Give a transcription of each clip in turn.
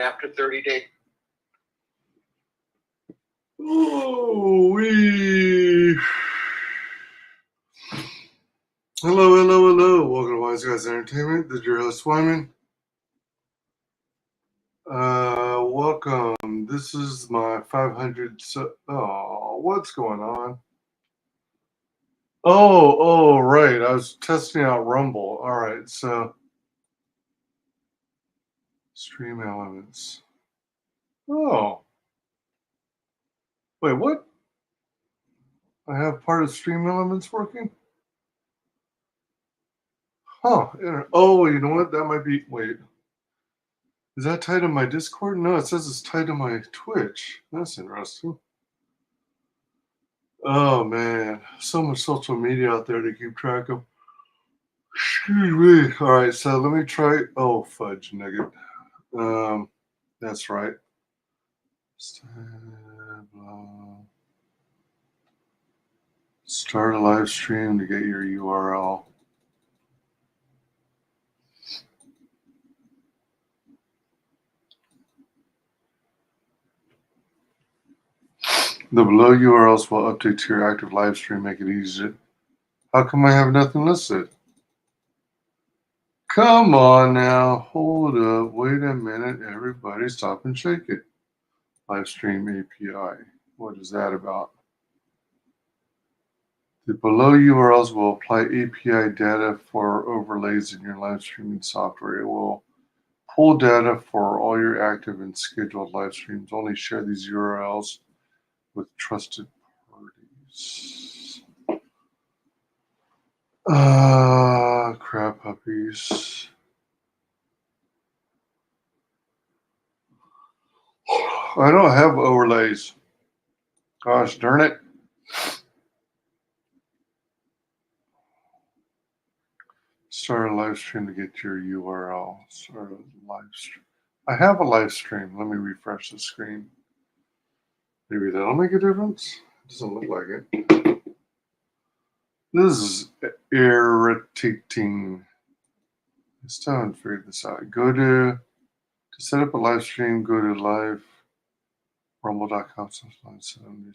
after 30 days. Oh, hello, hello, hello. Welcome to WyzGyz Entertainment. This is your host, Wyman. Welcome. This is my 500. Oh, what's going on? Oh, right. I was testing out Rumble. All right, so stream elements. Oh, wait, what? I have part of stream elements working? Huh. Oh, you know what? That might be. Wait. Is that tied to my Discord? No, it says it's tied to my Twitch. That's interesting. Oh man, so much social media out there to keep track of. Excuse me. All right, so let me try. Oh, fudge nugget. That's right. Start a live stream to get your URL. The below URLs will update to your active live stream, make it easier. How come I have nothing listed? Come on now, hold up, wait a minute, everybody stop and shake it. Live stream API, what is that about? The below URLs will apply API data for overlays in your live streaming software. It will pull data for all your active and scheduled live streams. Only share these URLs with trusted parties. Crap puppies. I don't have overlays. Gosh darn it. Start a live stream to get your URL. Start a live stream. I have a live stream. Let me refresh the screen. Maybe that'll make a difference. It doesn't look like it. This is irritating. I still haven't figured this out. Go to set up a live stream, go to live rumble.com/live stream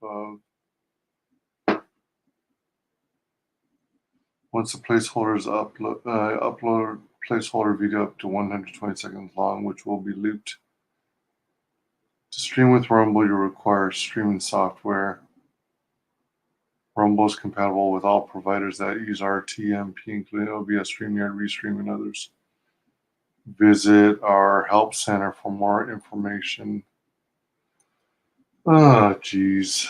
above. Once the placeholder is upload placeholder video up to 120 seconds long, which will be looped. To stream with Rumble, you require streaming software. Rumble is compatible with all providers that use RTMP, including OBS, StreamYard, Restream, and others. Visit our help center for more information. Oh, geez.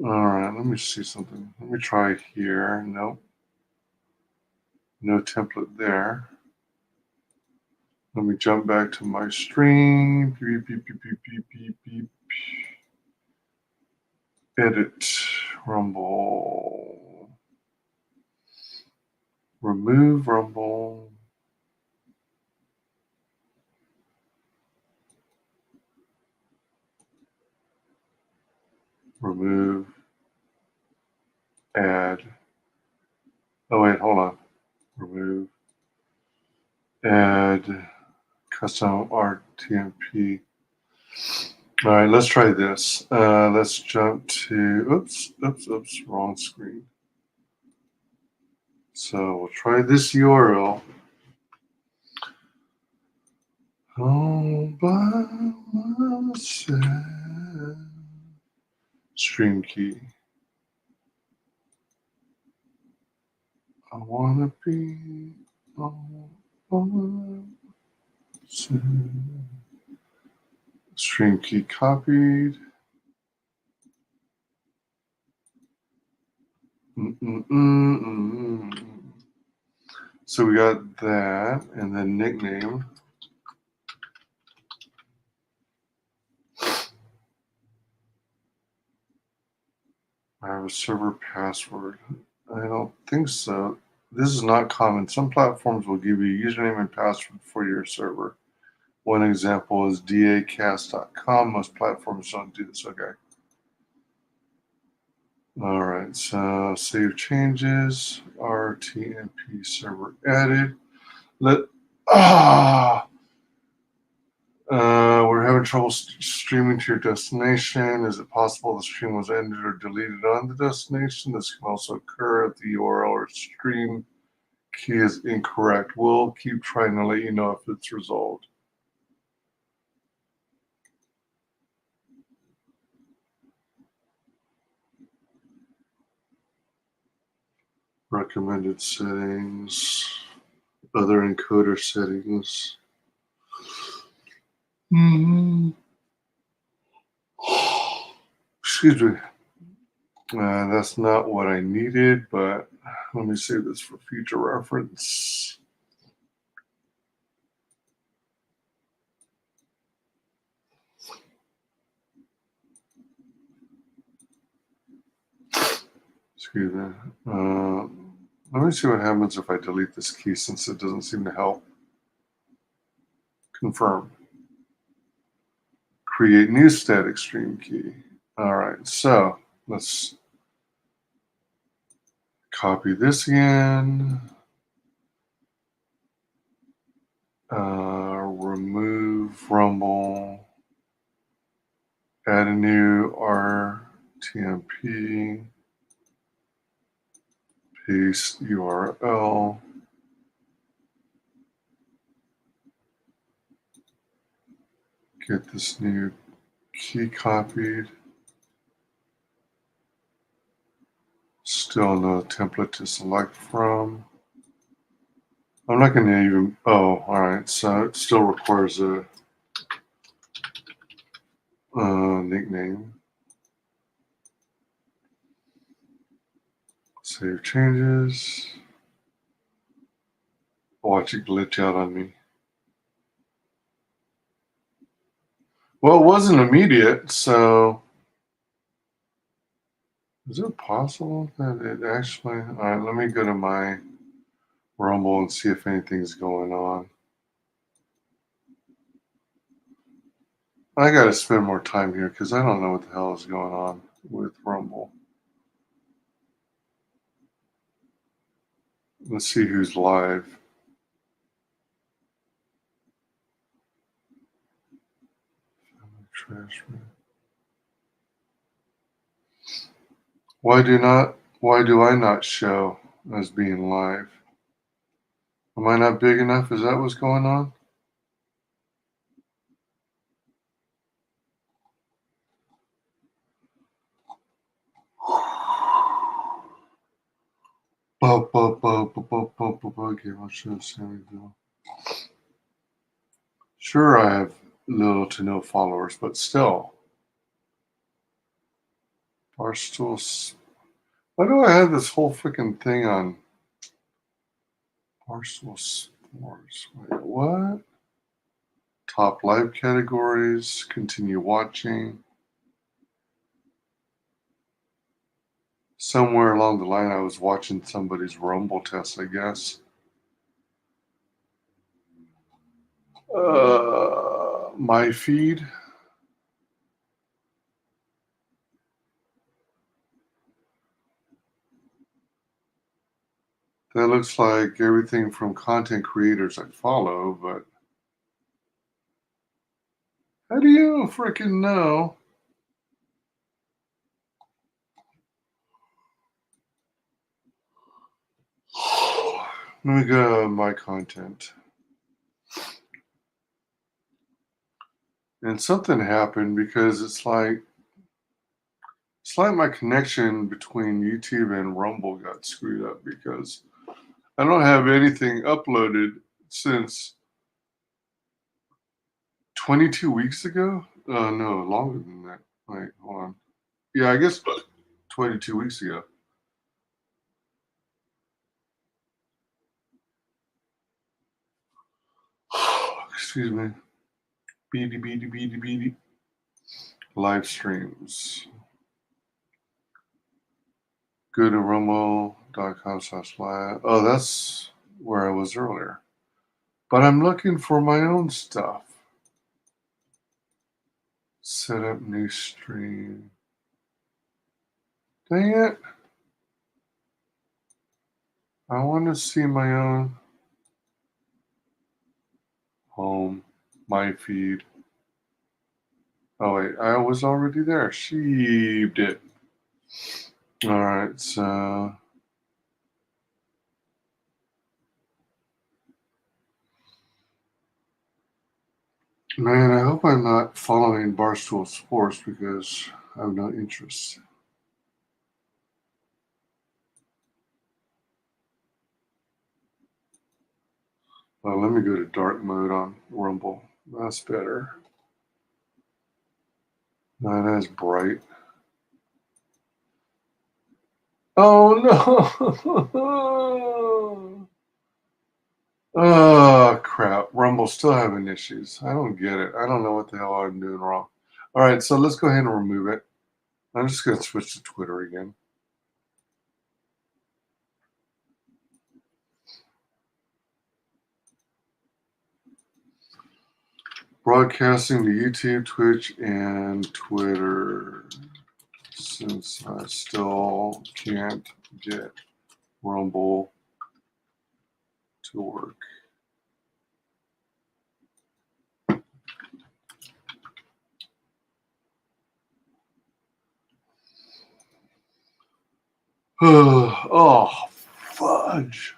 All right, let me see something. Let me try here. Nope. No template there. Let me jump back to my stream. Beep, beep, beep, beep, beep, beep, beep. Edit Rumble. Remove Rumble. Remove. Add. Oh, wait, hold on. Remove. Add. Custom RTMP. All right, let's try this. Let's jump to, oops, wrong screen. So we'll try this URL. All by myself. Stream key. I wanna be all by myself. Stream key copied. So we got that, and then nickname. I have a server password. I don't think so. This is not common. Some platforms will give you a username and password for your server. One example is dacast.com. Most platforms don't do this. Okay. All right, so save changes, RTMP server added. Ah, we're having trouble streaming to your destination. Is it possible the stream was ended or deleted on the destination? This can also occur if the URL or stream key is incorrect. We'll keep trying to let you know if it's resolved. Recommended settings, other encoder settings. Excuse me. That's not what I needed, but let me save this for future reference. Excuse me. Let me see what happens if I delete this key since it doesn't seem to help. Confirm. Create new static stream key. All right, so let's copy this again. Remove Rumble. Add a new RTMP. Paste URL. Get this new key copied. Still no template to select from. I'm not going to even, oh, all right. So it still requires a nickname. Save changes. Watch it glitch out on me. Well, it wasn't immediate, so is it possible that it actually, all right, let me go to my Rumble and see if anything's going on. I got to spend more time here because I don't know what the hell is going on with Rumble. Let's see who's live. Trash man. Why do I not show as being live? Am I not big enough? Is that what's going on? Okay, I'll show Sammy Bill. Sure, I have little to no followers, but still. Barstool. Why do I have this whole freaking thing on Barstool Sports? Wait, what? Top live categories. Continue watching. Somewhere along the line, I was watching somebody's Rumble test, I guess. My feed. That looks like everything from content creators I follow, but how do you freaking know? Let me go to my content. And something happened because it's like my connection between YouTube and Rumble got screwed up because I don't have anything uploaded since 22 weeks ago. No, longer than that. Wait, hold on. Yeah, I guess 22 weeks ago. Excuse me. Beady. Live streams. Go to rumble.com/live. Oh, that's where I was earlier. But I'm looking for my own stuff. Set up new stream. Dang it. I want to see my own. home, my feed. Oh wait, I was already there. Sheeped it. All right, so man, I hope I'm not following Barstool Sports because I have no interest. Well, let me go to dark mode on Rumble. That's better. Not as bright. Oh no! Oh crap! Rumble's still having issues. I don't get it. I don't know what the hell I'm doing wrong. All right, so let's go ahead and remove it. I'm just going to switch to Twitter again. Broadcasting to YouTube, Twitch, and Twitter. Since I still can't get Rumble to work. Oh, fudge.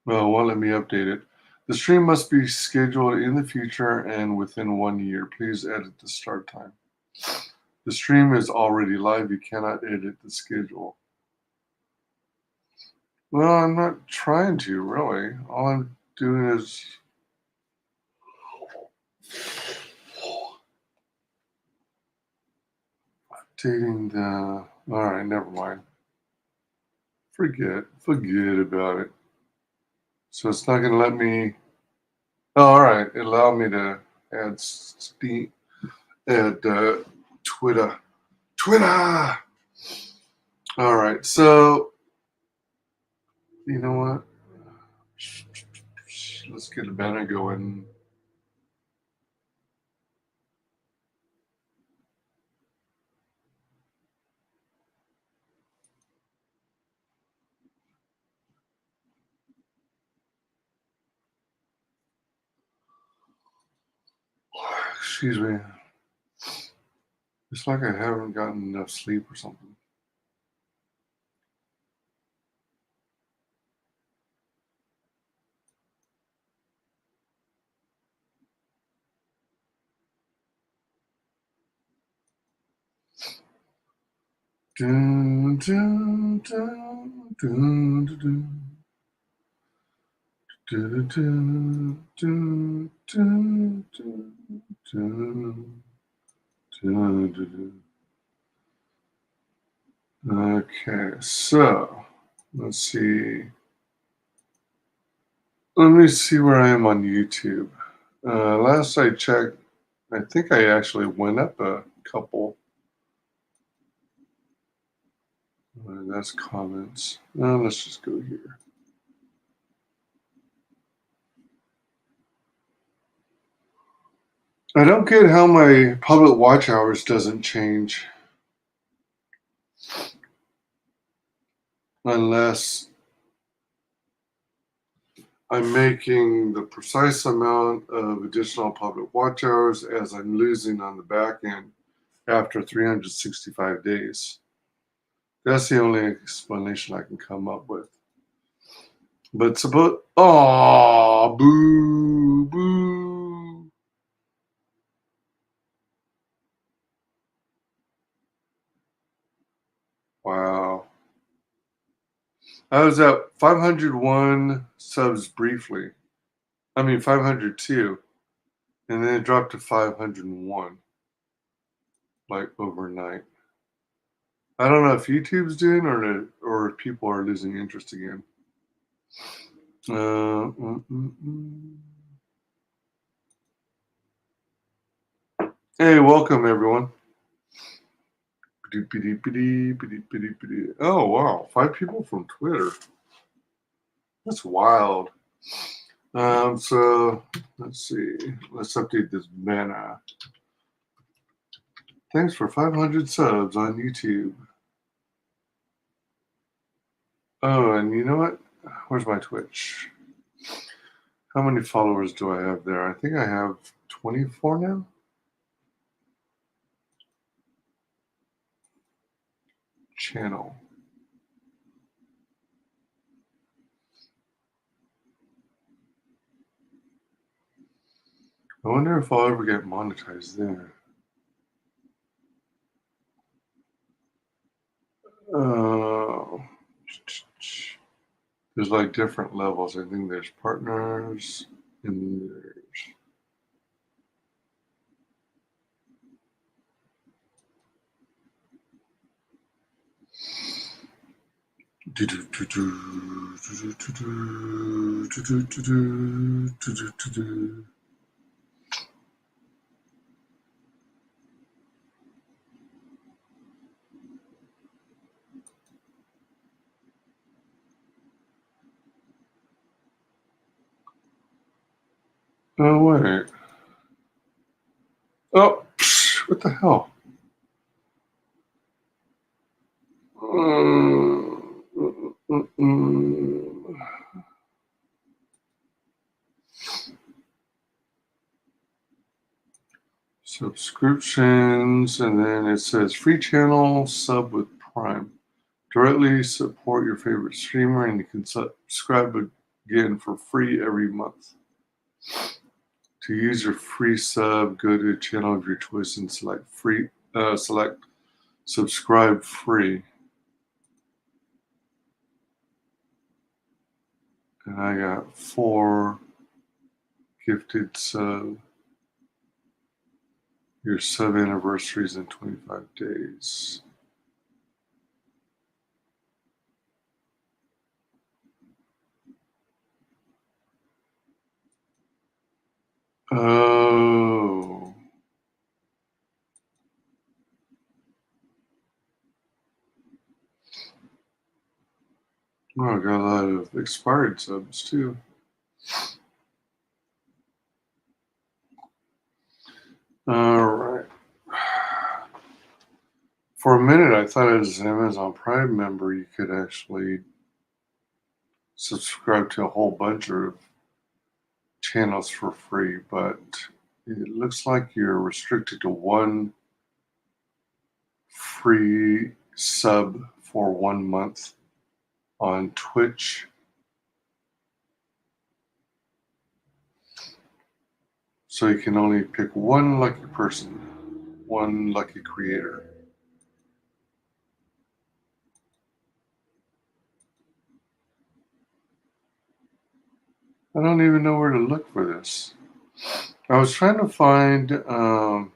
Well, it won't let me update it. The stream must be scheduled in the future and within 1 year. Please edit the start time. The stream is already live. You cannot edit the schedule. Well, I'm not trying to, really. All I'm doing is updating the... All right, never mind. Forget about it. So it's not going to let me... Oh, all right, it allowed me to add Twitter. All right, so you know what? Let's get a banner going. Excuse me. It's like I haven't gotten enough sleep or something. Dun, dun, dun, dun, dun, dun, dun, dun, dun, dun, dun, dun. Okay, so let's see. Let me see where I am on YouTube. Last I checked, I think I actually went up a couple. That's comments. Let's just go here. I don't get how my public watch hours doesn't change unless I'm making the precise amount of additional public watch hours as I'm losing on the back end after 365 days. That's the only explanation I can come up with. But suppose, oh, boo, boo. Wow. I was at 501 subs briefly. I mean, 502. And then it dropped to 501, like overnight. I don't know if YouTube's doing or if people are losing interest again. Hey, welcome everyone. Oh wow, 5 people from Twitter. That's wild. So let's see. Let's update this banner. Thanks for 500 subs on YouTube. Oh, and you know what? Where's my Twitch? How many followers do I have there? I think I have 24 now. Channel. I wonder if I'll ever get monetized there. There's like different levels. I think there's partners and there's oh wait. Oh, what the hell? Subscriptions, and then it says free channel, sub with Prime. Directly support your favorite streamer, and you can subscribe again for free every month. To use your free sub, go to a channel of your choice and select subscribe free. And I got 4 gifted sub. Your sub anniversary is in 25 days. Oh. Oh, I got a lot of expired subs too. All right. For a minute, I thought as an Amazon Prime member, you could actually subscribe to a whole bunch of channels for free, but it looks like you're restricted to one free sub for 1 month on Twitch. So you can only pick one lucky person, one lucky creator. I don't even know where to look for this. I was trying to find oh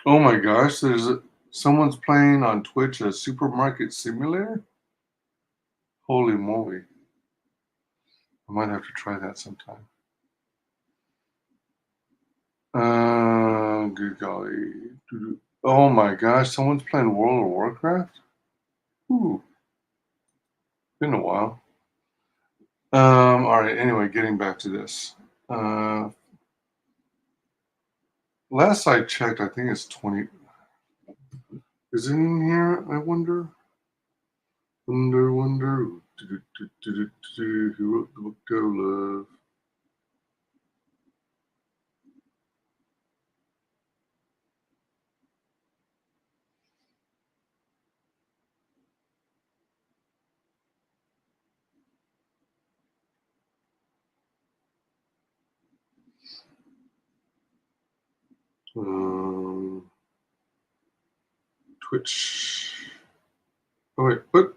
my gosh, someone's playing on Twitch a supermarket simulator? Holy moly. I might have to try that sometime. Good golly. Oh my gosh, someone's playing World of Warcraft? Ooh, been a while. All right, anyway, getting back to this. Last I checked, I think it's 20. Is it in here? I wonder. Wonder. Who wrote the book Go Love? Twitch. Oh wait, what?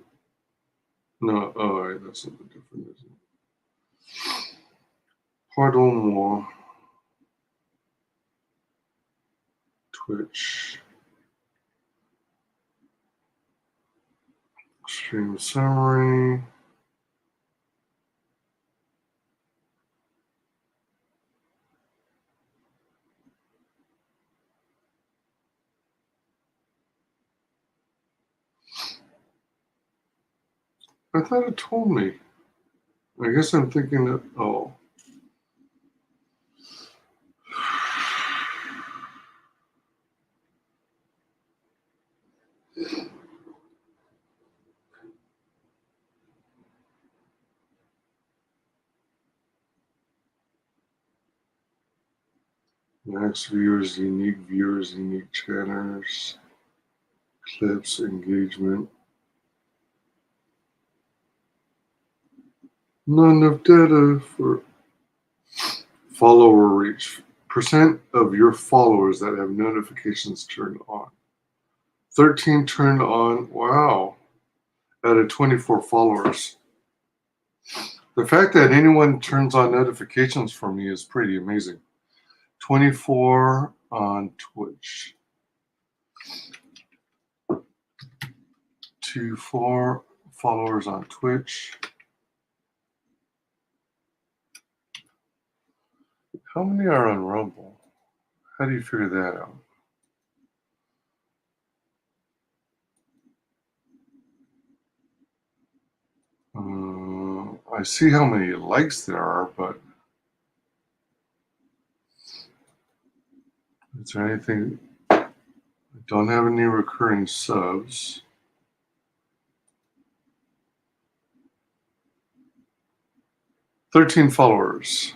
No, oh right, that's something different, isn't it? Pardon-moi. Twitch. Stream summary. I thought it told me. I guess I'm thinking that, oh. Max viewers, unique chatters, clips, engagement. None of data for follower reach. Percent of your followers that have notifications turned on. 13 turned on. Wow. Out of 24 followers. The fact that anyone turns on notifications for me is pretty amazing. 24 on Twitch. 24 followers on Twitch. How many are on Rumble? How do you figure that out? I see how many likes there are, but is there anything? I don't have any recurring subs. $13 followers.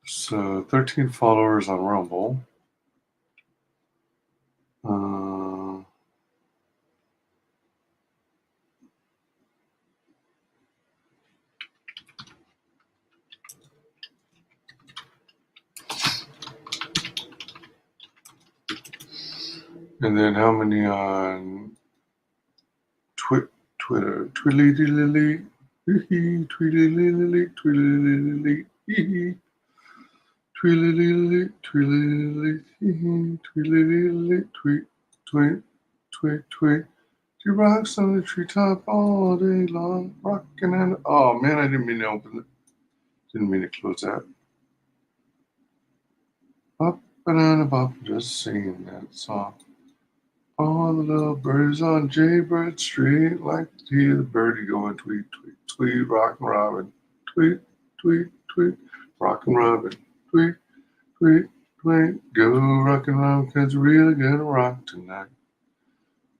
So 13 followers on Rumble. And then how many on Twitter? Tweedly-dee-lily, tweedly-dee-lily, tweedly-dee-lily, tweedly-dee-lily, tweedly-dee-lily, tweedly-dee-lily, tweet, tweet, tweet, tweet. She rocks on the treetop all day long, rocking and oh man, I didn't mean to open it. Didn't mean to close that. Up and bop, just singing that song. All the little birds on Jaybird Street like to hear the birdie going tweet, tweet, tweet, rockin' robin, tweet, tweet, tweet, rockin' robin, tweet, tweet, tweet, go rockin' robin, 'cause we're really gonna rock tonight.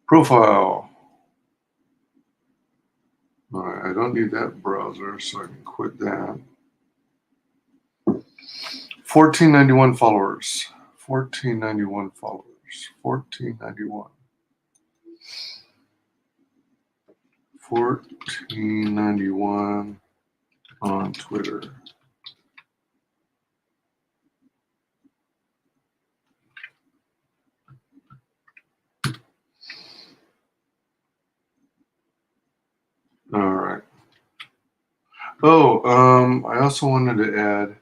Profile. All right, I don't need that browser, so I can quit that. 1491 followers. 1491 followers. 1491. 1491 on Twitter. All right. Oh, I also wanted to add.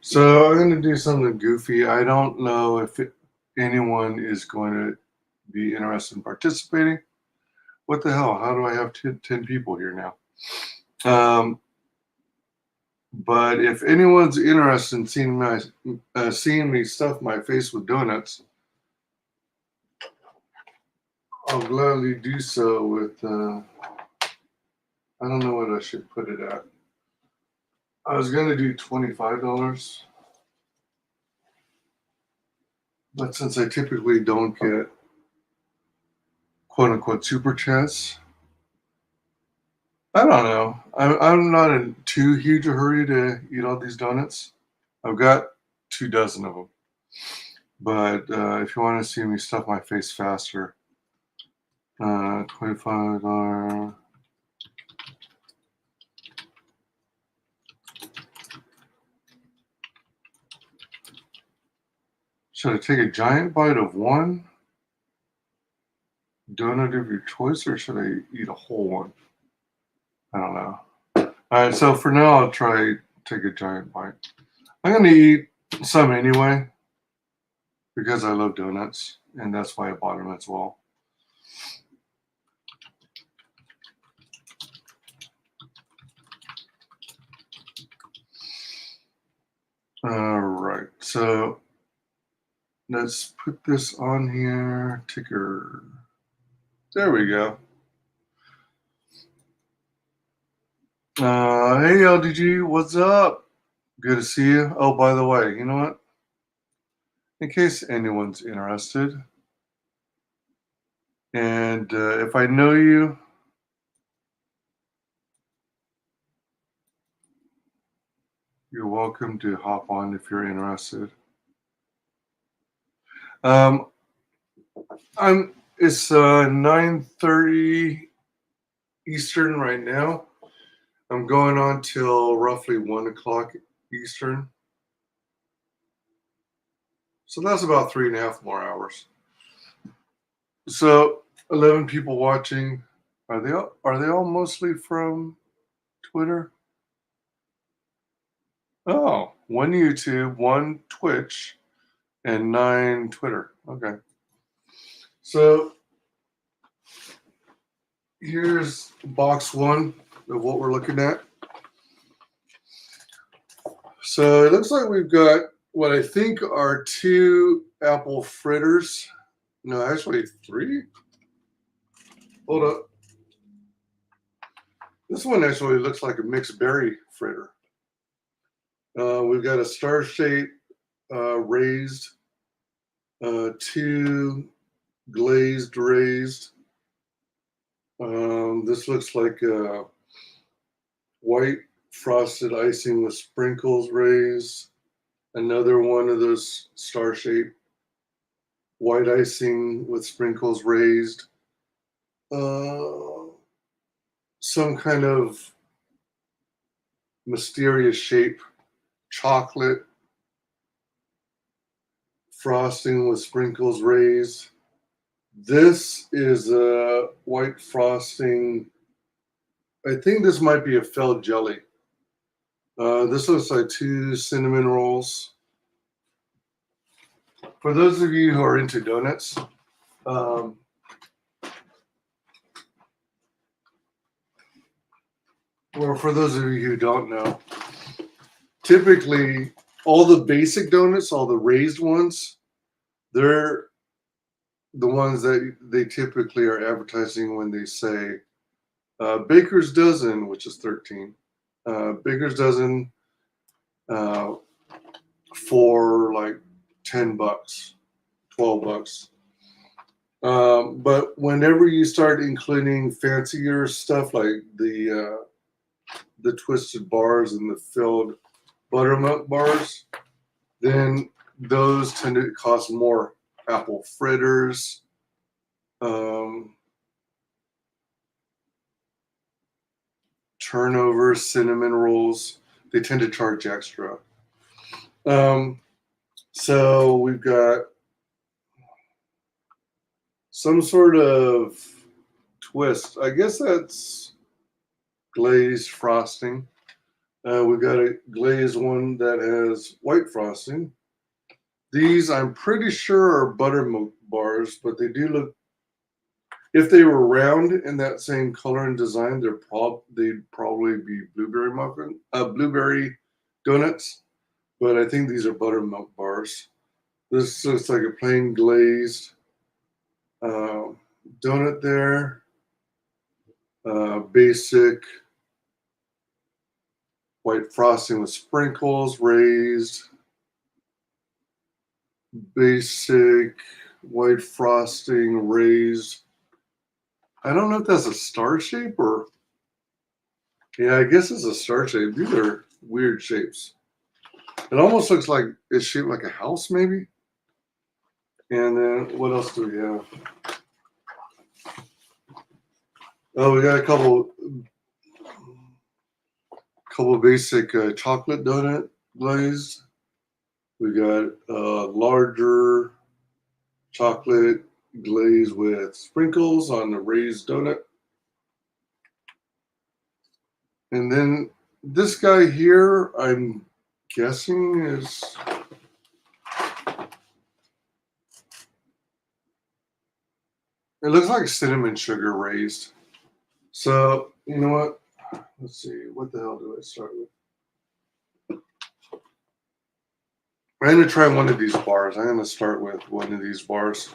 So I'm going to do something goofy. I don't know if anyone is going to be interested in participating. What the hell? How do I have 10 people here now? But if anyone's interested in seeing me stuff my face with donuts, I'll gladly do so with. I don't know what I should put it at. I was going to do $25, but since I typically don't get quote unquote super chats, I don't know. I'm not in too huge a hurry to eat all these donuts. I've got 2 dozen of them. But if you want to see me stuff my face faster, $25. Should I take a giant bite of one donut of your choice, or should I eat a whole one? I don't know. All right, so for now, I'll take a giant bite. I'm going to eat some anyway because I love donuts, and that's why I bought them as well. All right, so let's put this on here. Ticker. There we go. Hey, LDG, what's up? Good to see you. Oh, by the way, you know what? In case anyone's interested, and if I know you, you're welcome to hop on if you're interested. Um, it's 9:30 Eastern right now. I'm going on till roughly 1 o'clock Eastern. So that's about 3.5 more hours. So 11 people watching. Are they all mostly from Twitter? Oh, one YouTube, one Twitch, and 9 Twitter. Okay. So here's box one of what we're looking at. So it looks like we've got what I think are 2 apple fritters. No, actually 3. Hold up. This one actually looks like a mixed berry fritter. We've got a star shape raised, 2 glazed raised. This looks like white frosted icing with sprinkles raised. Another one of those star shaped white icing with sprinkles raised. Some kind of mysterious shape, chocolate frosting with sprinkles raised. This is a white frosting. I think this might be a felled jelly. This looks like 2 cinnamon rolls. For those of you who are into donuts, or for those of you who don't know, typically all the basic donuts, all the raised ones, they're the ones that they typically are advertising when they say baker's dozen, which is 13. Baker's dozen for like $10, $12. But whenever you start including fancier stuff like the twisted bars and the filled buttermilk bars, then those tend to cost more. Apple fritters, turnover, cinnamon rolls, they tend to charge extra. So we've got some sort of twist. I guess that's glazed frosting. We've got a glazed one that has white frosting. These, I'm pretty sure, are buttermilk bars, but they do look. If they were round in that same color and design, they'd probably be blueberry donuts. But I think these are buttermilk bars. This looks like a plain glazed donut there. Basic white frosting with sprinkles raised. Basic white frosting raised. I don't know if that's a star shape or. Yeah, I guess it's a star shape. These are weird shapes. It almost looks like it's shaped like a house, maybe. And then what else do we have? Oh, we got a couple basic chocolate donut glazed. We got larger chocolate glaze with sprinkles on the raised donut. And then this guy here, I'm guessing is. It looks like cinnamon sugar raised. So, you know what? Let's see. What the hell do I start with? I'm going to try one of these bars. I'm going to start with one of these bars.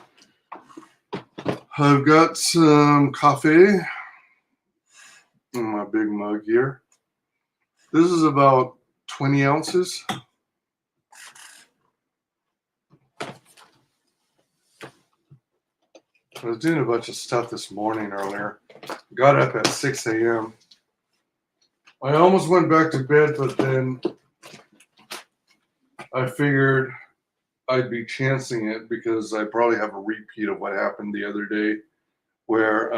I've got some coffee in my big mug here. This is about 20 ounces. I was doing a bunch of stuff this morning earlier. Got up at 6 a.m. I almost went back to bed, but then I figured I'd be chancing it because I probably have a repeat of what happened the other day, where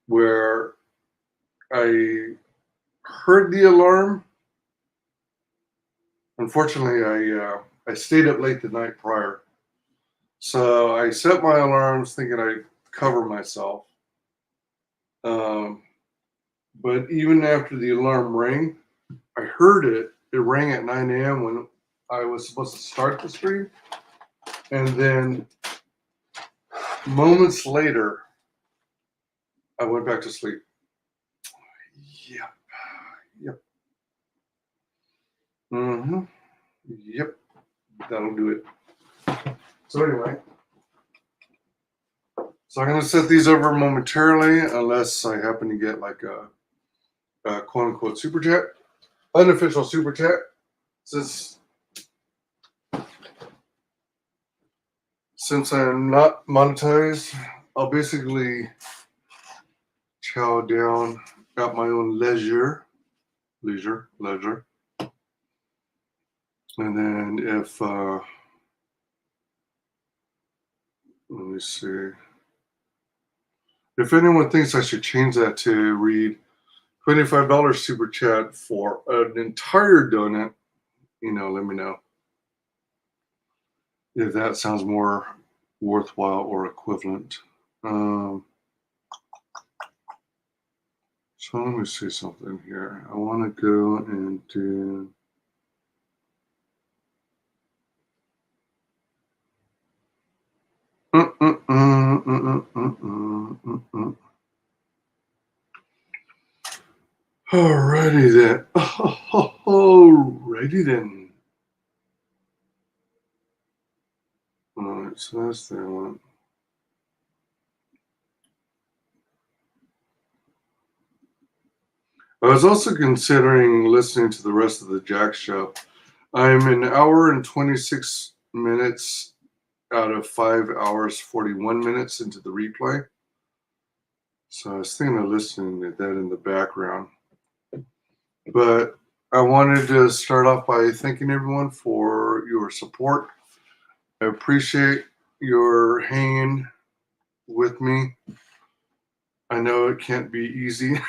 where I heard the alarm. Unfortunately, I stayed up late the night prior, so I set my alarms thinking I'd cover myself. Um, but even after the alarm rang, I heard it. It rang at 9 a.m. when I was supposed to start the stream, and then moments later, I went back to sleep. Yep, yep, mm-hmm, yep. That'll do it. So anyway, so I'm gonna set these over momentarily, unless I happen to get like a quote unquote super chat, unofficial super chat. Since I'm not monetized, I'll basically chow down at my own leisure. And then if let me see. If anyone thinks I should change that to read $25 super chat for an entire donut, let me know if that sounds more worthwhile or equivalent. So let me see something here. I want to go and do. Alrighty then. Alrighty then. Alright, so that's that one. I was also considering listening to the rest of the Jack show. I'm an hour and 26 minutes out of 5 hours, 41 minutes into the replay. So I was thinking of listening to that in the background. But I wanted to start off by thanking everyone for your support. I appreciate your hanging with me. I know it can't be easy.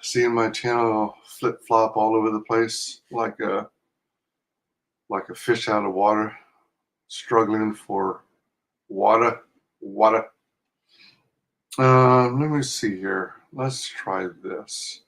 Seeing my channel flip flop all over the place like a fish out of water, struggling for water. Let me see here. Let's try this.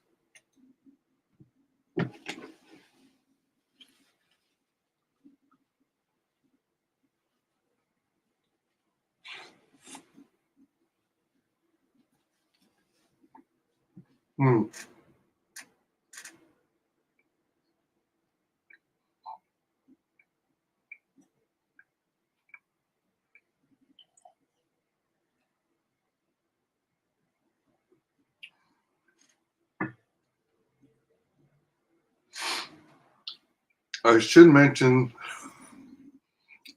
I should mention,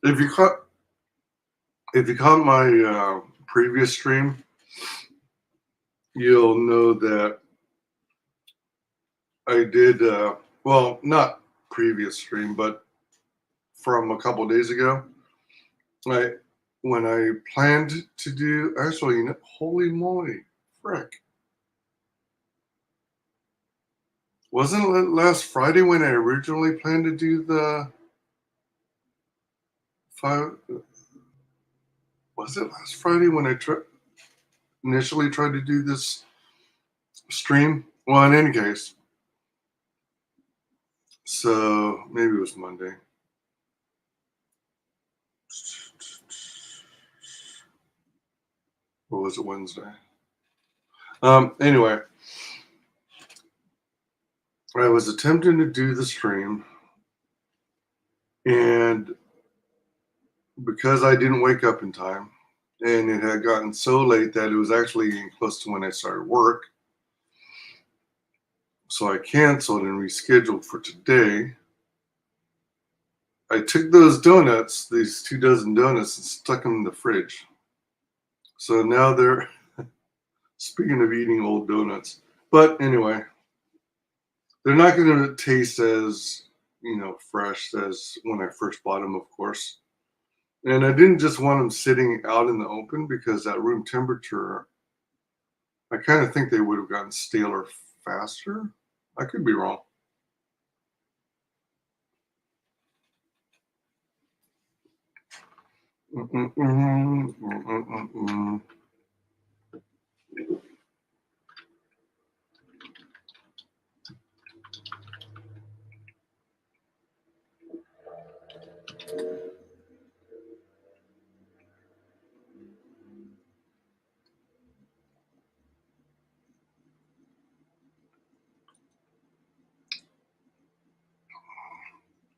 if you caught my previous stream, you'll know that I did well, not previous stream, but from a couple days ago. When I planned to do, actually, holy moly, frick. Wasn't it last Friday when I originally planned to do the five? Was it last Friday when I initially tried to do this stream? Well, in any case, so maybe it was Monday. Or was it Wednesday? Anyway, I was attempting to do the stream, and because I didn't wake up in time, and it had gotten so late that it was actually getting close to when I started work, so I canceled and rescheduled for today. I took those donuts, these 2 dozen donuts, and stuck them in the fridge. So now they're, speaking of eating old donuts. But anyway, They're not going to taste as, fresh as when I first bought them, of course. And I didn't just want them sitting out in the open because at room temperature, I kind of think they would have gotten staler faster. I could be wrong.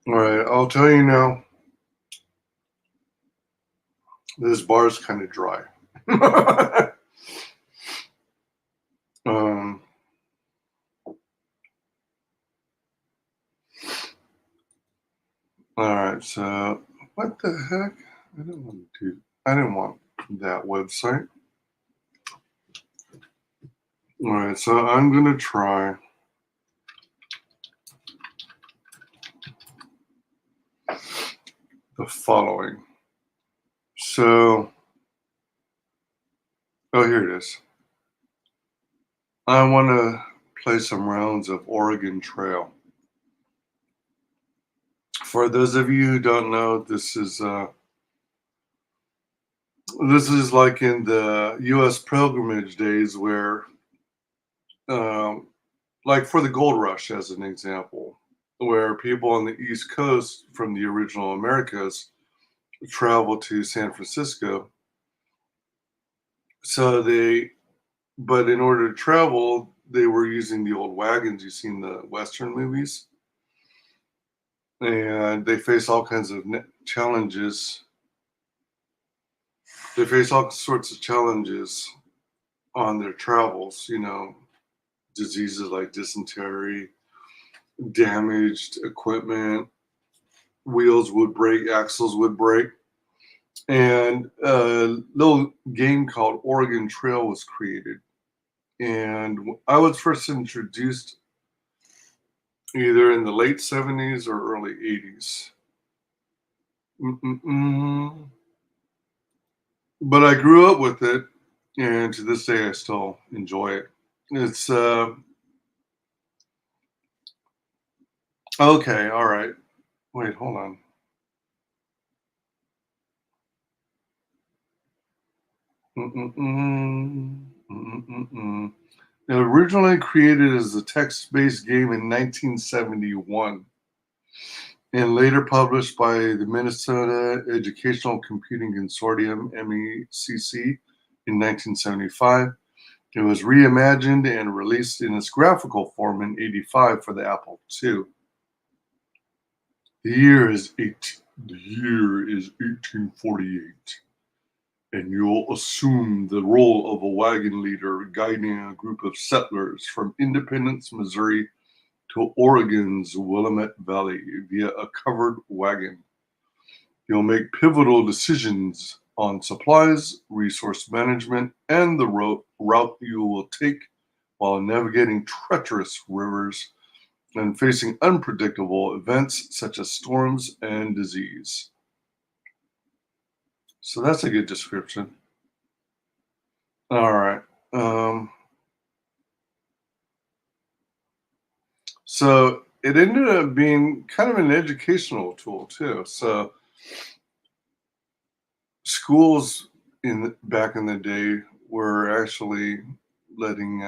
All right, I'll tell you now, this bar is kind of dry. um, all right, so what the heck? I didn't want that website. All right, so I'm gonna try the following. So, oh, here it is. I want to play some rounds of Oregon Trail. For those of you who don't know, this is like in the U.S. pilgrimage days where, um, like for the gold rush, as an example, where people on the East Coast from the original Americas traveled to San Francisco. So but in order to travel, they were using the old wagons you see in the Western movies. And they face all kinds of challenges. They face all sorts of challenges on their travels, diseases like dysentery, damaged equipment, wheels would break, axles would break. And a little game called Oregon Trail was created. And I was first introduced either in the late 70s or early 80s. But I grew up with it, and to this day, I still enjoy it. It's okay. All right. Wait, hold on. It originally created as a text-based game in 1971 and later published by the Minnesota Educational Computing Consortium, MECC, in 1975. It was reimagined and released in its graphical form in 85 for the Apple II. The year is 1848, and you'll assume the role of a wagon leader guiding a group of settlers from Independence, Missouri to Oregon's Willamette Valley via a covered wagon. You'll make pivotal decisions on supplies, resource management, and the route you will take while navigating treacherous rivers and facing unpredictable events such as storms and disease. So that's a good description. All right. So it ended up being kind of an educational tool too. So schools back in the day were actually letting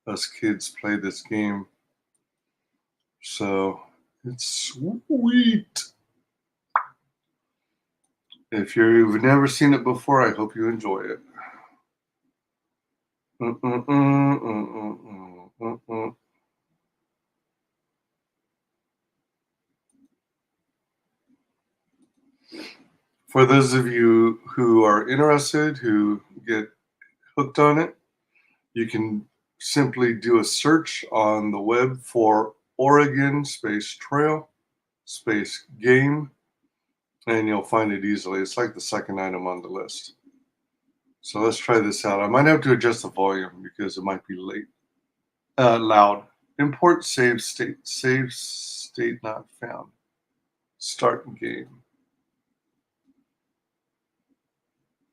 us kids play this game. So it's sweet. If you've never seen it before, I hope you enjoy it. For those of you who are interested, who get hooked on it, you can simply do a search on the web for Oregon Space Trail Space Game, and you'll find it easily. It's like the second item on the list. So let's try this out. I might have to adjust the volume because it might be loud. Import save state. Save state not found. Start game.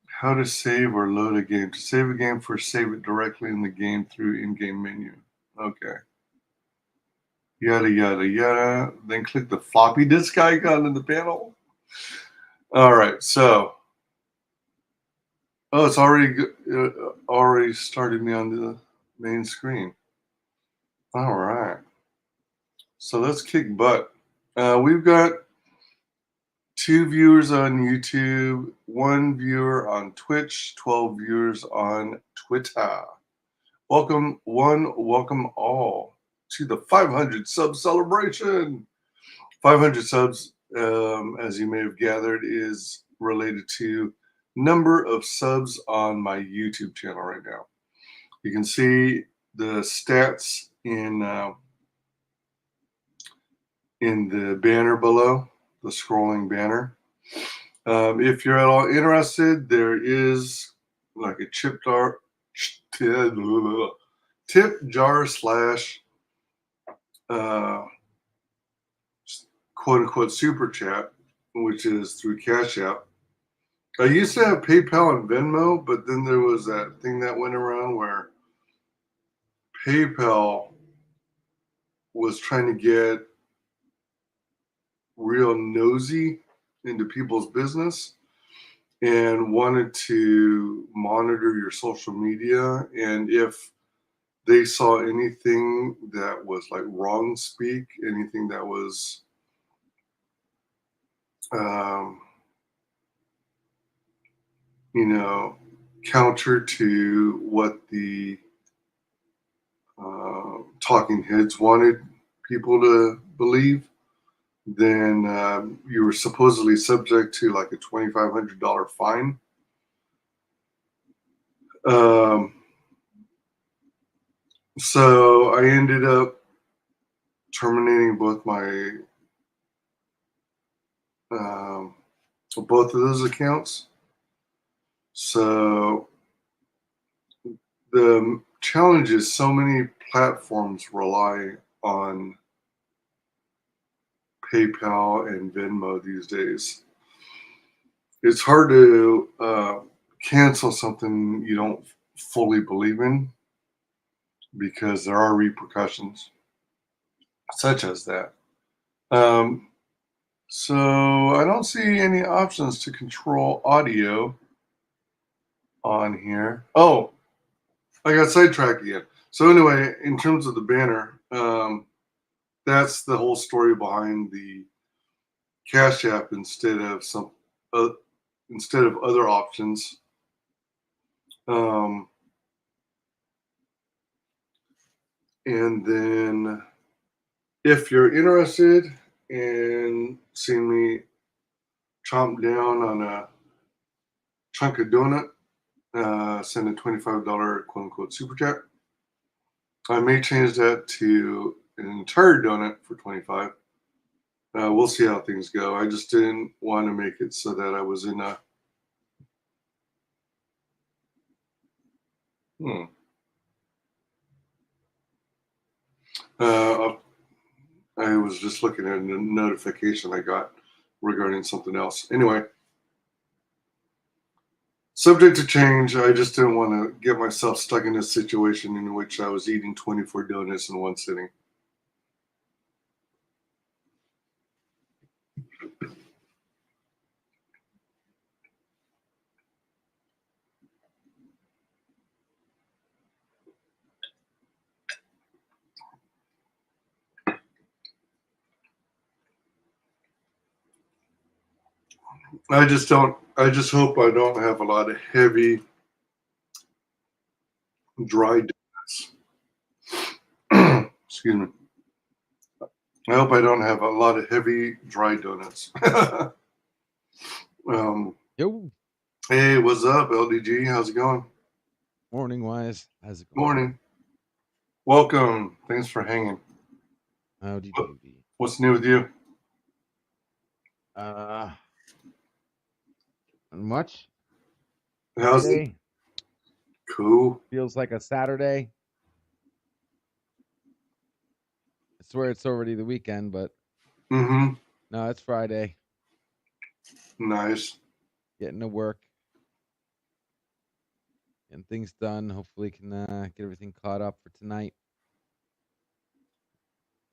How to save or load a game. To save a game, first save it directly in the game through in-game menu. Okay. Yada, yada, yada. Then click the floppy disk icon in the panel. All right, so. Oh, it's already started me on the main screen. All right. So let's kick butt. We've got 2 viewers on YouTube, 1 viewer on Twitch, 12 viewers on Twitter. Welcome all to the 500 sub celebration. 500 subs, as you may have gathered, is related to number of subs on my YouTube channel right now. You can see the stats in the banner below, the scrolling banner. If you're at all interested, there is like a tip jar slash quote unquote super chat, which is through CashApp. I used to have PayPal and Venmo, but then there was that thing that went around where PayPal was trying to get real nosy into people's business and wanted to monitor your social media. And if they saw anything that was like wrong speak, anything that was counter to what the talking heads wanted people to believe, then you were supposedly subject to like a $2,500 fine. So I ended up terminating both of those accounts. So the challenge is so many platforms rely on PayPal and Venmo these days. It's hard to cancel something you don't fully believe in because there are repercussions such as that. So I don't see any options to control audio on here. Oh, I got sidetracked again. So anyway, in terms of the banner, that's the whole story behind the Cash App instead of other options. And then if you're interested in seeing me chomp down on a chunk of donut, send a $25 quote unquote super chat. I may change that to an entire donut for 25. We'll see how things go. I just didn't want to make it so that I was in a I was just looking at a notification I got regarding something else. Anyway, subject to change. I just didn't want to get myself stuck in a situation in which I was eating 24 donuts in one sitting. I just hope I don't have a lot of heavy, dry donuts. Excuse me. I hope I don't have a lot of heavy, dry donuts. Yo. Hey, what's up, LDG? How's it going? Morning, Wise. How's it going? Morning. Welcome. Thanks for hanging. Howdy doody. What's new with you? Much. How's it? Cool. Feels like a Saturday. swear it's already the weekend, but Mm-hmm. no, it's Friday. Nice. Getting to work, getting things done. Hopefully, can get everything caught up for tonight.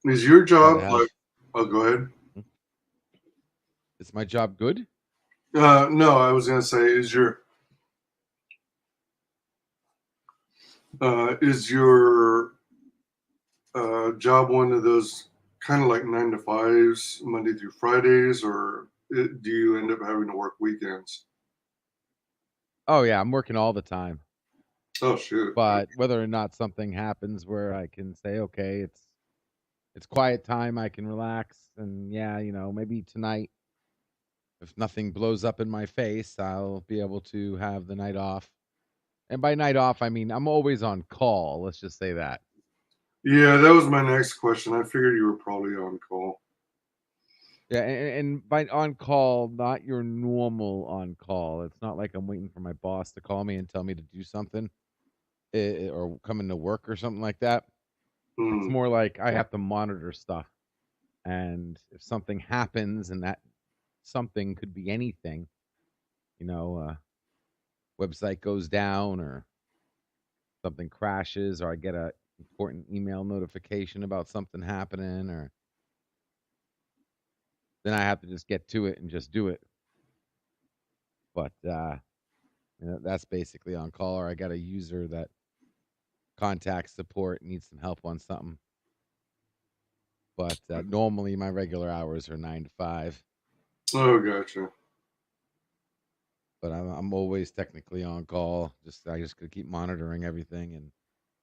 Is your Gotta job have. like? Oh, go ahead. Is my job good? No, I was gonna say, is your job one of those kind of like 9 to 5s, Monday through Fridays, or do you end up having to work weekends? Oh yeah, I'm working all the time. Oh shoot. But whether or not something happens where I can say, okay, it's quiet time, I can relax, and yeah, maybe tonight, if nothing blows up in my face, I'll be able to have the night off. And by night off, I mean I'm always on call. Let's just say that. Yeah, that was my next question. I figured you were probably on call. Yeah, and by on call, not your normal on call. It's not like I'm waiting for my boss to call me and tell me to do something or come into work or something like that. It's Hmm. more like I have to monitor stuff. And if something happens, and that something could be anything, website goes down or something crashes or I get a important email notification about something happening, or then I have to just get to it and just do it. But that's basically on call, or I got a user that contacts support, needs some help on something. But normally my regular hours are 9 to 5. Oh, gotcha. But I'm always technically on call. I just gotta keep monitoring everything and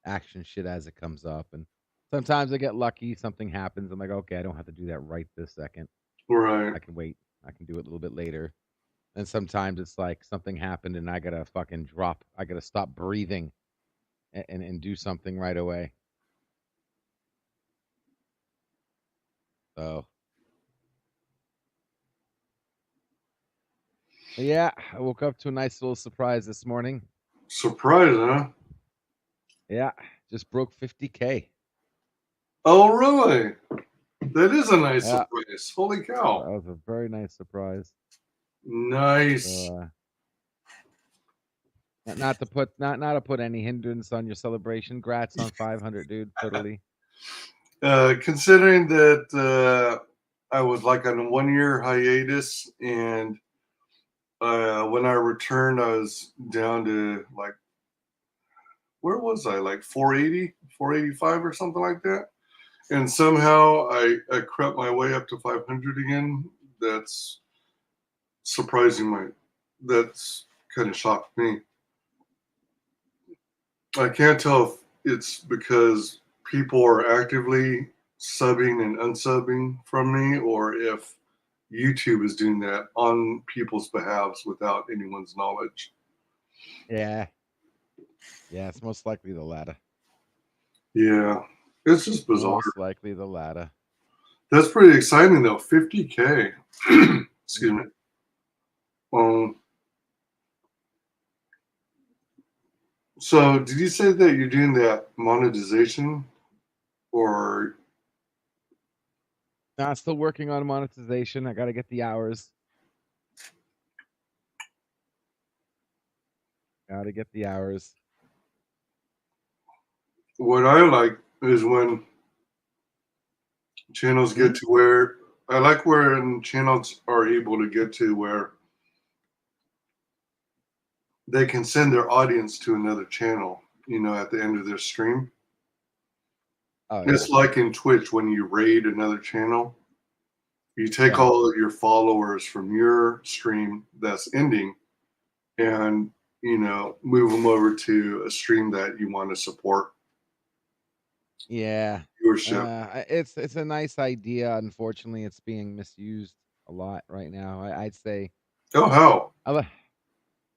action shit as it comes up. And sometimes I get lucky, something happens. I'm like, okay, I don't have to do that right this second. Right. I can wait. I can do it a little bit later. And sometimes it's like something happened and I gotta fucking drop. I gotta stop breathing and do something right away. So yeah, I woke up to a nice little surprise this morning. Surprise, huh? Yeah, just broke 50K. Oh, really? That is a nice Yeah, surprise. Holy that cow. was a very nice surprise. Nice. So not to put any hindrance on your celebration. Grats on 500, dude. Totally. Considering that I was like on a 1 year hiatus, and when I returned, I was down to like, where was I? Like 480, 485 or something like that. And somehow I crept my way up to 500 again. That's surprising. That's kind of shocked me. I can't tell if it's because people are actively subbing and unsubbing from me, or if YouTube is doing that on people's behalves without anyone's knowledge. Yeah. Yeah, it's most likely the latter. Yeah, it's just bizarre. Most likely the latter. That's pretty exciting though. 50K. Excuse me. Mhm. Um, so did you say that you're doing that monetization, or Nah, still working on monetization. I gotta get the hours. Gotta get the hours. what I like is when channels get Mhm. to where I like when channels are able to get to where they can send their audience to another channel, at the end of their stream. Oh It's yeah. like in Twitch when you raid another channel, you take Yeah. all of your followers from your stream that's ending and, move them over to a stream that you want to support Yeah. viewership. It's a nice idea. Unfortunately, it's being misused a lot right now. I'd say Oh, how? I li-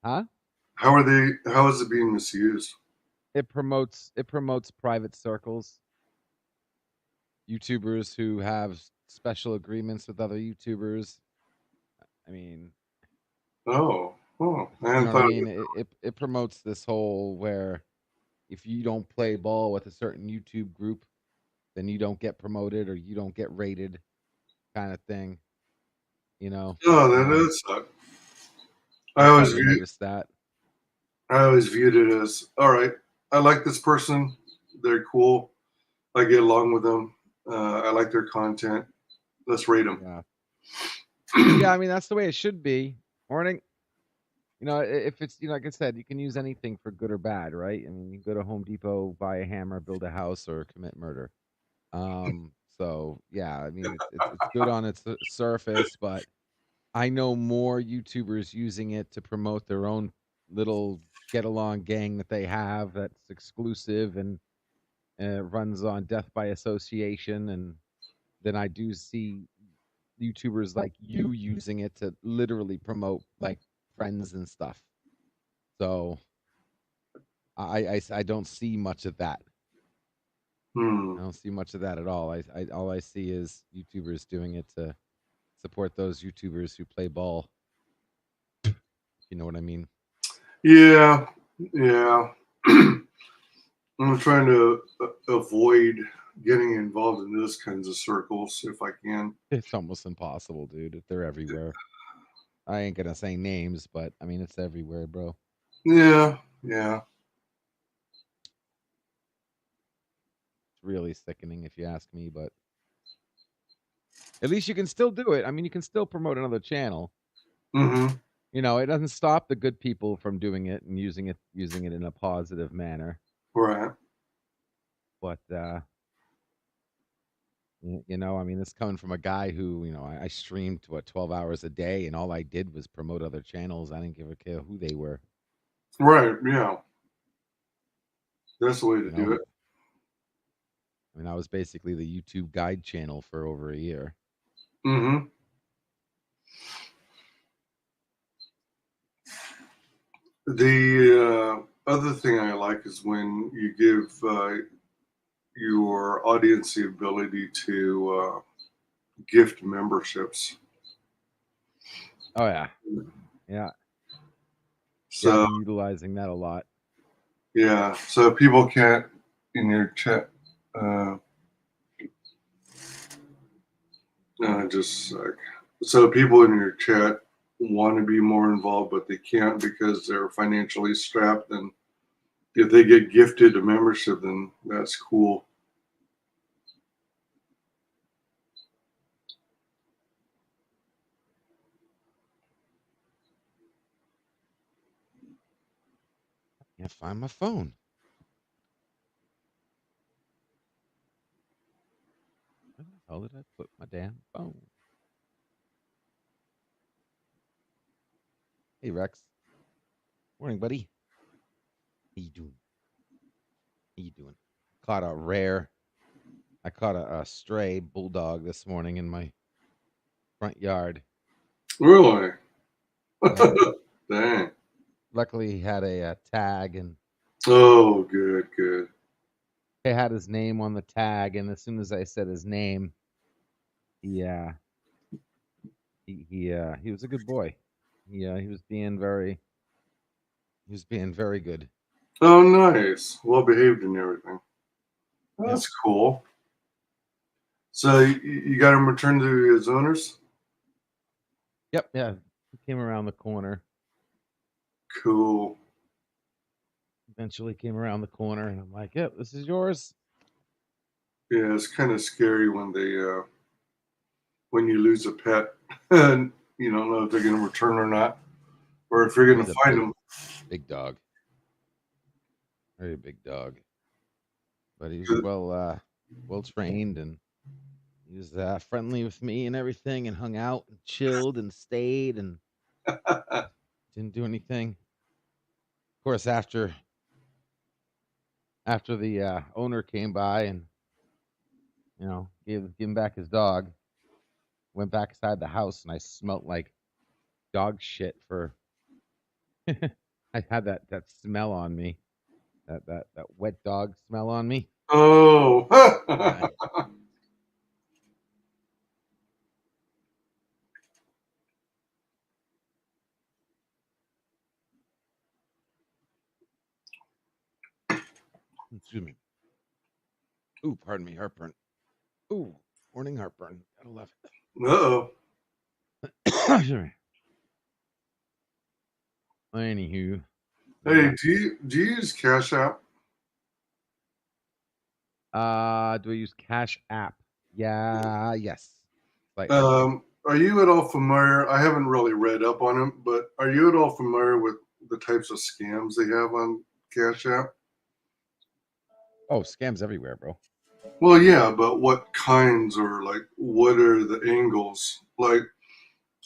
huh? How is it being misused? It promotes private circles. YouTubers who have special agreements with other YouTubers. I mean, I you hadn't know what I thought of mean? it. It promotes this whole where if you don't play ball with a certain YouTube group, then you don't get promoted or you don't get rated, kind of thing. You know, Oh, that um, does suck. I I've always kind of view noticed that. I always viewed it as, all right, I like this person. They're cool. I get along with them. I like their content. Let's rate them. Yeah, yeah. I mean, that's the way it should be. Morning. You know, if it's, like I said, you can use anything for good or bad, right? I mean, you go to Home Depot, buy a hammer, build a house, or commit murder. So yeah, I mean, it's good on its surface, but I know more YouTubers using it to promote their own little get along gang that they have that's exclusive and runs on death by association, and then I do see YouTubers like you using it to literally promote like friends and stuff. So I don't see much of that. Hmm. I don't see much of that at all. I all I see is YouTubers doing it to support those YouTubers who play ball. You know what I mean? Yeah. Yeah. I'm trying to avoid getting involved in those kinds of circles if I can. It's almost impossible, dude. They're everywhere. I ain't gonna say names, but I mean it's everywhere, bro. Yeah. Yeah. It's really sickening if you ask me, but at least you can still do it. I mean, you can still promote another channel. Mm-hmm. It doesn't stop the good people from doing it and using it in a positive manner. Right. But I mean, this coming from a guy who, I streamed what 12 hours a day, and all I did was promote other channels. I didn't give a care who they were. Right. Yeah. That's the way You to do know, it. I mean, I was basically the YouTube guide channel for over a year. Mm-hmm. The other thing I like is when you give your audience the ability to gift memberships. Oh yeah, yeah, yeah. I've So been utilizing that a lot. yeah, so people can't in your chat. Uh, just like so, people in your chat want to be more involved, but they can't because they're financially strapped. And if they get gifted a membership, then that's cool. Can't find my phone. Where the hell did I put my damn phone? Hey Rex, morning, buddy. How you doing? How you doing? Caught a rare. I caught a stray bulldog this morning in my front yard. Really? Yeah. Dang. Luckily, he had a tag, and Oh, good, good. he had his name on the tag. And as soon as I said his name, he he was a good boy. He was being very good. Oh, nice. Well behaved and everything. Yep. That's cool. So you got him returned to his owners? Yep. Yeah. He came around the corner. Cool. Eventually came around the corner, and I'm like, "Yep, this is yours." Yeah, it's kind of scary when you lose a pet and you don't know if they're going to return or not, or if you're going He's to a find big, them. big dog. Very big dog. But he was well trained, and he was friendly with me and everything, and hung out and chilled and stayed and didn't do anything. Of course, after the owner came by and gave him back his dog, went back inside the house, and I smelt like dog shit for. I had that smell on me, that wet dog smell on me. Oh, Yeah, excuse me. Ooh, pardon me, heartburn. Ooh, morning heartburn. Gotta love Uh-oh. it. Anywho, Hey, yeah. do you use Cash App? Do I use Cash App? Yeah, yes, slightly. Are you at all familiar? I haven't really read up on them, but are you at all familiar with the types of scams they have on Cash App? Oh, scams everywhere, bro. Well, yeah, but what kinds or like what are the angles? Like,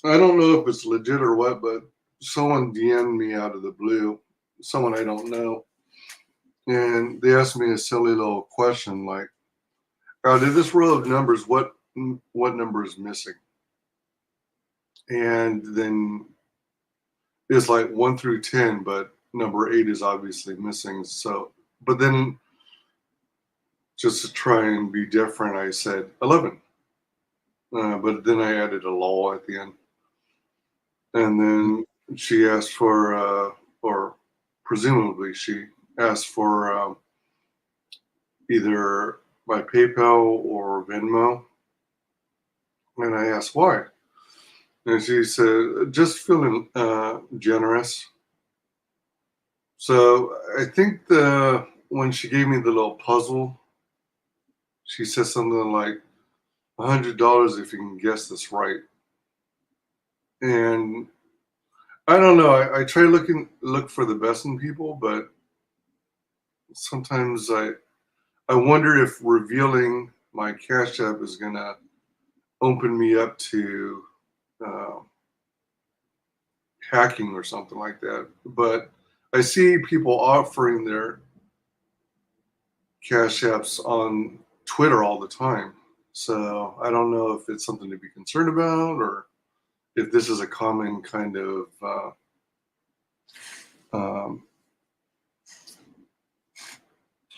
I don't know if it's legit or what, but someone DM'd me out of the blue, someone I don't know, and they asked me a silly little question like, out of this row of numbers, what number is missing? And then it's like 1 through 10, but number 8 is obviously missing. So, but then just to try and be different, I said 11. But then I added a lol at the end. And Mhm. then she asked for, or presumably she asked for either my PayPal or Venmo. And I asked why. And she said, just feeling generous. So I think the when she gave me the little puzzle, she said something like $100 if you can guess this right. And I don't know. I try look for the best in people, but sometimes I wonder if revealing my Cash App is gonna open me up to uh, hacking or something like that. But I see people offering their Cash Apps on Twitter all the time. So I don't know if it's something to be concerned about or if this is a common kind of um,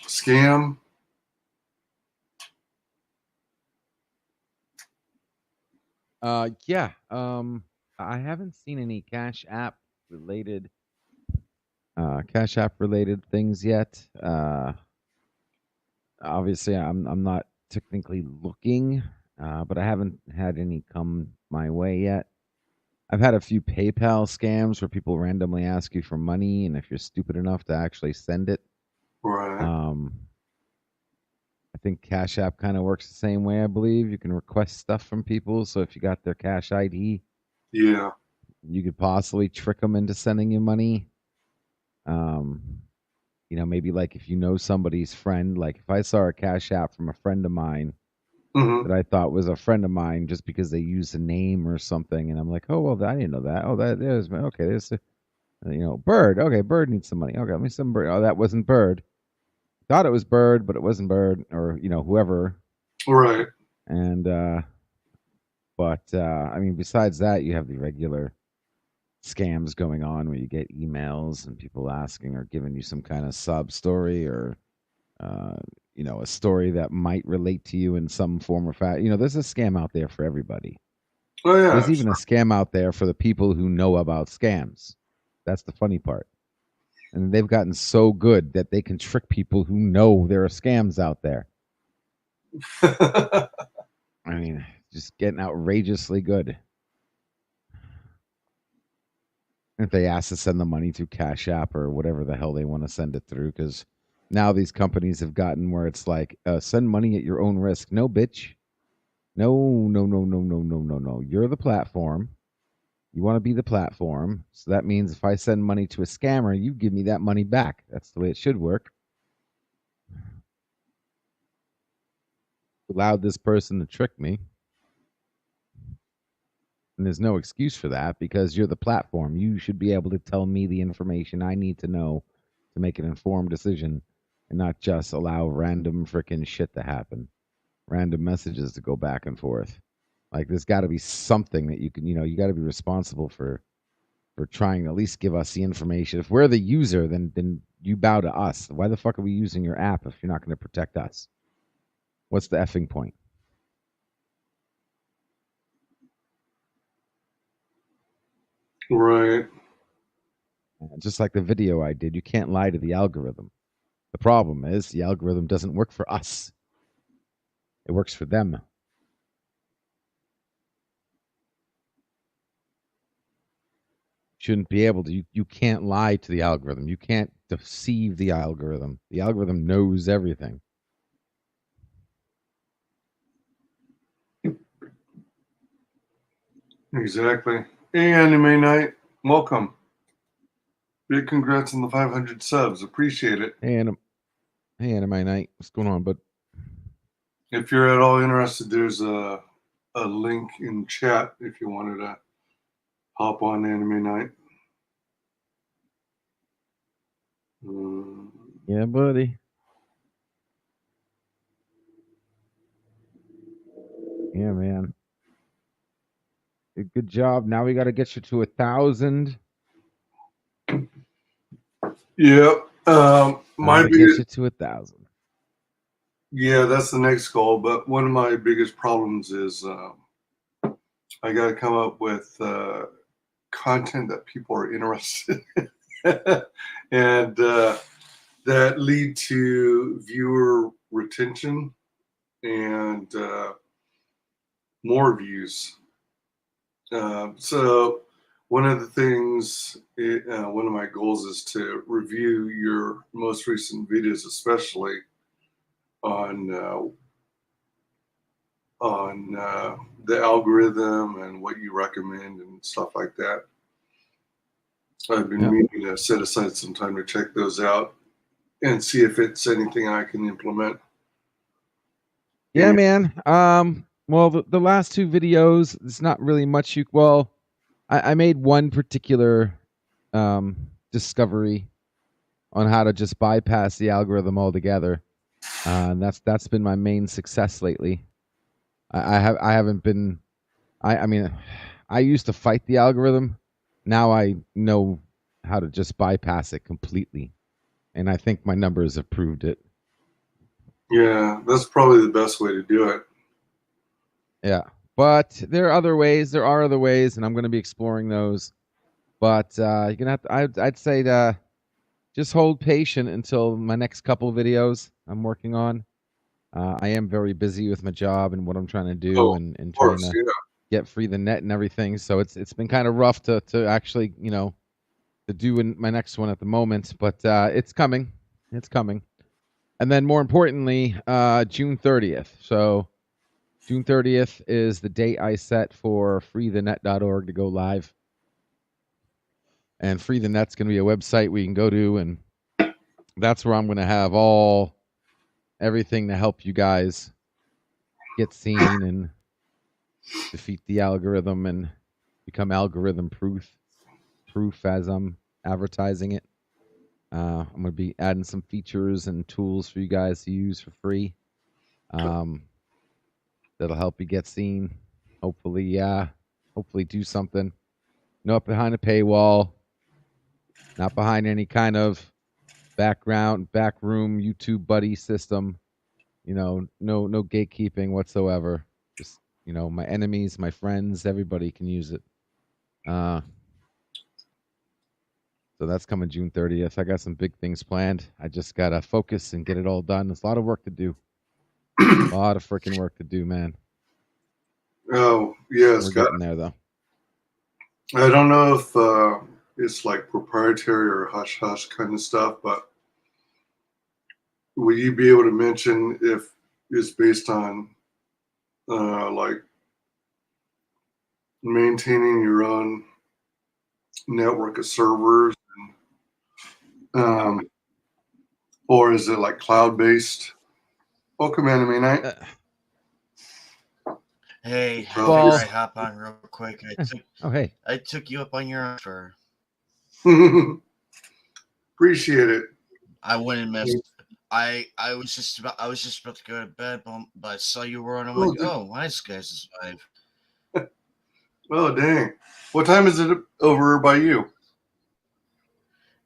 scam. Yeah. I haven't seen any related, Cash App related things yet. Obviously, I'm not technically looking, but I haven't had any come my way yet. I've had a few PayPal scams where people randomly ask you for money, and if you're stupid enough to actually send it, Right. um, I think Cash App kind of works the same way. I believe you can request stuff from people, so if you got their Cash ID, Yeah. you could possibly trick them into sending you money. Um, maybe like if you know somebody's friend, like if I saw a Cash App from a friend of mine Hmm. that I thought was a friend of mine just because they used a name or something, and I'm like, oh well, I didn't know that. Oh, there's okay. There's Bird. Okay, Bird needs some money. Okay, let me some Bird. Oh, that wasn't Bird. Thought it was Bird, but it wasn't Bird, or whoever. Right. And but I mean, besides that, you have the regular scams going on where you get emails and people asking or giving you some kind of sub story or uh, a story that might relate to you in some form or fact. There's a scam out there for everybody. Oh yeah. There's even a scam out there for the people who know about scams. That's the funny part. And they've gotten so good that they can trick people who know there are scams out there. Sure. I mean, just getting outrageously good. If they ask to send the money through Cash App or whatever the hell they want to send it through, because now these companies have gotten where it's like, send money at your own risk. No, bitch. No, no, no, no, no, no, no, no. You're the platform. You want to be the platform. So that means if I send money to a scammer, you give me that money back. That's the way it should work. Allowed this person to trick me. And there's no excuse for that because you're the platform. You should be able to tell me the information I need to know to make an informed decision and not just allow random freaking shit to happen, random messages to go back and forth. Like there's got to be something that you can, you got to be responsible for trying to at least give us the information. If we're the user, then you bow to us. Why the fuck are we using your app if you're not going to protect us? What's the effing point? Right. Just like the video I did, you can't lie to the algorithm. The problem is the algorithm doesn't work for us. It works for them. Shouldn't be able to. You can't lie to the algorithm. You can't deceive the algorithm. The algorithm knows everything. Exactly. Hey, Anime Night. Welcome. Big congrats on the 500 subs. Appreciate it. Hey, Anime Night. What's going on, bud? If you're at all interested, there's a link in chat if you wanted to hop on Anime Night. Yeah, buddy. Yeah, man. Good job. Now we got to get you to 1,000. Yep. My Get biggest, you to 1,000. yeah, that's the next goal. But one of my biggest problems is I got to come up with content that people are interested in, and that lead to viewer retention and more views. So one of the things, one of my goals is to review your most recent videos, especially on the algorithm and what you recommend and stuff like that. I've been meaning to set aside some time to check those out and see if it's anything I can implement. Yeah, man. Well, the last two videos, it's not really much I made one particular discovery on how to just bypass the algorithm altogether. And that's been my main success lately. I haven't been I mean I used to fight the algorithm. Now I know how to just bypass it completely. And I think my numbers have proved it. Yeah, that's probably the best way to do it. Yeah. But there are other ways. There are other ways, and I'm going to be exploring those. But you're gonna have to, I'd say just hold patient until my next couple videos I'm working on. I am very busy with my job and what I'm trying to do, and trying to get free the net and everything. So it's been kind of rough to actually to do in my next one at the moment. But it's coming. It's coming. And then more importantly, June 30th. So June 30th is the date I set for freethenet.org to go live. And Free the Net's going to be a website we can go to, and that's where I'm going to have everything to help you guys get seen and defeat the algorithm and become algorithm proof as I'm advertising it. I'm going to be adding some features and tools for you guys to use for free. That'll help you get seen. Hopefully do something. Not behind a paywall, not behind any kind of backroom YouTube buddy system. No gatekeeping whatsoever. Just my enemies, my friends, everybody can use it. So that's coming June 30th. I got some big things planned. I just gotta focus and get it all done. There's a lot of work to do. A lot of freaking work to do, man. Oh yes, we're getting there though. I don't know if it's like proprietary or hush hush kind of stuff, but will you be able to mention if it's based on like maintaining your own network of servers, or is it like cloud based? Welcome, Anime Night. Hey, well, I hop on real quick. I took you up on your offer. Appreciate it. I wouldn't miss. I was just about to go to bed, but I saw you were on. I'm like, oh, WyzGyz is live. Oh dang! What time is it over by you?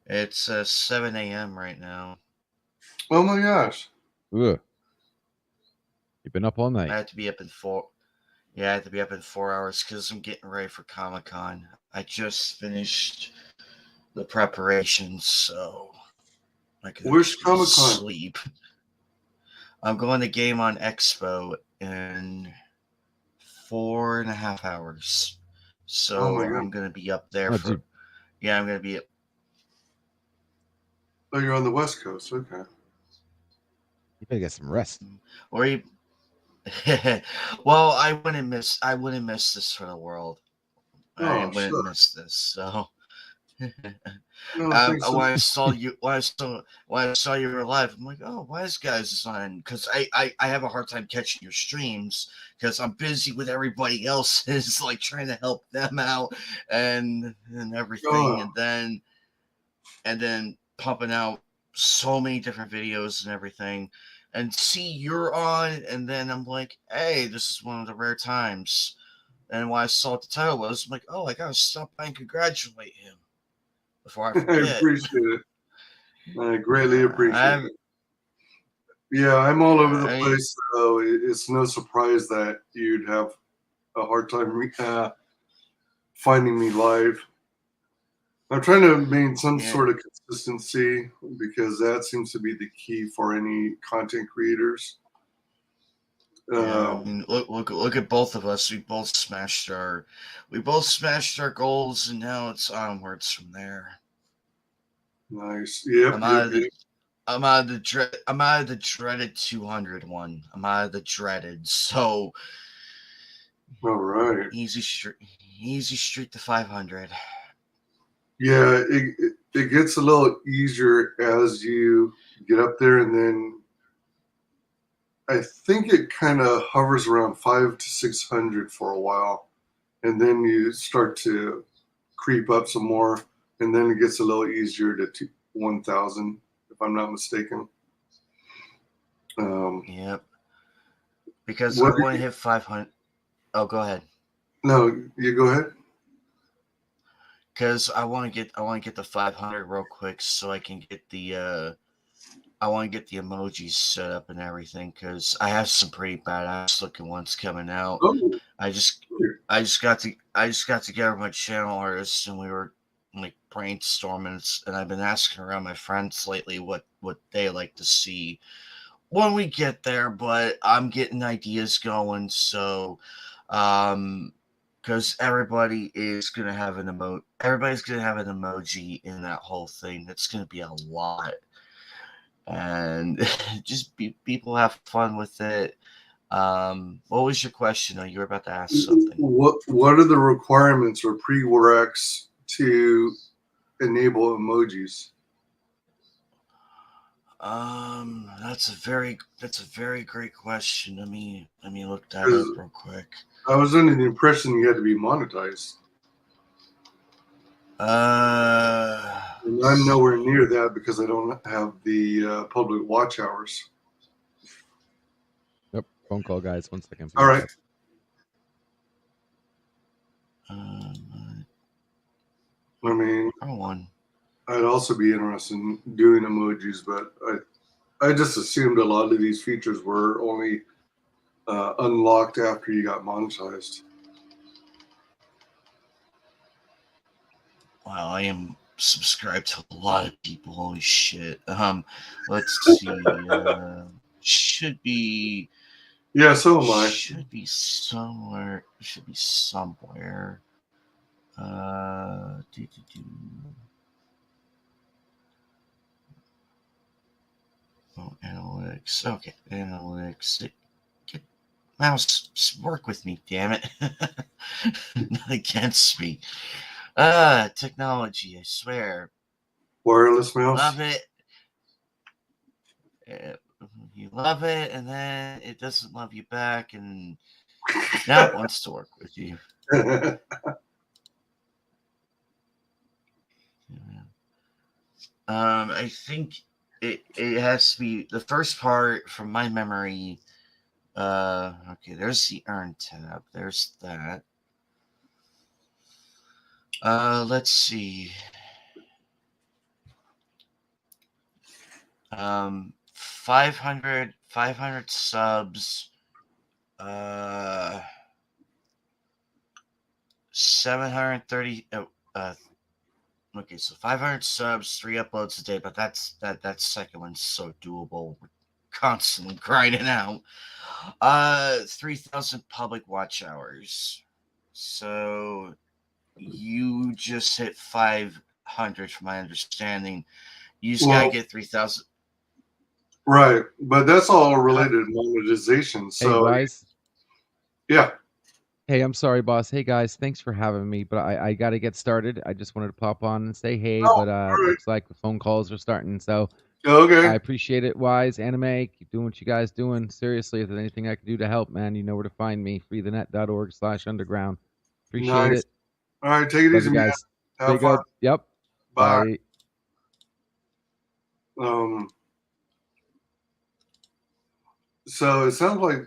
It's 7 a.m. right now. Oh my gosh! Ugh. You've been up all night. I have to be up in 4. Yeah, I have to be up in 4 hours because I'm getting ready for Comic-Con. I just finished the preparations, so I can Where's Comic-Con? sleep. I'm going to Game on Expo in 4.5 hours. Oh So my I'm god. gonna be up there Oh, for dude, I'm gonna be Oh, you're on the West Coast. Okay. you better get some rest. or you, well, I wouldn't miss this for the world. I Oh, wouldn't shit. miss this. So No, thanks. when I saw you, when I saw you were live, I'm like, oh, why is guys on? Because I have a hard time catching your streams because I'm busy with everybody else's, like trying to help them out and everything, Oh, and then pumping out so many different videos and everything. And see you're on, and then I'm like, hey, this is one of the rare times. And when I saw what the title was, I'm like, oh, I gotta stop by and congratulate him before I I forget. appreciate it. I greatly appreciate I'm it. Yeah, I'm all over the I place, so it's no surprise that you'd have a hard time finding me live. I'm trying to maintain some yeah, sort of consistency because that seems to be the key for any content creators. yeah. I Um, mean, look at both of us. We both smashed our goals, and now it's onwards from there. nice. Yep, I'm yep, out of the yep. I'm out of the dreaded 200 one. I'm out of the dreaded. So All right. easy street to 500. Yeah, it gets a little easier as you get up there, and then I think it kind of hovers around 5 to 600 for a while, and then you start to creep up some more, and then it gets a little easier to 1,000, if I'm not mistaken. Um, Yep. Because I what? want to hit 500. Oh, go ahead. No, you go ahead. Because I want to get the 500 real quick so I can get I want to get the emojis set up and everything because I have some pretty badass looking ones coming out. Oh, I just I just got together with my channel artists and we were like brainstorming and I've been asking around my friends lately what they like to see when we get there, but I'm getting ideas going. So, because everybody's gonna have an emoji in that whole thing. That's gonna be a lot, and people have fun with it. What was your question? Oh, you were about to ask something. what are the requirements or prereqs to enable emojis? That's a very great question. Let me look that Because up real quick. I was under the impression you had to be monetized, and Let's I'm nowhere see. near that because I don't have the public watch hours. Nope. Phone call, guys. 1 second. Be All right right. back. Um, I mean, wrong one. I'd also be interested in doing emojis, but I just assumed a lot of these features were only unlocked after you got monetized. Wow, I am subscribed to a lot of people. Holy shit. Let's see. Should be Yeah, so am I. should be somewhere. Should be somewhere. Do, do, do. Oh, analytics. Okay, analytics. Get mouse. Work with me, damn it. Not against me. Technology. I swear. Wireless Love mouse. it. You love it, and then it doesn't love you back, and now it wants to work with you. I think it has to be the first part from my memory. Okay, there's the earn tab. There's that. Let's see. 500 subs. 730. Okay, so 500 subs, 3 uploads a day, but that second one's so doable. We're constantly grinding out. 3,000 public watch hours. So you just hit 500 from my understanding. You just gotta Well, get 3,000. right, but that's all related to monetization. Hey, So Wise. yeah, Hey, I'm sorry, boss. Hey, guys, thanks for having me, but I got to get started. I just wanted to pop on and say hey, oh, but all right, looks like the phone calls are starting. So I okay, appreciate it, Wise. Anime, keep doing what you guys doing. Seriously, if there's anything I can do to help, man, you know where to find me. freethenet.org/underground. Appreciate nice. it. All right, take it Love easy, you man. guys. Stay Have fun. good. Yep. Bye. Bye. Um, so it sounds like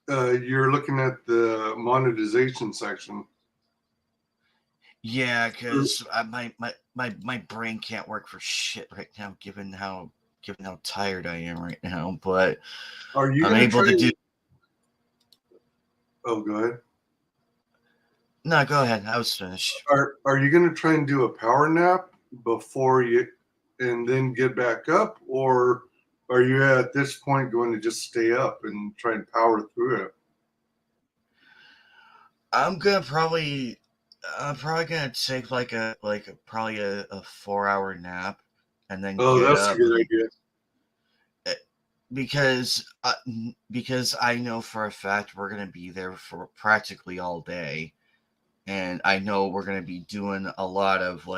you're looking at the monetization section. Yeah, because my brain can't work for shit right now, given how tired I am right now. But Are you I'm going to able try? to do. Oh, go ahead. No, go ahead. I was finished. Are you going to try and do a power nap before you, and then get back up, or are you at this point going to just stay up and try and power through it? I'm gonna probably. I'm probably gonna take probably a 4 hour nap, and then Oh, get that's a up good idea. eh, because I know for a fact we're gonna be there for practically all day, and I know we're gonna be doing a lot of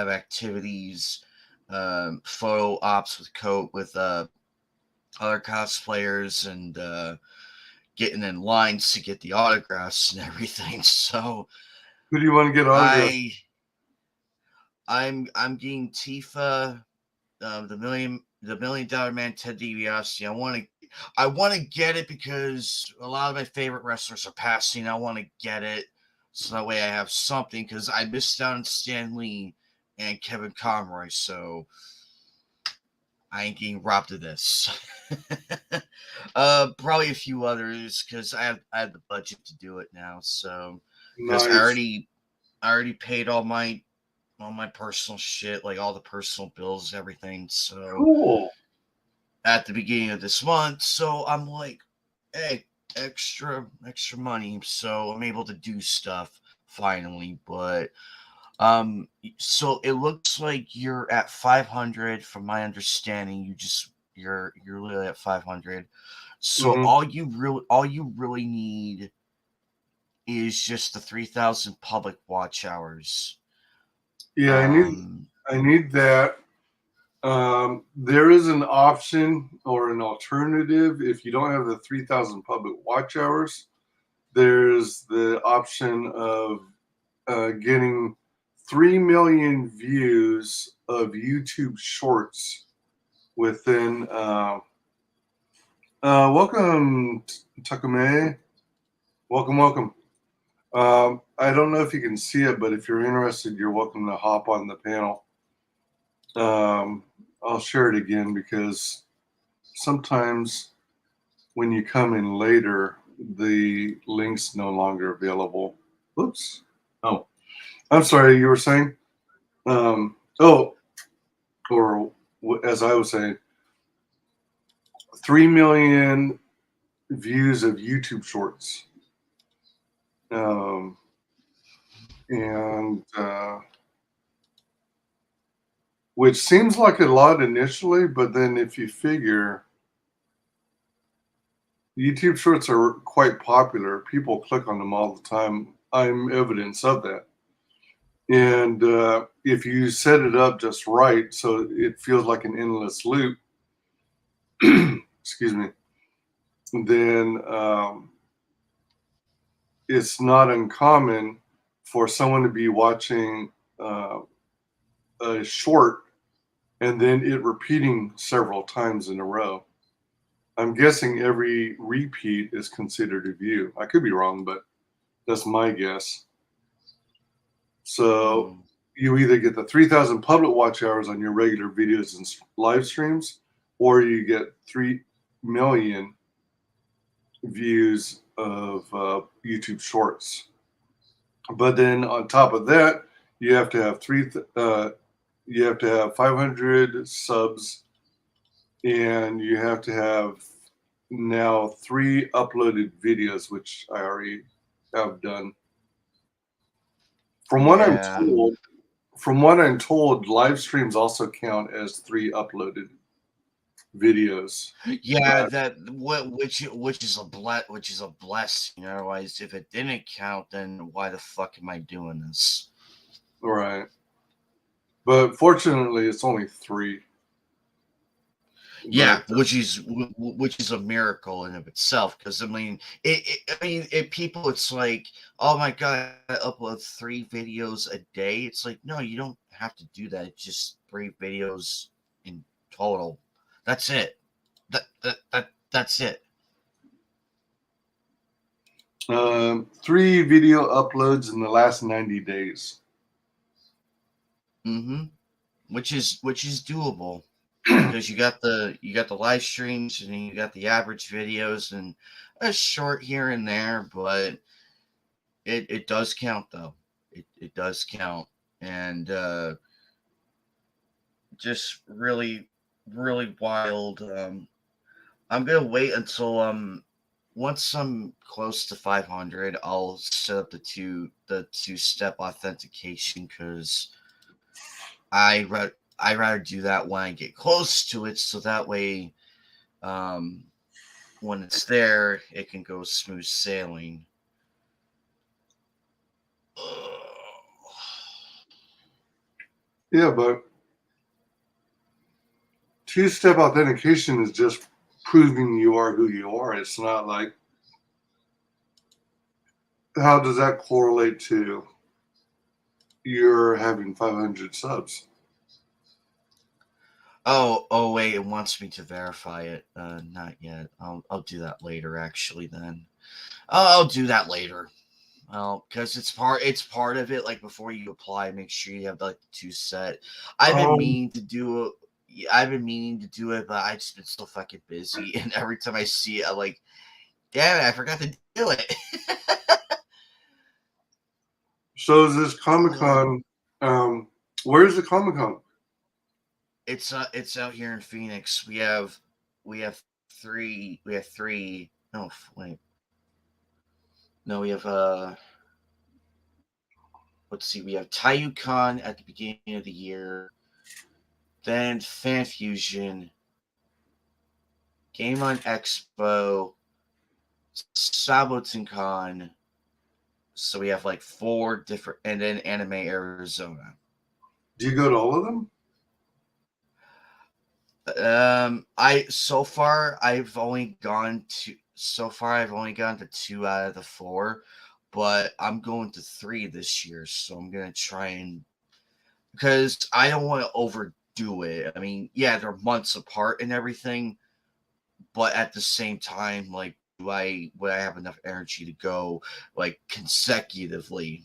activities, photo ops with other cosplayers, and getting in lines to get the autographs and everything. So Who do you want to get autographed? I I'm getting Tifa, the million dollar man, Ted DiBiase. I want to get it because a lot of my favorite wrestlers are passing. I want to get it so that way I have something, because I missed out on Stan Lee and Kevin Conroy. So I ain't getting robbed of this. Probably a few others because I have the budget to do it now. So because Nice. I already paid all my personal shit, like all the personal bills, everything. So Cool. at the beginning of this month, so I'm like, hey, extra money, so I'm able to do stuff finally. But so it looks like you're at 500 from my understanding. You're literally at 500. So Hmm. all you really need is just the 3,000 public watch hours. Yeah, Um I need that. There is an option or an alternative if you don't have the 3,000 public watch hours. There's the option of getting 3 million views of YouTube Shorts within. Welcome, Takame. Welcome, welcome. I don't know if you can see it, but if you're interested, you're welcome to hop on the panel. I'll share it again because sometimes when you come in later, the link's no longer available. Oops. Oh, I'm sorry. You were saying? Oh, or as I was saying, 3 million views of YouTube Shorts. Um, and which seems like a lot initially, but then if you figure YouTube Shorts are quite popular, people click on them all the time. I'm evidence of that. And if you set it up just right, so it feels like an endless loop, excuse me, then it's not uncommon for someone to be watching uh, a short and then it repeating several times in a row. I'm guessing every repeat is considered a view. I could be wrong, but that's my guess. So mm, you either get the 3,000 public watch hours on your regular videos and live streams, or you get 3 million views of YouTube Shorts. But then on top of that, you have to have you have to have 500 subs, and you have to have now 3 uploaded videos, which I already have done. From what Yeah. I'm told, live streams also count as 3 uploaded videos. Yeah, But that which is a blessing. Otherwise, if it didn't count, then why the fuck am I doing this? right. But fortunately, it's only 3. Yeah, But which is a miracle in of itself. Because people, it's like, oh my god, I upload 3 videos a day. It's like, no, you don't have to do that. It's just 3 videos in total. That's it. That's it. 3 video uploads in the last 90 days. Mm-hmm. Which is doable. Because you got the live streams and you got the average videos and a short here and there, but it does count though. It does count, and just really wild. I'm gonna wait until once I'm close to 500, I'll set up the two step authentication because I rather do that when I get close to it, so that way, um, when it's there, it can go smooth sailing. Yeah, but 2-step authentication is just proving you are who you are. It's not like, how does that correlate to you're having 500 subs? Oh wait, it wants me to verify it. Not yet. I'll do that later. Actually, then I'll do that later. Well, because it's part of it. Like before you apply, make sure you have like the 2 set. I've been Um, meaning to do it. I've been meaning to do it, but I just been so fucking busy. And every time I see it, I'm like, damn it, I forgot to do it. so is this Comic Con? Where's the Comic Con? It's out here in Phoenix. We have 3. No, wait. No, we have let's see, we have TayuCon at the beginning of the year, then Fan Fusion, Game On Expo, SabotinCon. So we have like 4 different, and then Anime Arizona. Do you go to all of them? So far I've only gone to 2 out of the 4, but I'm going to 3 this year, so I'm gonna try and, because I don't want to overdo it. I mean, yeah, they're months apart and everything, but at the same time, like, would I have enough energy to go like consecutively?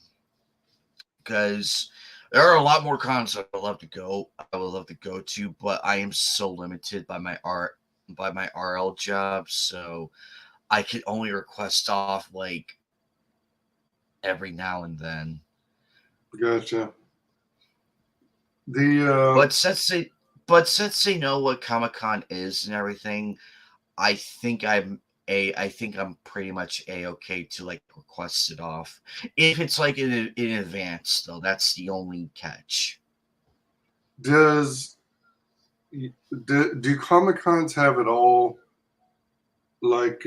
Because there are a lot more cons I would love to go. I would love to go to, but I am so limited by my RL job, so I can only request off like every now and then. Gotcha. But since they know what Comic Con is and everything, I think I think I'm pretty much okay to like request it off. If it's like in advance though, that's the only catch. Does do Comic Cons have it all? Like,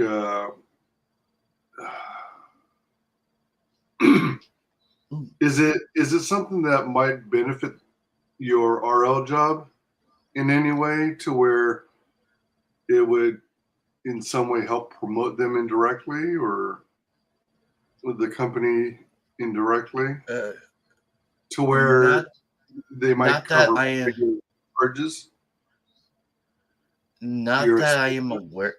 is it something that might benefit your RL job in any way, to where it would in some way help promote them indirectly, or with the company indirectly, to where Not they might not that cover I am bigger charges? not You're that I am aware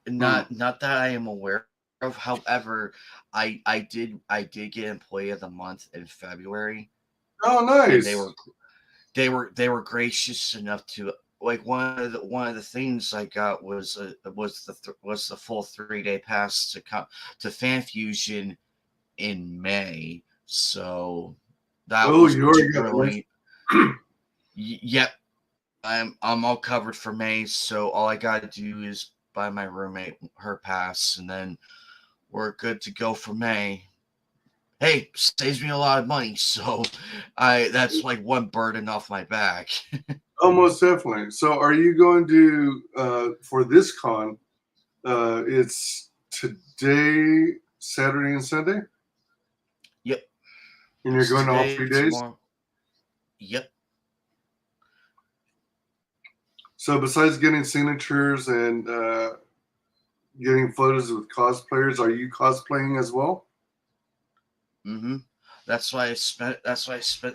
hmm. not that I am aware of. However, I did get Employee of the Month in February, Oh, and nice. they were gracious enough to, like, one of the things I got was was the full 3-day pass to come to Fan Fusion in May. So that Oh, was you already got the really, yep. I'm all covered for May, so all I gotta do is by my roommate her pass, and then we're good to go for May. Hey, saves me a lot of money, so that's like one burden off my back. Almost definitely. So, are you going to for this con? It's today, Saturday, and Sunday. Yep. And you're going all 3 days. Tomorrow. Yep. So, besides getting signatures and getting photos with cosplayers, are you cosplaying as well? Mm-hmm. That's why I spent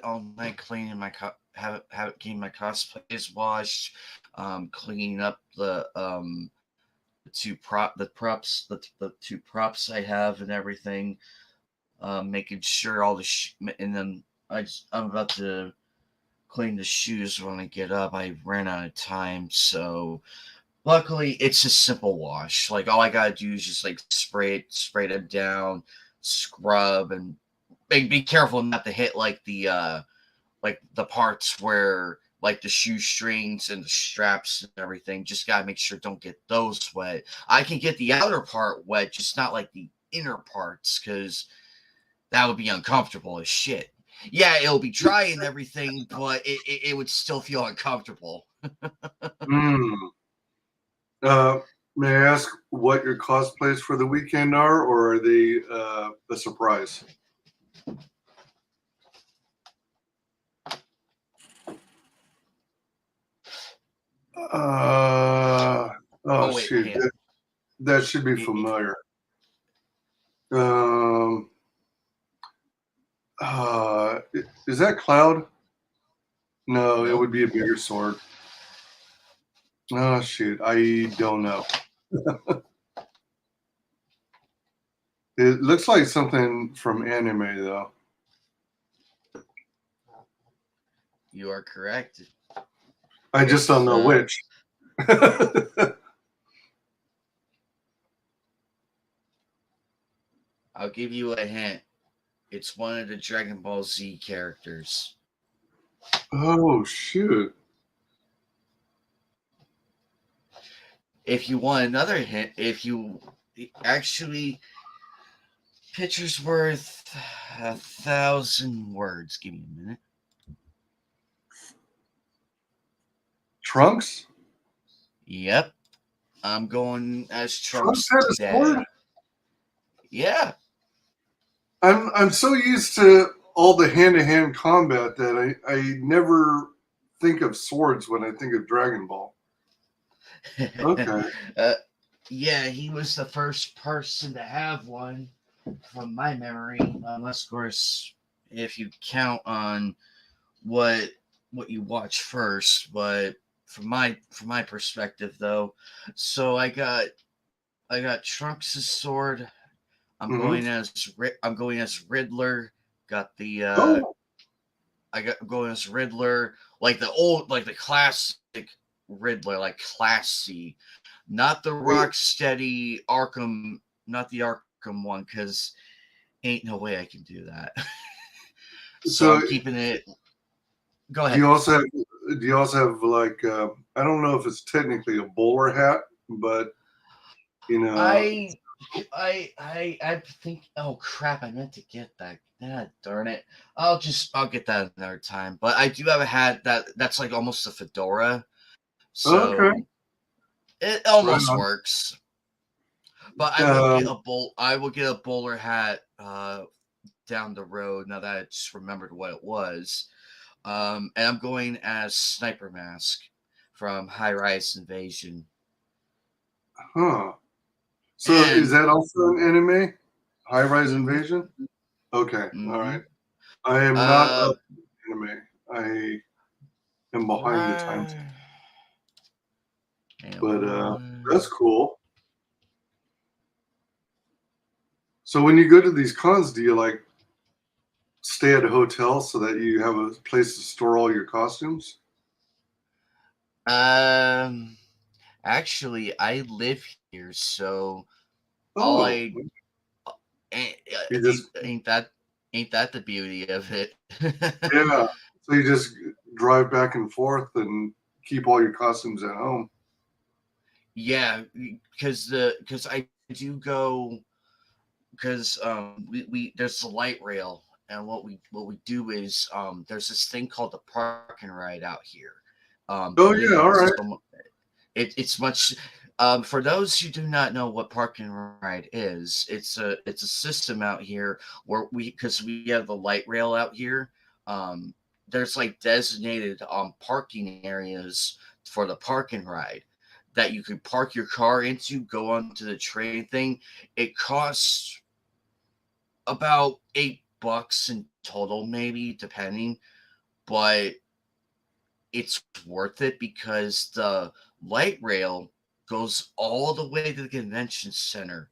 all night cleaning my getting my cosplays washed, cleaning up the two props I have and everything, making sure all the and then I'm about to clean the shoes when I get up. I ran out of time, so luckily it's a simple wash. Like all I gotta do is just like spray them down, scrub, and be careful not to hit like the parts where like the shoestrings and the straps and everything. Just gotta make sure don't get those wet. I can get the outer part wet, just not like the inner parts, because that would be uncomfortable as shit. Yeah, it'll be dry and everything, but it would still feel uncomfortable. May I ask what your cosplays for the weekend are, or are they a surprise? Shoot, Hey. that should be familiar. Is that Cloud? No, it would be a bigger sword. Oh shoot, I don't know. It looks like something from anime, though. You are correct. I just don't know which. I'll give you a hint. It's one of the Dragon Ball Z characters. Oh, shoot. If you want another hint, picture's worth 1,000 words. Give me a minute. Trunks? Yep. I'm going as Trunks had a sword? Yeah. I'm so used to all the hand-to-hand combat that I never think of swords when I think of Dragon Ball. Okay. Yeah, he was the first person to have one, from my memory. Unless, of course, if you count on what you watch first, but from my perspective, though, so I got Trunks' sword. I'm going as Riddler. Got the going as Riddler, like the classic Riddler, like classy, not the Rocksteady Arkham, not the Arkham one, because ain't no way I can do that. So I'm keeping it. Go ahead. Do you also have like I don't know if it's technically a bowler hat, but you know. I think. Oh crap! I meant to get that. Ah, darn it! I'll get that another time. But I do have a hat that's like almost a fedora, so it almost works. But I will get a bowler hat down the road now that I just remembered what it was. And I'm going as Sniper Mask from High-Rise Invasion. Huh. So is that also an anime? High-Rise Invasion? Okay, all right. I am not up anime. I am behind the times. But that's cool. So when you go to these cons, do you like stay at a hotel so that you have a place to store all your costumes? Actually, I live here, so ain't that the beauty of it? Yeah. So you just drive back and forth and keep all your costumes at home. Yeah, because I do go because we there's a light rail, and what we do is there's this thing called the park and ride out here. Oh Believe yeah, me, all right. it's much. For those who do not know what park and ride is, it's a system out here where because we have the light rail out here. Um, there's like designated parking areas for the park and ride that you could park your car into, go onto the train thing. It costs about $8 in total, maybe depending, but it's worth it because the light rail goes all the way to the convention center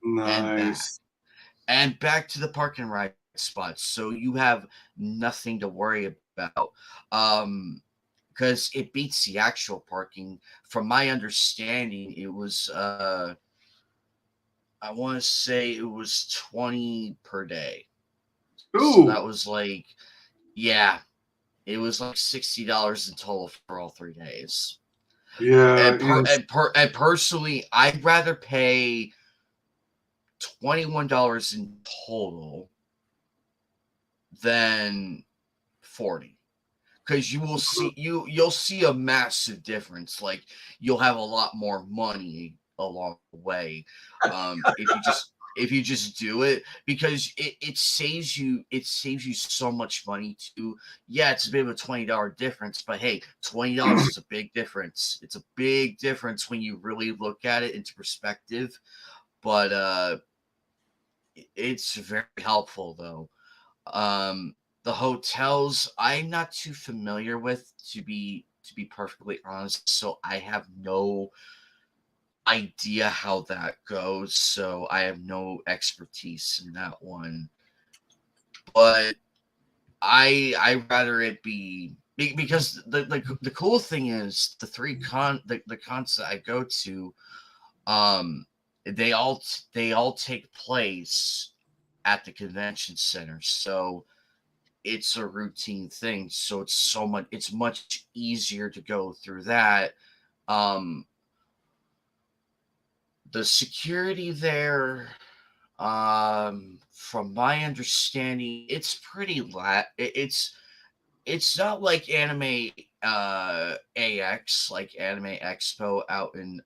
and back Nice. and back to the park and ride spots. So you have nothing to worry about. Because it beats the actual parking. From my understanding, it was I want to say it was 20 per day. So Ooh, that was like, yeah, it was like $60 in total for all 3 days. yeah, And personally, I'd rather pay $21 in total than 40, because you'll see a massive difference. Like you'll have a lot more money along the way, if you just do it, because it saves you so much money too. Yeah, it's a bit of a $20 difference, but hey, $20 is a big difference. It's a big difference when you really look at it into perspective. But it's very helpful though. The hotels I'm not too familiar with, to be perfectly honest, so I have no idea how that goes. So I have no expertise in that one. But I rather it be because the cool thing is the cons that I go to, um they all take place at the convention center. So it's a routine thing. So it's much easier to go through that. Um the security there, from my understanding, it's pretty it's not like anime AX, like Anime Expo out in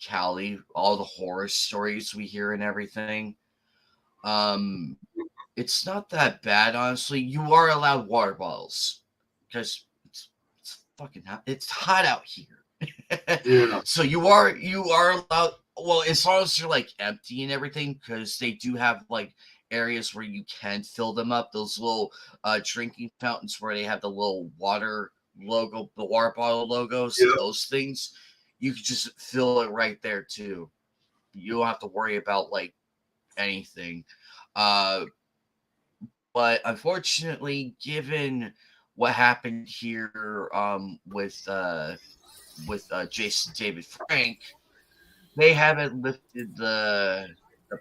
Cali, all the horror stories we hear and everything. Um it's not that bad, honestly. You are allowed water bottles because it's fucking hot. It's hot out here. yeah, So you are allowed, well, as long as you're like empty and everything, because they do have like areas where you can fill them up, those little drinking fountains where they have the little water logo, the water bottle logos, yeah. those things. You can just fill it right there too. You don't have to worry about like anything. uh but unfortunately, given what happened here, with Jason David Frank, they haven't lifted the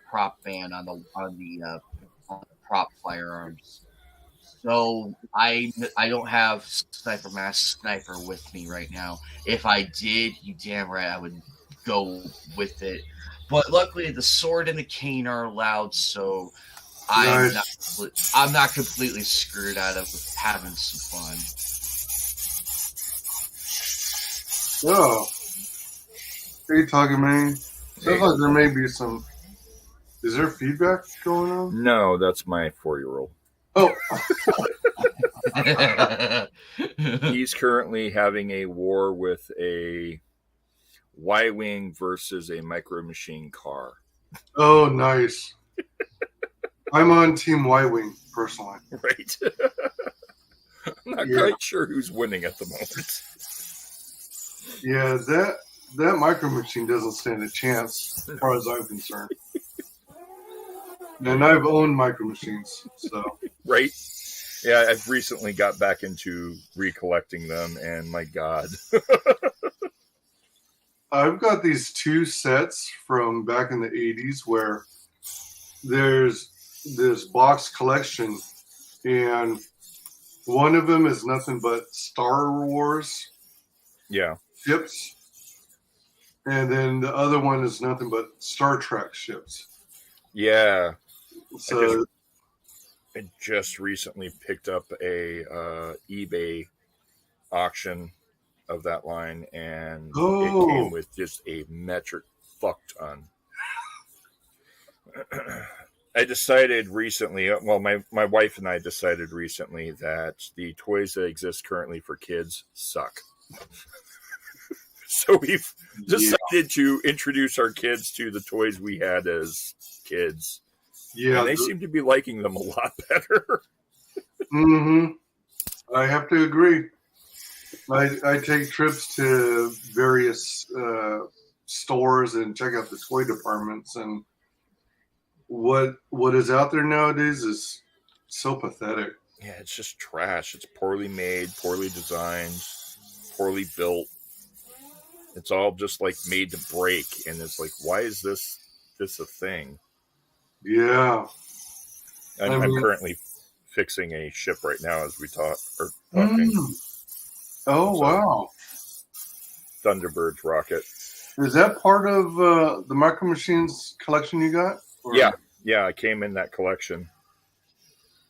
prop ban on the prop firearms. So I don't have Sniper Master Sniper with me right now. If I did, you damn right I would go with it. But luckily, the sword and the cane are allowed, so Nice. I'm not completely screwed out of having some fun. Oh, hey, talking man. Sounds like there may be some. Is there feedback going on? No, that's my 4-year-old. Oh, He's currently having a war with a Y-wing versus a micro machine car. oh, nice. I'm on Team Y Wing personally. Right. I'm not Yeah. quite sure who's winning at the moment. Yeah, that micro machine doesn't stand a chance, as far as I'm concerned. And I've owned micro machines, so Right? Yeah, I've recently got back into recollecting them, and my God. I've got these two sets from back in the 80s where there's this box collection, and one of them is nothing but Star Wars Yeah. ships, And then the other one is nothing but Star Trek ships. Yeah. So I just recently picked up a eBay auction of that line, and it came with just a metric fuck ton. I decided recently, well, my wife and I decided recently that the toys that exist currently for kids suck. So we've decided to introduce our kids to the toys we had as kids. Yeah, and they seem to be liking them a lot better. Mm-hmm. I have to agree. I take trips to various stores and check out the toy departments, and what is out there nowadays is so pathetic. Yeah, it's just trash. It's poorly made, poorly designed, poorly built. It's all just like made to break, and it's like, why is this a thing? Yeah, I'm currently fixing a ship right now as we talking. Oh, so, wow! Thunderbird's rocket. Is that part of the Micro Machines collection you got? Or? Yeah, I came in that collection.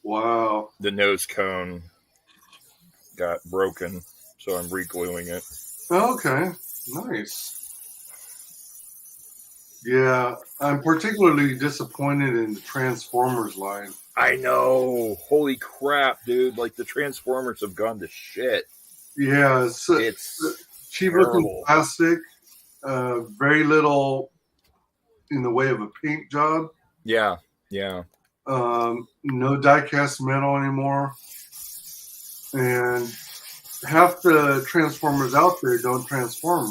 Wow. The nose cone got broken, so I'm re-gluing it. Okay, nice. Yeah, I'm particularly disappointed in the Transformers line. I know. Holy crap, dude. Like, the Transformers have gone to shit. Yeah, it's cheap-looking plastic. Very little in the way of a paint job. Yeah. No die-cast metal anymore. And half the Transformers out there don't transform.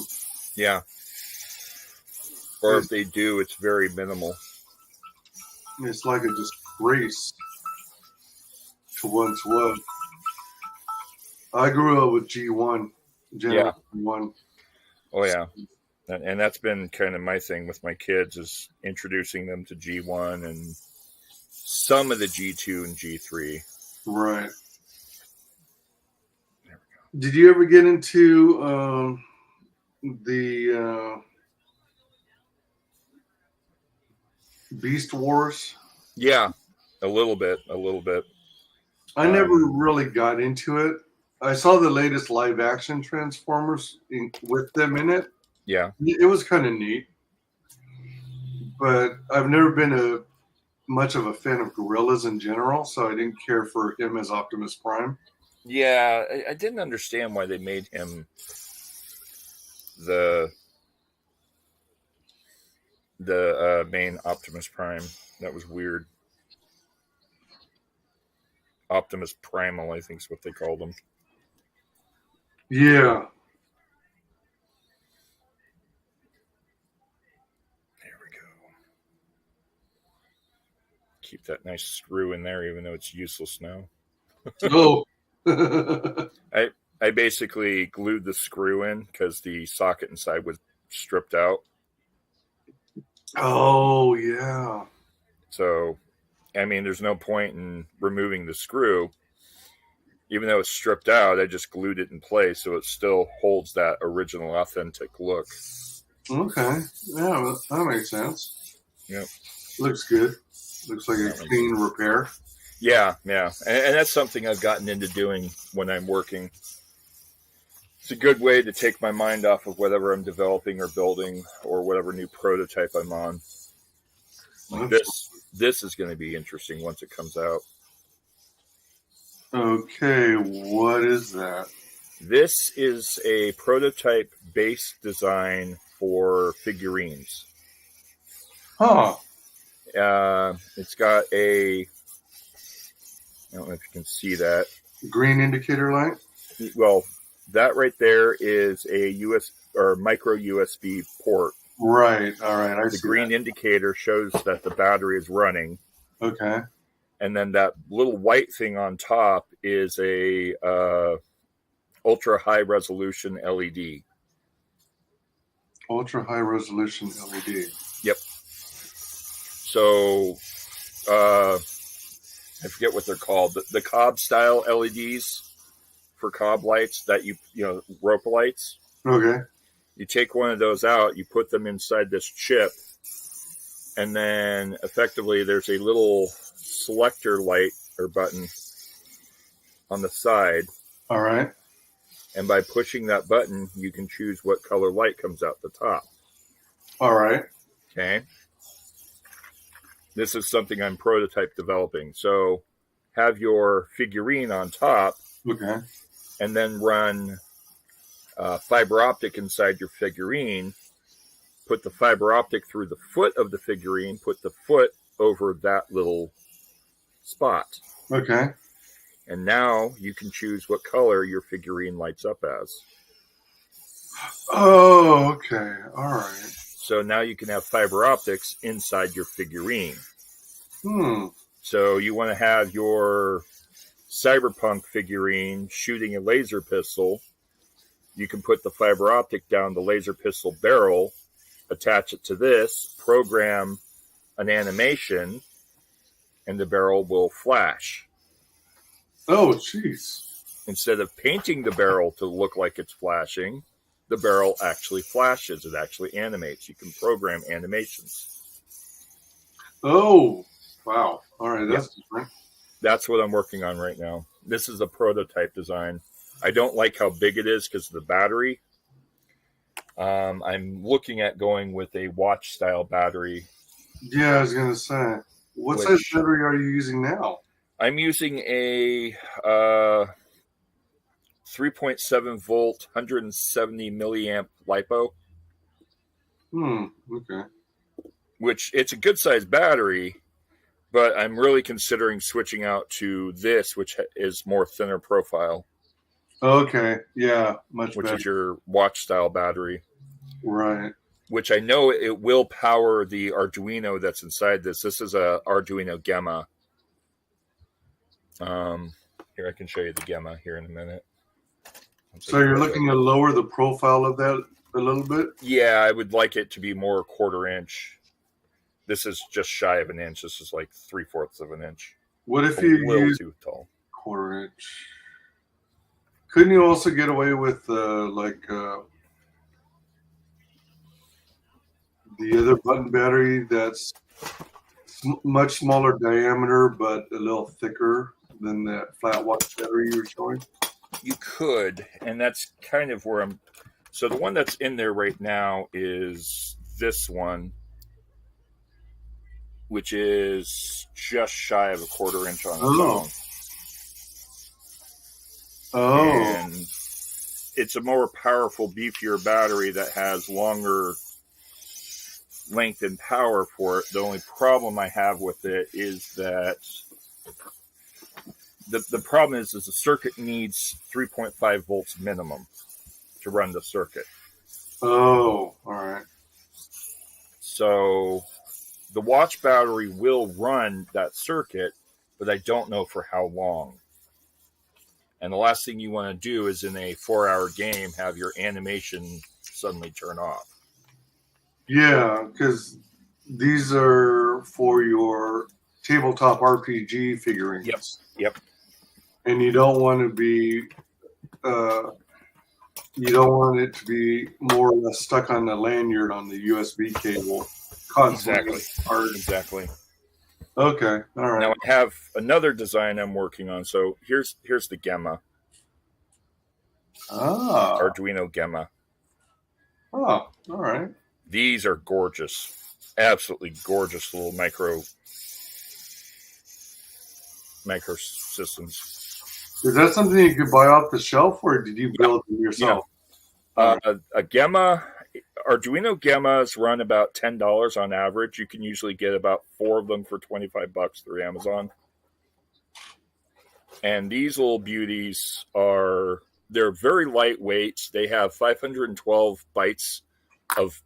Yeah. Or if they do, it's very minimal. It's like a disgrace to once was. I grew up with G1. Generation 1. Oh, yeah. And that's been kind of my thing with my kids, is introducing them to G1 and some of the G2 and G3. Right. There we go. Did you ever get into the Beast Wars? Yeah, a little bit. I never really got into it. I saw the latest live action Transformers with them in it. Yeah. It was kind of neat. But I've never been much of a fan of Gorillas in general, so I didn't care for him as Optimus Prime. Yeah, I didn't understand why they made him the main Optimus Prime. That was weird. Optimus Primal, I think is what they called him. Yeah. There we go. Keep that nice screw in there, even though it's useless now. Oh. I basically glued the screw in because the socket inside was stripped out. Oh, yeah. So, I mean, there's no point in removing the screw. Even though it's stripped out, I just glued it in place so it still holds that original, authentic look. Okay. Yeah, that makes sense. Yep. Looks good. Looks like a clean repair. Yeah. And that's something I've gotten into doing when I'm working. It's a good way to take my mind off of whatever I'm developing or building or whatever new prototype I'm on. This is going to be interesting once it comes out. Okay, what is that? This is a prototype base design for figurines. Huh. It's got I don't know if you can see that. Green indicator light? Well, that right there is a US or micro USB port. Right. All right. The green indicator shows that the battery is running. Okay. And then that little white thing on top is a ultra high resolution LED. Ultra high resolution LED. Yep. So I forget what they're called. The Cobb style LEDs for Cobb lights that you know, rope lights. Okay. You take one of those out, you put them inside this chip, and then effectively there's a little selector light or button on the side. All right. And by pushing that button, you can choose what color light comes out the top. All right. Okay. This is something I'm prototype developing. So have your figurine on top. Okay. And then run fiber optic inside your figurine. Put the fiber optic through the foot of the figurine. Put the foot over that little spot. Okay. And now you can choose what color your figurine lights up as. Oh, okay. All right. So now you can have fiber optics inside your figurine. So you want to have your cyberpunk figurine shooting a laser pistol. You can put the fiber optic down the laser pistol barrel, attach it to this, program an animation, and the barrel will flash. Oh, jeez. Instead of painting the barrel to look like it's flashing, the barrel actually flashes. It actually animates. You can program animations. Oh, wow. All right. That's different. That's what I'm working on right now. This is a prototype design. I don't like how big it is because of the battery. I'm looking at going with a watch-style battery. Yeah, I was going to say. What size battery are you using now? I'm using a 3.7 volt, 170 milliamp LiPo. Okay. Which it's a good sized battery, but I'm really considering switching out to this, which is more thinner profile. Okay. Yeah, much better. Which is your watch style battery. Right. Which I know it will power the Arduino that's inside this. This is a Arduino Gemma. Here, I can show you the Gemma here in a minute. So you're looking to lower the profile of that a little bit? Yeah, I would like it to be more 1/4 inch. This is just shy of an inch. This is like 3/4 of an inch. What if you use too tall? 1/4 inch? Couldn't you also get away with the other button battery that's much smaller diameter but a little thicker than that flat watch battery you were showing? You could, and that's kind of where I'm. So the one that's in there right now is this one, which is just shy of 1/4 inch on its own. Oh. And it's a more powerful, beefier battery that has longer length and power for it. The only problem I have with it is that the problem is the circuit needs 3.5 volts minimum to run the circuit. Oh, all right. So the watch battery will run that circuit, but I don't know for how long. And the last thing you want to do is in a 4-hour game have your animation suddenly turn off. Yeah, because these are for your tabletop RPG figurines. Yep. And you don't want to be, you don't want it to be more or less stuck on the lanyard on the USB cable. Constantly. Exactly. Okay. All right. Now I have another design I'm working on. So here's the Gemma. Arduino Gemma. Oh, all right. These are gorgeous. Absolutely gorgeous little micro systems. Is that something you could buy off the shelf, or did you build them yourself? Yeah. A Gemma, Arduino Gemmas run about $10 on average. You can usually get about 4 of them for $25 through Amazon. And these little beauties they're very lightweight. They have 512 bytes of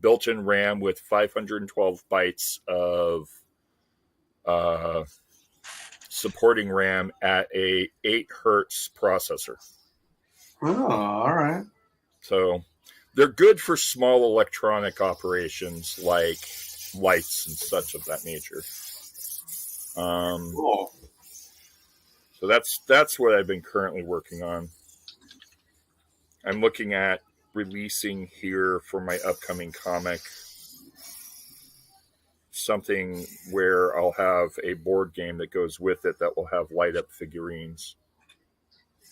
built-in RAM with 512 bytes of supporting RAM at a 8 hertz processor. Oh, all right. So they're good for small electronic operations like lights and such of that nature. Cool. So that's what I've been currently working on. I'm looking at releasing here for my upcoming comic something where I'll have a board game that goes with it that will have light up figurines.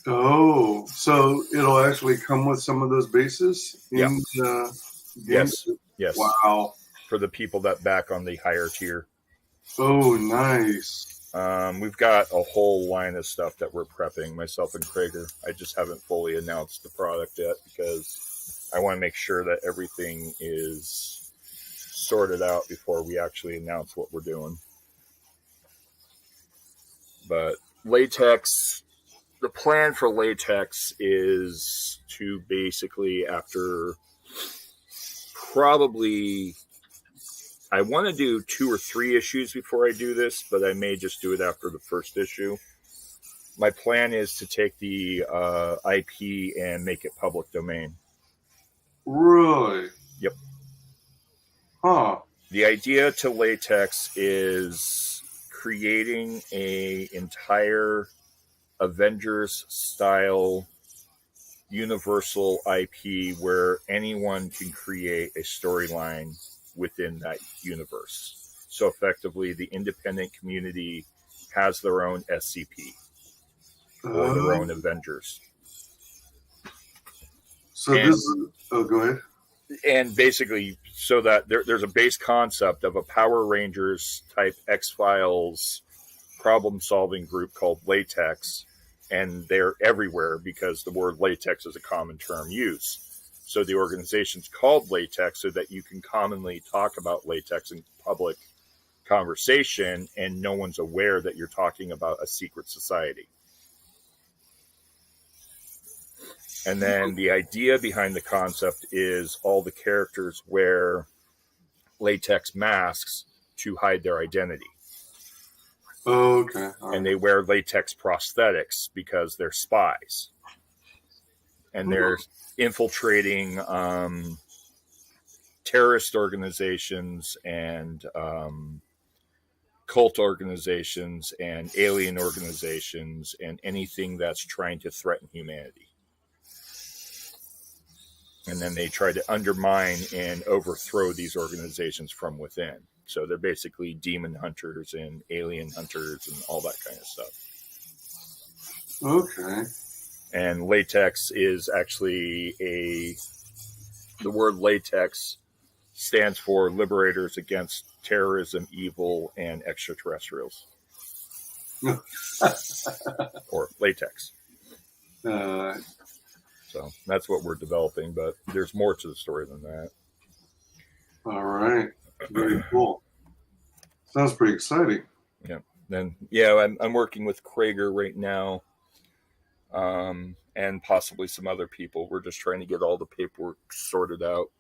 Oh, so it'll actually come with some of those bases in the game? Yes. Wow. For the people that back on the higher tier. Oh, nice. We've got a whole line of stuff that we're prepping, myself and Krager. I just haven't fully announced the product yet because I want to make sure that everything is sorted out before we actually announce what we're doing. But latex, the plan for latex is to basically, after probably, I want to do 2 or 3 issues before I do this, but I may just do it after the first issue. My plan is to take the IP and make it public domain. Really? Yep. Huh. The idea to latex is creating a entire Avengers style universal IP where anyone can create a storyline within that universe. So effectively, the independent community has their own SCP or their own Avengers. So this is... Oh, go ahead. And basically, so that there's a base concept of a Power Rangers type X-Files problem-solving group called Latex, and they're everywhere because the word latex is a common term used. So the organization's called Latex so that you can commonly talk about latex in public conversation and no one's aware that you're talking about a secret society. And then the idea behind the concept is all the characters wear latex masks to hide their identity. Okay. And they wear latex prosthetics because they're spies. And they're infiltrating terrorist organizations and cult organizations and alien organizations and anything that's trying to threaten humanity. And then they try to undermine and overthrow these organizations from within. So they're basically demon hunters and alien hunters and all that kind of stuff. Okay. And latex is actually the word latex stands for Liberators Against Terrorism, Evil, and Extraterrestrials. Or latex. So that's what we're developing, but there's more to the story than that. All right. Very cool. Sounds pretty exciting. Yeah. Then, yeah, I'm working with Krager right now, and possibly some other people. We're just trying to get all the paperwork sorted out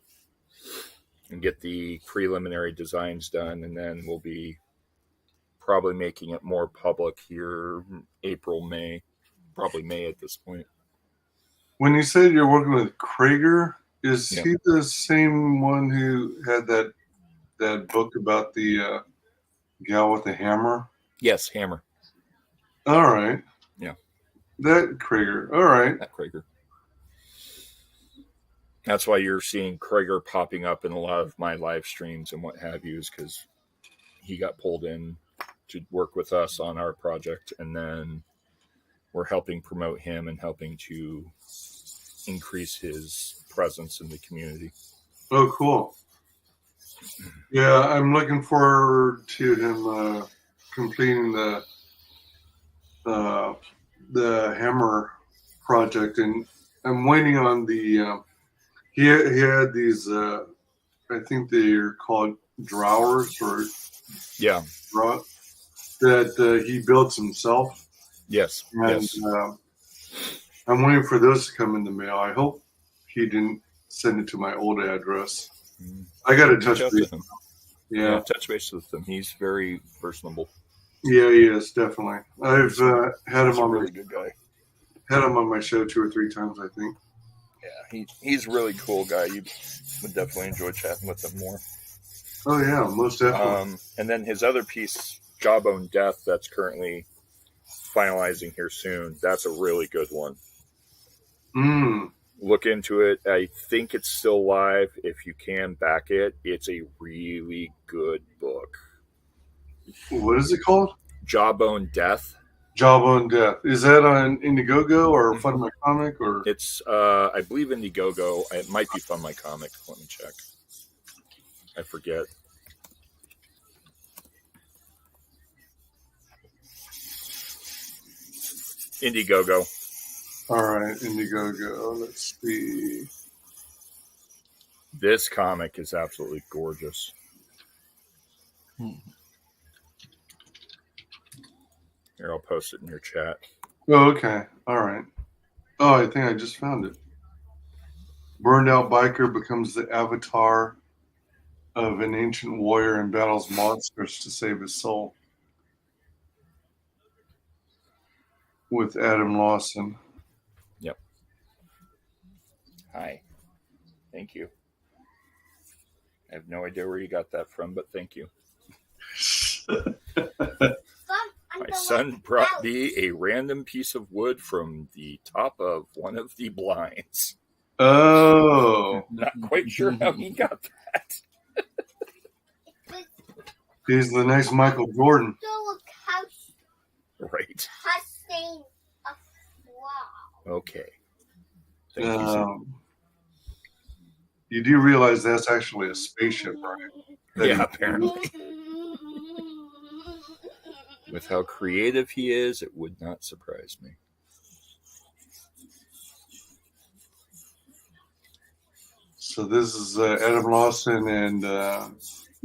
and get the preliminary designs done, and then we'll be probably making it more public here April, May. Probably May at this point. When you said you're working with Krager, is he the same one who had that book about the gal with the hammer? Yes, Hammer. All right. Yeah. That Krager. All right. That Krager. That's why you're seeing Krager popping up in a lot of my live streams and what have you, is because he got pulled in to work with us on our project, and then we're helping promote him and helping to increase his presence in the community. Oh, cool. Yeah, I'm looking forward to him completing the hammer project, and I'm waiting on the. He had these. I think they're called drawers or that he builds himself. Yes. And yes. I'm waiting for those to come in the mail. I hope he didn't send it to my old address. I got to touch base with him. Yeah, touch base with him. He's very personable. Yeah, he is, definitely. I've had him on really good guy. Had him on my show 2 or 3 times, I think. Yeah, he's a really cool guy. You would definitely enjoy chatting with him more. Oh yeah, most definitely. And then his other piece, Jawbone Death, that's currently finalizing here soon. That's a really good one. Look into it. I think it's still live. If you can back it, it's a really good book. What is it called? Jawbone Death. Jawbone Death. Is that on Indiegogo or Fund My Comic or? It's I believe Indiegogo. It might be Fund My Comic. Let me check. I forget. Indiegogo. All right, Indiegogo. Let's see. This comic is absolutely gorgeous. Here, I'll post it in your chat. Oh, okay. All right. Oh, I think I just found it. Burned out biker becomes the avatar of an ancient warrior and battles monsters to save his soul. With Adam Lawson. Yep. Hi. Thank you. I have no idea where you got that from, but thank you. My son brought me a random piece of wood from the top of one of the blinds. Oh. Not quite sure how he got that. He's the next Michael Jordan. Right. Okay. Thank you, sir. You do realize that's actually a spaceship, right? Yeah, apparently. With how creative he is, it would not surprise me. So this is Adam Lawson and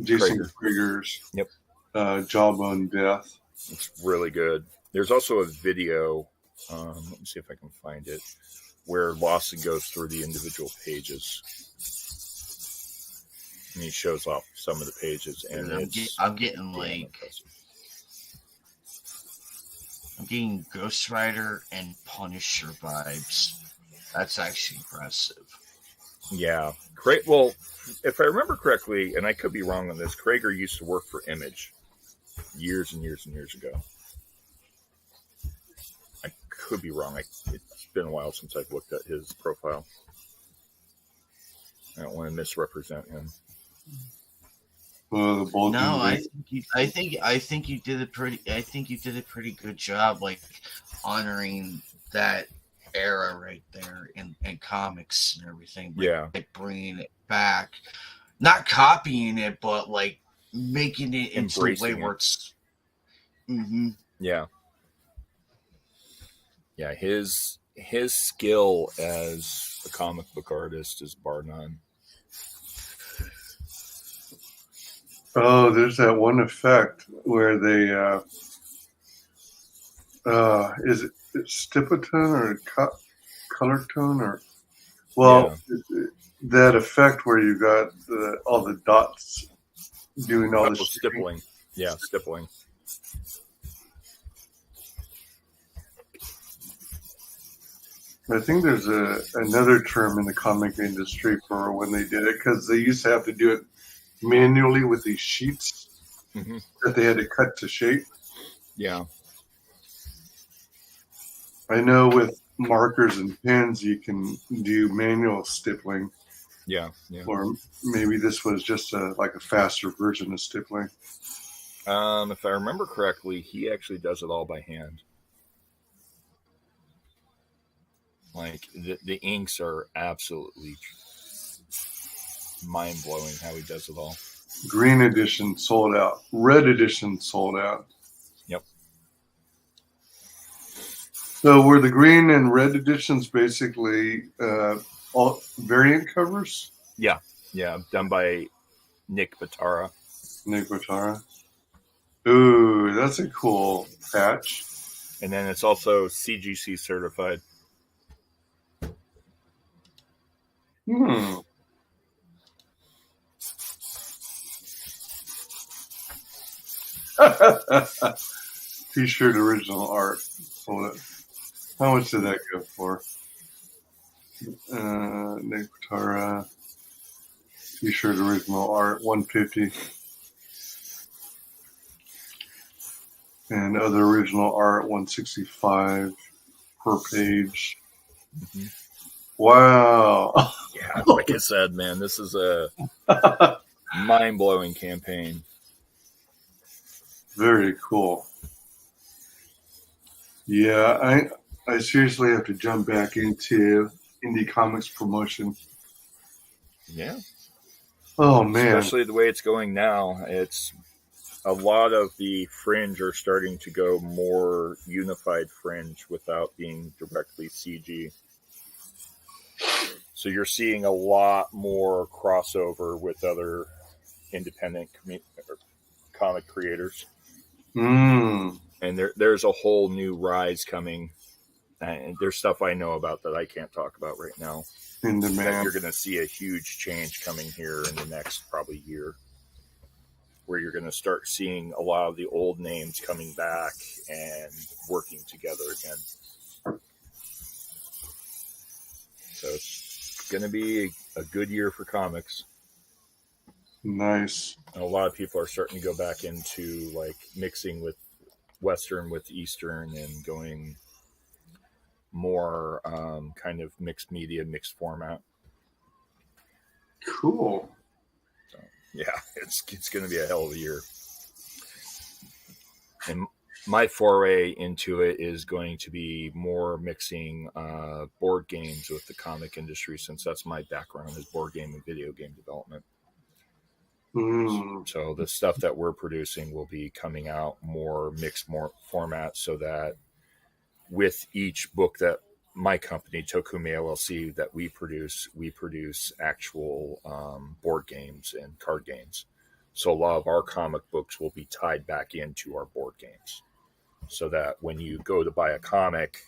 Jason Krieger's Jawbone Death. It's really good. There's also a video, let me see if I can find it, where Lawson goes through the individual pages. And he shows off some of the pages. And I'm getting like... I'm getting Ghost Rider and Punisher vibes. That's actually impressive. Yeah. Well, if I remember correctly, and I could be wrong on this, Krager used to work for Image years and years and years ago. I could be wrong. It's been a while since I've looked at his profile. I don't want to misrepresent him. No, I think you did a pretty good job, like honoring that era right there in comics and everything. Like bringing it back, not copying it, but like making it into a way where it's. Mm-hmm. Yeah. Yeah, his skill as a comic book artist is bar none. Oh, there's that one effect where they is it Stipiton or color tone or that effect where you got all the dots doing all the stippling. Yeah, stippling. I think there's another term in the comic industry for when they did it, because they used to have to do it manually with these sheets that they had to cut to shape. Yeah. I know with markers and pens you can do manual stippling. Yeah, yeah. Or maybe this was just like a faster version of stippling. If I remember correctly, he actually does it all by hand. Like the inks are absolutely mind-blowing how he does it all. Green edition sold out. Red edition sold out. Yep. So were the green and red editions basically all variant covers? Yeah. Yeah. Done by Nick Batara. Nick Batara. Ooh, that's a cool patch. And then it's also CGC certified. T-shirt original art. How much did that go for? Nick Batara. T-shirt original art, $150. And other original art, $165 per page. Wow. Yeah, like I said, man, this is a mind-blowing campaign. Very cool. Yeah, I seriously have to jump back into indie comics promotion. Yeah. Oh man. Especially the way it's going now. It's a lot of the fringe are starting to go more unified fringe without being directly CG. So you're seeing a lot more crossover with other independent comic creators. Mm. And there's a whole new rise coming. And there's stuff I know about that I can't talk about right now. In That demand. you're going to see a huge change coming here in the next probably year, where you're going to start seeing a lot of the old names coming back and working together again. So it's going to be a good year for comics. Nice. And a lot of people are starting to go back into like mixing with Western with Eastern and going more kind of mixed media, mixed format. Cool. So, yeah, it's going to be a hell of a year. And my foray into it is going to be more mixing board games with the comic industry, since that's my background is board game and video game development. Mm. So the stuff that we're producing will be coming out more mixed more format, so that with each book that my company, Tokumi LLC, that we produce actual board games and card games. So a lot of our comic books will be tied back into our board games, so that when you go to buy a comic,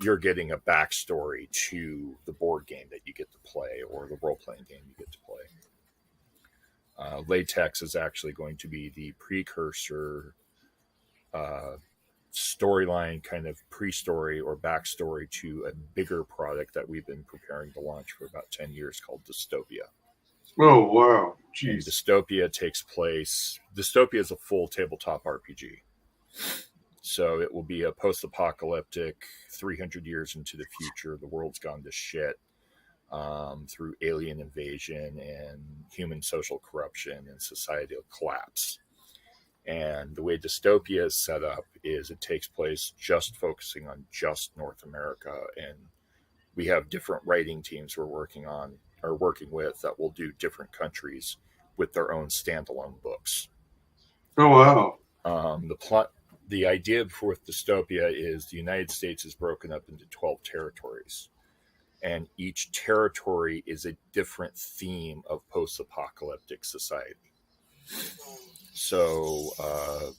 you're getting a backstory to the board game that you get to play or the role-playing game you get to play. Latex is actually going to be the precursor storyline, kind of pre-story or backstory to a bigger product that we've been preparing to launch for about 10 years called Dystopia. Oh, wow. And Jeez. Dystopia is a full tabletop RPG. So it will be a post-apocalyptic 300 years into the future. The world's gone to shit through alien invasion and human social corruption and societal collapse. And the way Dystopia is set up is it takes place just focusing on just North America. And we have different writing teams we're working with that will do different countries with their own standalone books. Oh, wow. The idea with Dystopia is the United States is broken up into 12 territories. And each territory is a different theme of post-apocalyptic society. So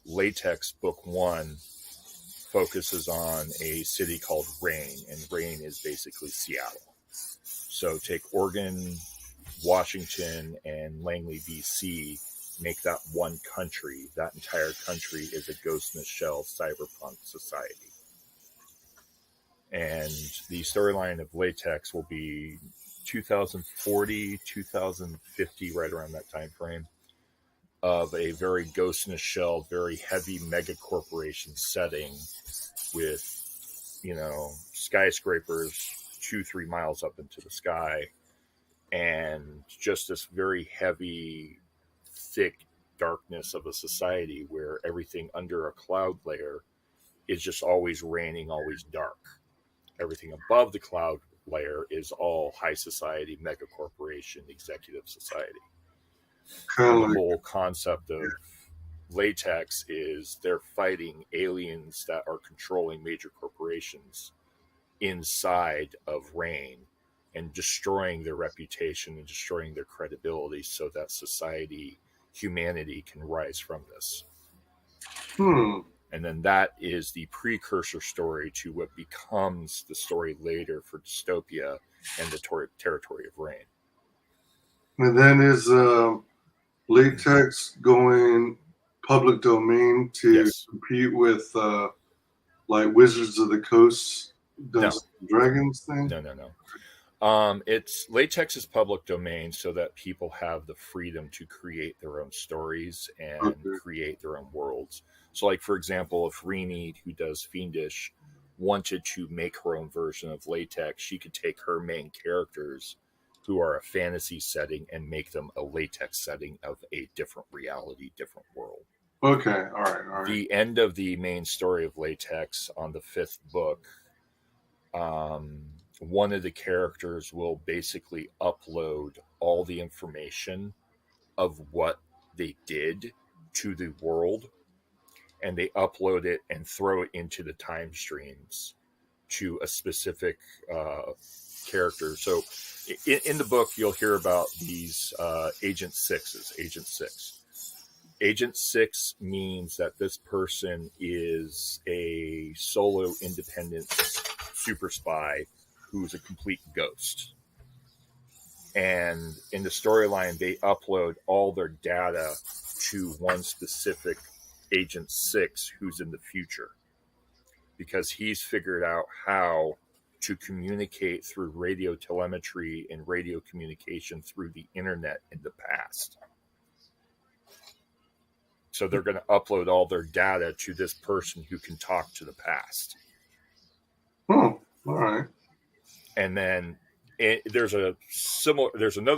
Latex Book 1 focuses on a city called Rain, and Rain is basically Seattle. So take Oregon, Washington, and Langley, BC, make that one country. That entire country is a Ghost in the Shell cyberpunk society. And the storyline of Latex will be 2040, 2050, right around that time frame, of a very Ghost in the Shell, very heavy mega corporation setting with, skyscrapers 2-3 miles up into the sky, and just this very heavy, thick darkness of a society where everything under a cloud layer is just always raining, always dark. Everything above the cloud layer is all high society, mega corporation, executive society. And the whole concept of Latex is they're fighting aliens that are controlling major corporations inside of Rain and destroying their reputation and destroying their credibility so that humanity can rise from this. And then that is the precursor story to what becomes the story later for Dystopia and the territory of Rain. And then is Latex going public domain to compete with like Wizards of the Coast, Dungeons and Dragons thing? No. It's Latex is public domain so that people have the freedom to create their own stories and create their own worlds. So, like, for example, if Rini, who does Fiendish, wanted to make her own version of latex, she could take her main characters who are a fantasy setting and make them a latex setting of a different reality, different world. Okay, all right. The end of the main story of latex on the 5th book, one of the characters will basically upload all the information of what they did to the world, and they upload it and throw it into the time streams to a specific character. So in the book, you'll hear about these Agent 6s. Agent 6 means that this person is a solo independent super spy who's a complete ghost. And in the storyline, they upload all their data to one specific Agent 6 who's in the future, because he's figured out how to communicate through radio telemetry and radio communication through the internet in the past. So they're going to upload all their data to this person who can talk to the past. All right. And then there's another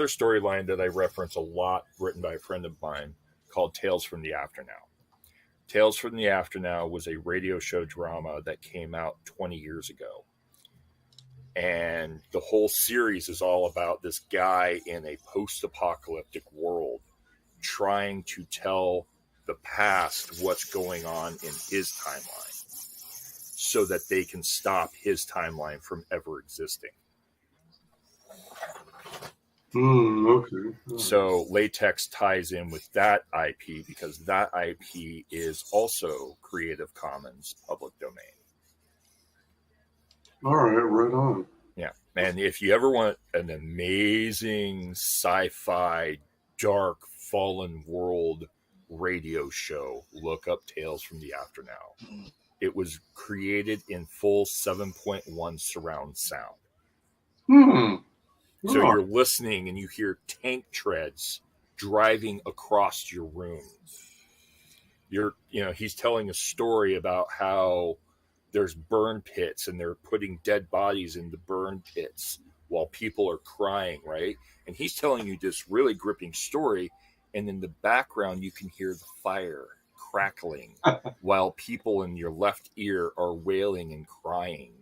storyline that I reference a lot, written by a friend of mine, called Tales from the Afternow. Tales from the Afternow was a radio show drama that came out 20 years ago. And the whole series is all about this guy in a post-apocalyptic world trying to tell the past what's going on in his timeline so that they can stop his timeline from ever existing. Okay. So latex ties in with that IP because that IP is also Creative Commons public domain. All right, right on. Yeah. And if you ever want an amazing sci-fi, dark, fallen world radio show, look up Tales from the Afternow. It was created in full 7.1 surround sound. So you're listening and you hear tank treads driving across your room. He's telling a story about how there's burn pits and they're putting dead bodies in the burn pits while people are crying, right? And he's telling you this really gripping story. And in the background, you can hear the fire crackling while people in your left ear are wailing and crying.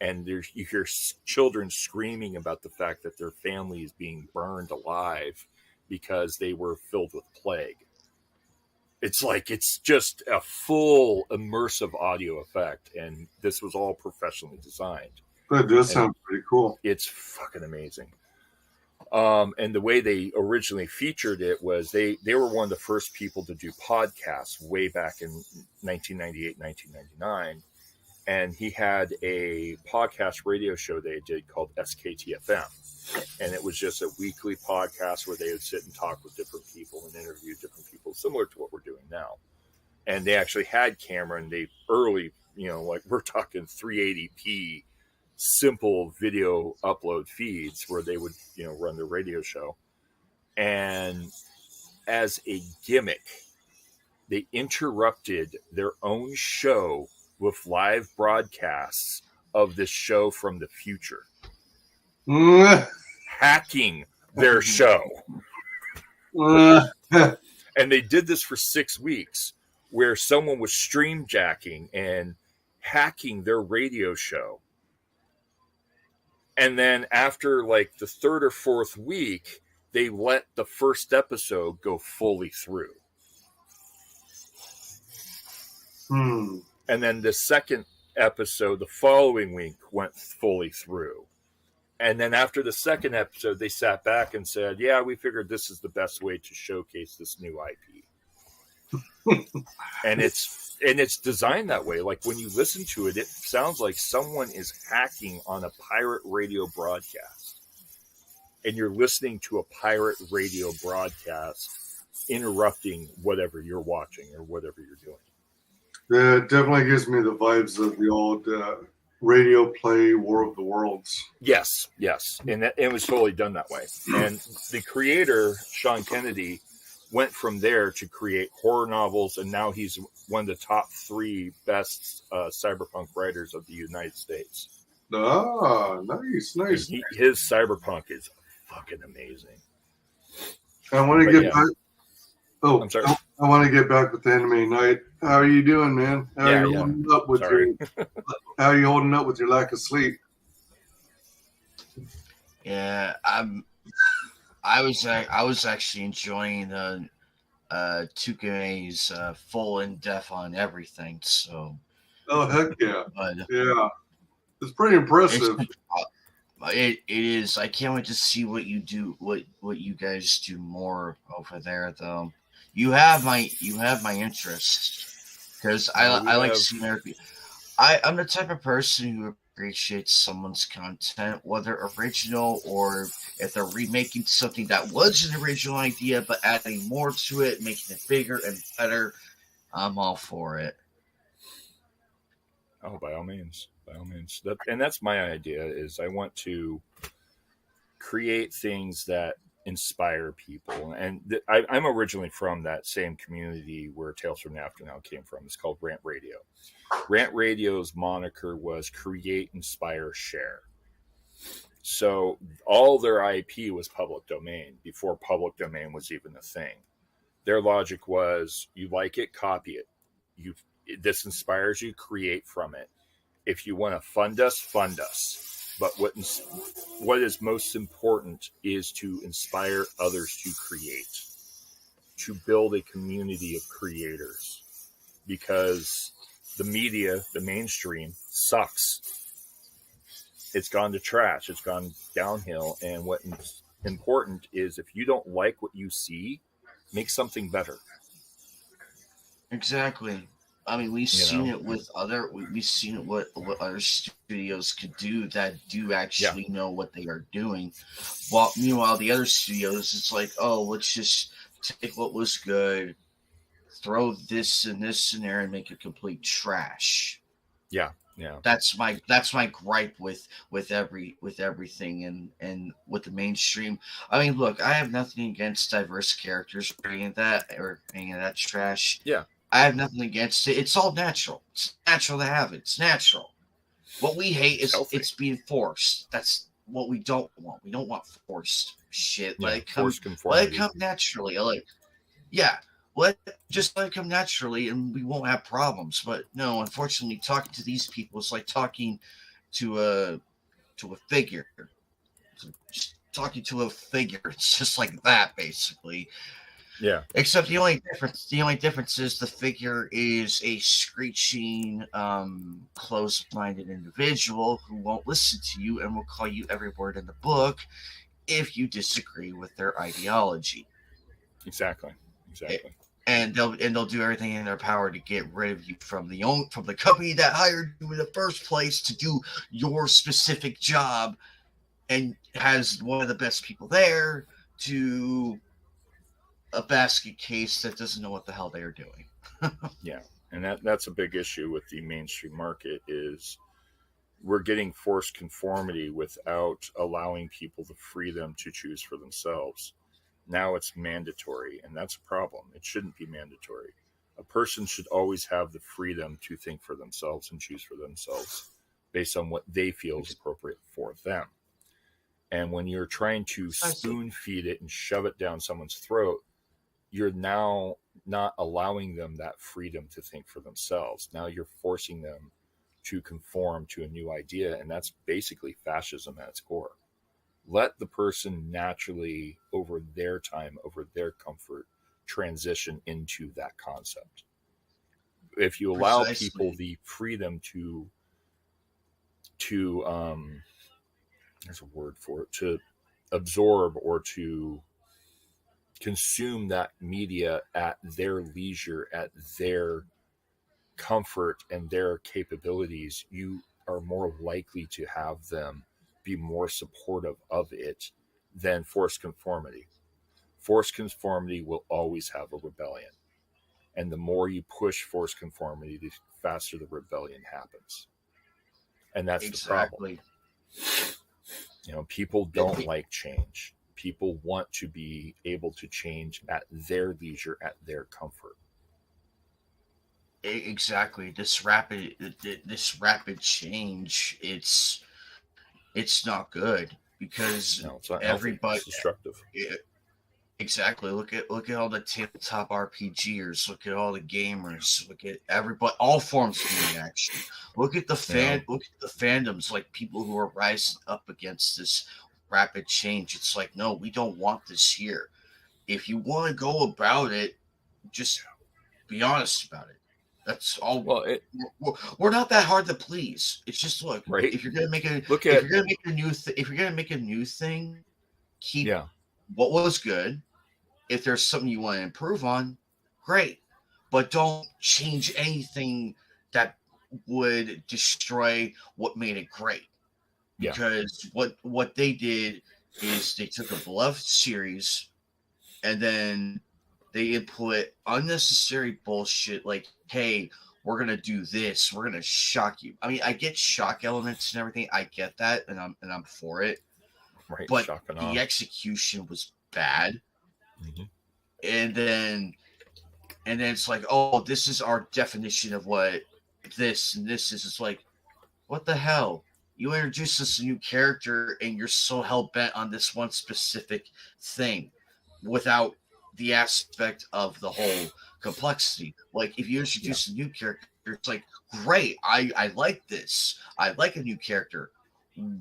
And you hear children screaming about the fact that their family is being burned alive because they were filled with plague. It's just a full immersive audio effect. And this was all professionally designed. That does sound pretty cool. It's fucking amazing. And the way they originally featured it was they were one of the first people to do podcasts way back in 1998, 1999. And he had a podcast radio show they did called SKTFM. And it was just a weekly podcast where they would sit and talk with different people and interview different people, similar to what we're doing now. And they actually had camera, and they early, like we're talking 380p simple video upload feeds where they would, run the radio show. And as a gimmick, they interrupted their own show with live broadcasts of this show from the future, hacking their show. And they did this for 6 weeks, where someone was stream jacking and hacking their radio show. And then after like the 3rd or 4th week, they let the first episode go fully through. And then the second episode, the following week, went fully through. And then after the second episode, they sat back and said, yeah, we figured this is the best way to showcase this new IP. And it's designed that way. Like when you listen to it, it sounds like someone is hacking on a pirate radio broadcast. And you're listening to a pirate radio broadcast interrupting whatever you're watching or whatever you're doing. Yeah, it definitely gives me the vibes of the old radio play War of the Worlds. Yes. And it was totally done that way. And the creator, Sean Kennedy, went from there to create horror novels, and now he's one of the top 3 best cyberpunk writers of the United States. Ah, nice. His cyberpunk is fucking amazing. I want to get back. Oh, I'm sorry. I want to get back with Anime Night. How are you doing, man? How are you holding up with how are you holding up with your lack of sleep? Yeah, I was actually enjoying the 2K's full in depth on everything. So. Oh heck yeah! But, yeah, it's pretty impressive. It is. I can't wait to see what you do. What you guys do more over there, though. You have my interest because I like seeing everything. I'm the type of person who appreciates someone's content, whether original or if they're remaking something that was an original idea but adding more to it, making it bigger and better. I'm all for it. Oh, by all means. That's my idea. Is I want to create things that inspire people, and I'm originally from that same community where Tales from the Afternow came from. It's called Rant Radio. Rant Radio's moniker was create, inspire, share. So all their IP was public domain before public domain was even a thing. Their logic was, you like it, copy it. This inspires you, create from it. If you want to fund us. But what is most important is to inspire others to create, to build a community of creators, because the media, the mainstream, sucks. It's gone to trash. It's gone downhill. And what's important is, if you don't like what you see, make something better. Exactly. I mean, we've seen it with we've seen it what other studios could do that do actually know what they are doing. While meanwhile, the other studios, it's like, oh, let's just take what was good, throw this and this in there, and make it complete trash. Yeah. That's my gripe with everything and with the mainstream. I mean, look, I have nothing against diverse characters or any of that trash. Yeah. I have nothing against it. It's all natural. It's natural to have it. It's natural. What we hate is it's being forced. That's what we don't want. We don't want forced shit. Let it come naturally. Let it come naturally, and we won't have problems. But no, unfortunately, talking to these people is like talking to a figure. Just talking to a figure. It's just like that, basically. Yeah. Except the only difference is the figure is a screeching, closed-minded individual who won't listen to you and will call you every word in the book if you disagree with their ideology. Exactly. And they'll do everything in their power to get rid of you from the company that hired you in the first place to do your specific job, and has one of the best people there to a basket case that doesn't know what the hell they are doing. Yeah, and that's a big issue with the mainstream market, is we're getting forced conformity without allowing people the freedom to choose for themselves. Now it's mandatory, and that's a problem. It shouldn't be mandatory. A person should always have the freedom to think for themselves and choose for themselves based on what they feel is appropriate for them. And when you're trying to spoon feed it and shove it down someone's throat, you're now not allowing them that freedom to think for themselves. Now you're forcing them to conform to a new idea, and that's basically fascism at its core. Let the person naturally, over their time, over their comfort, transition into that concept. If you allow people the freedom to there's a word for it, to absorb or to consume that media at their leisure, at their comfort and their capabilities, you are more likely to have them be more supportive of it than forced conformity. Forced conformity will always have a rebellion. And the more you push forced conformity, the faster the rebellion happens. And that's the problem. People don't like change. people want to be able to change at their leisure, at their comfort. Exactly. This rapid change, it's not good because No, it's not healthy. everybody. It's destructive. Exactly. Look at all the tabletop RPGers. Look at all the gamers. Look at everybody, all forms of media. Actually, look at the Look at the fandoms, like people who are rising up against this rapid change. It's like, no, we don't want this here. If you want to go about it, just be honest about it. That's all. Well, we're not that hard to please. It's just look. Right. If you're gonna make a Look if at you're gonna make a new if you're gonna make a new thing, keep yeah. what was good. If there's something you want to improve on, great. But don't change anything that would destroy what made it great. Yeah. Because what they did is they took a beloved series and then they input unnecessary bullshit like, hey, we're gonna do this, we're gonna shock you. I mean, I get shock elements and everything. I get that, and I'm for it. Right. But Shocking the off. execution was bad. Mm-hmm. And then it's like, oh, this is our definition of what this and this is. It's like, what the hell? You introduced us a new character and you're so hell bent on this one specific thing without the aspect of the whole complexity. Like, if you introduce a new character, it's like, great, I like this. I like a new character.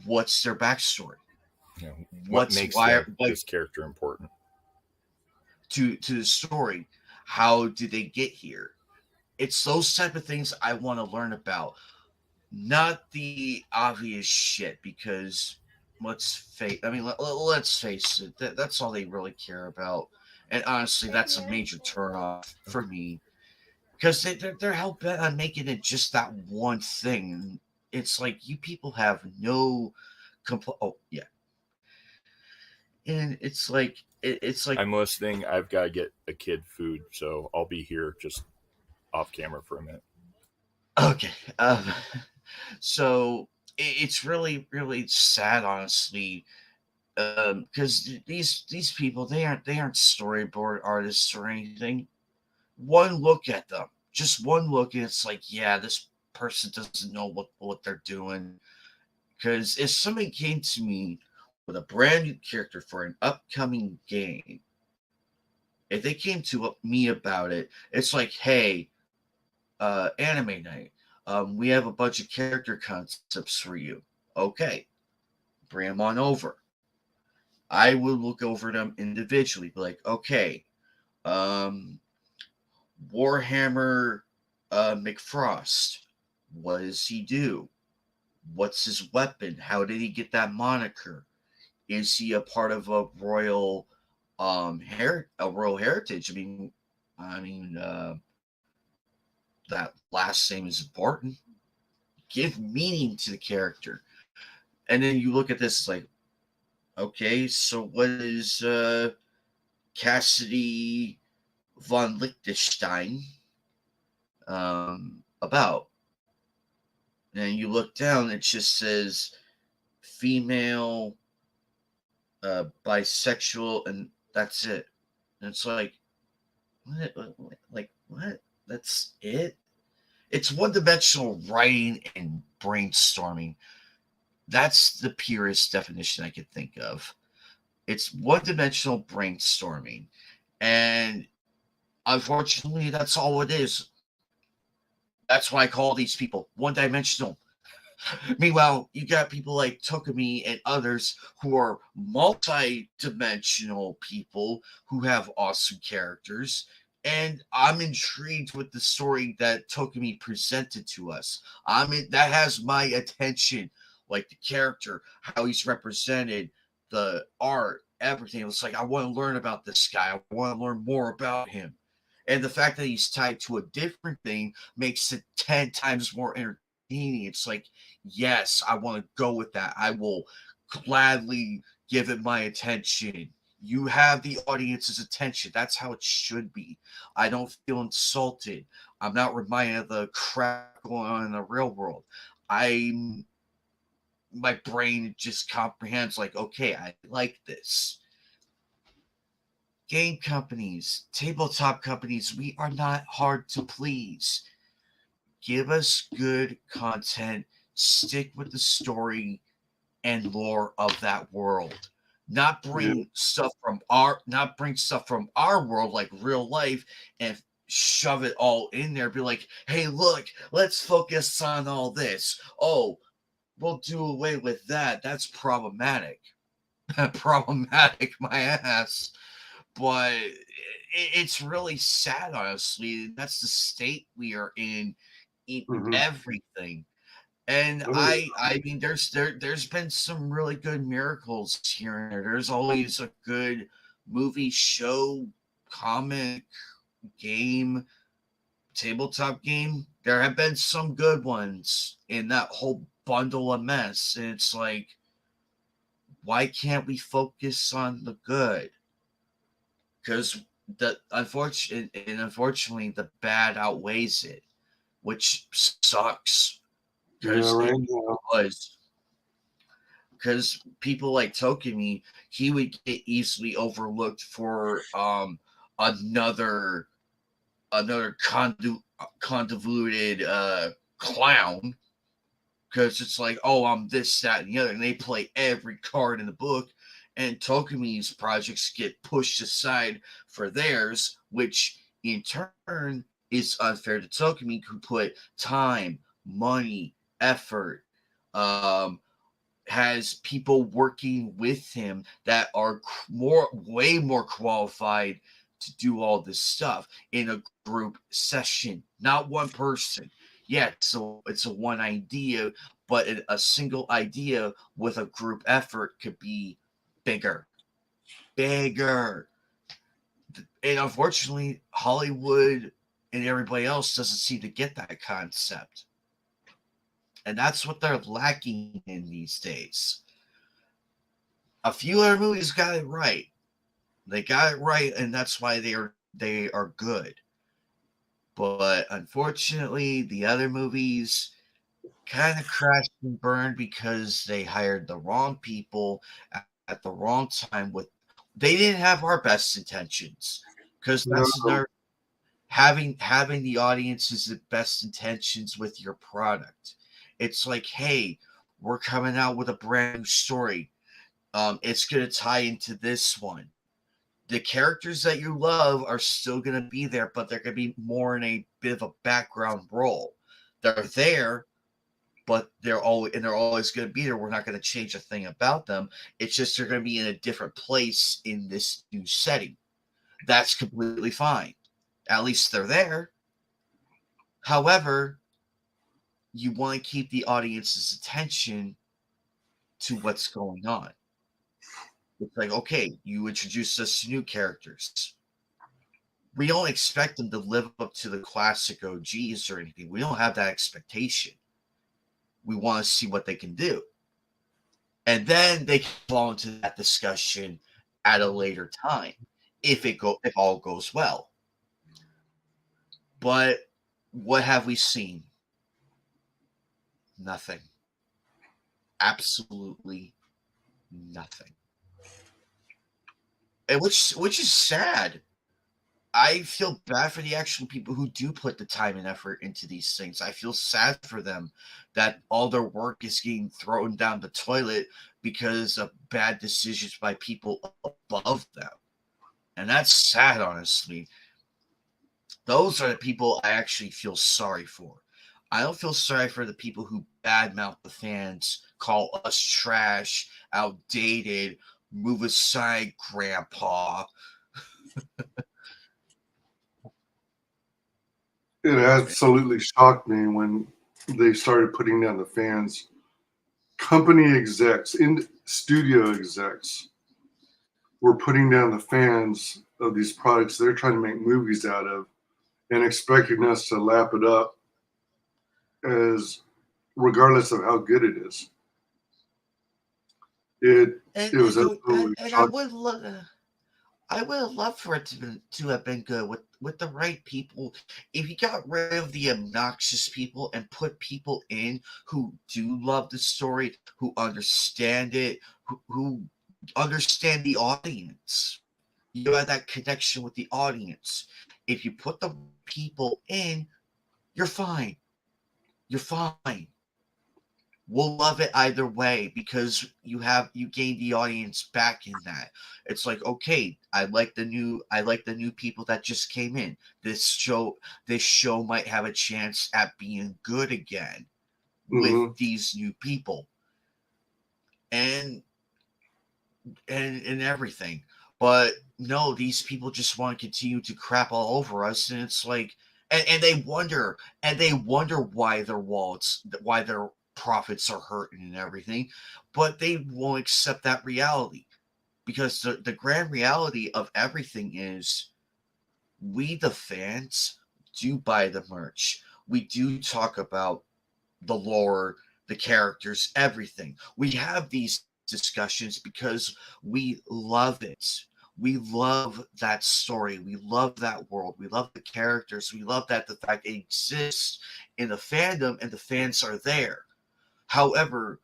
What's their backstory? Yeah. What makes this character important to the story? How did they get here? It's those type of things I want to learn about, not the obvious shit. Because let's face it, that's all they really care about. And honestly, that's a major turnoff for me, because they're hell bent on making it just that one thing. It's like, you people have no oh yeah, and it's like I'm listening. I've got to get a kid food, so I'll be here just off camera for a minute. Okay. So it's really, really sad, honestly, because these people, they aren't storyboard artists or anything. One look at them, just one look, and it's like, yeah, this person doesn't know what they're doing. Because if somebody came to me with a brand new character for an upcoming game, if they came to me about it, it's like, hey, anime night, we have a bunch of character concepts for you. Okay, bring them on over. I will look over them individually, be like, okay, Warhammer McFrost, what does he do? What's his weapon? How did he get that moniker? Is he a part of a royal heritage? I mean, that last name is important. Give meaning to the character. And then you look at this, it's like, okay, so what is Cassidy von Liechtenstein about? And you look down, it just says female, bisexual, and that's it. And it's like, what? That's it? It's one-dimensional writing and brainstorming. That's the purest definition I could think of. It's one-dimensional brainstorming. And unfortunately, that's all it is. That's why I call these people one-dimensional. Meanwhile, you got people like Tokumi and others who are multi-dimensional people who have awesome characters. And I'm intrigued with the story that Tokumi presented to us. That has my attention, like the character, how he's represented, the art, everything. It's like, I want to learn about this guy. I want to learn more about him. And the fact that he's tied to a different thing makes it 10 times more entertaining. It's like, yes, I want to go with that. I will gladly give it my attention. You have the audience's attention. That's how it should be. I don't feel insulted. I'm not reminded of the crap going on in the real world. My brain just comprehends, like, okay, I like this. game companies, tabletop companies, we are not hard to please. Give us good content, stick with the story and lore of that world. Not bring stuff from our world like real life and shove it all in there. Be like, hey, look, let's focus on all this. Oh, we'll do away with that. That's problematic. Problematic, my ass. But it's really sad, honestly. That's the state we are in Mm-hmm. everything. And I mean, there's been some really good miracles here and there. There's always a good movie, show, comic, game, tabletop game. There have been some good ones in that whole bundle of mess. And it's like, why can't we focus on the good? Because unfortunately, the bad outweighs it, which sucks. Because right it now. was. Because people like Tokimi, he would get easily overlooked for another convoluted clown. Because it's like, oh, I'm this, that, and the other, and they play every card in the book, and Tokimi's projects get pushed aside for theirs, which in turn is unfair to Tokimi, who put time, money, effort, has people working with him that are way more qualified to do all this stuff in a group session, not one person. Yeah, so it's a one idea, but a single idea with a group effort could be bigger. And unfortunately, Hollywood and everybody else doesn't seem to get that concept. And that's what they're lacking in these days. A few other movies got it right. They got it right, and that's why they are good. But unfortunately, the other movies kind of crashed and burned because they hired the wrong people at the wrong time. They didn't have our best intentions, because that's another having the audience's best intentions with your product. It's like, hey, we're coming out with a brand new story. It's going to tie into this one. The characters that you love are still going to be there, but they're going to be more in a bit of a background role. They're there, but they're always going to be there. We're not going to change a thing about them. It's just they're going to be in a different place in this new setting. That's completely fine. At least they're there. However, you want to keep the audience's attention to what's going on. It's like, okay, you introduced us to new characters. We don't expect them to live up to the classic OGs or anything. We don't have that expectation. We want to see what they can do. And then they can fall into that discussion at a later time if all goes well. But what have we seen? Nothing. Absolutely nothing. And which is sad. I feel bad for the actual people who do put the time and effort into these things. I feel sad for them that all their work is getting thrown down the toilet because of bad decisions by people above them. And that's sad, honestly. Those are the people I actually feel sorry for. I don't feel sorry for the people who badmouth the fans, call us trash, outdated, move aside, grandpa. It absolutely shocked me when they started putting down the fans. Company execs, in studio execs, were putting down the fans of these products they're trying to make movies out of and expecting us to lap it up as regardless of how good it is. It was absolutely shocking. I would have loved for it to have been good with the right people. If you got rid of the obnoxious people and put people in who do love the story, who understand it, who understand the audience. You have that connection with the audience. If you put the people in, you're fine. You're fine. We'll love it either way because you gain the audience back in that. It's like, okay, I like the new people that just came in. This show might have a chance at being good again with these new people. And everything. But no, these people just want to continue to crap all over us, and it's like, and they wonder why their wallets, why their profits are hurting and everything, but they won't accept that reality because the grand reality of everything is we the fans do buy the merch. We do talk about the lore, the characters, everything. We have these discussions because we love it. We love that story. We love that world. We love the characters. We love that the fact it exists in the fandom and the fans are there. However,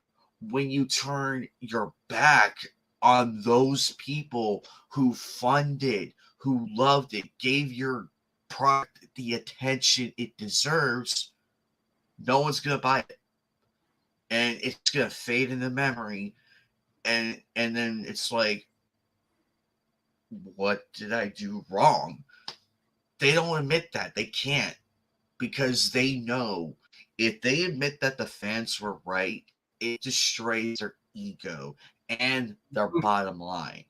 when you turn your back on those people who funded, who loved it, gave your product the attention it deserves, no one's going to buy it. And it's going to fade in the memory. And then it's like, what did I do wrong? They don't admit that. They can't, because they know if they admit that the fans were right, it destroys their ego and their bottom line.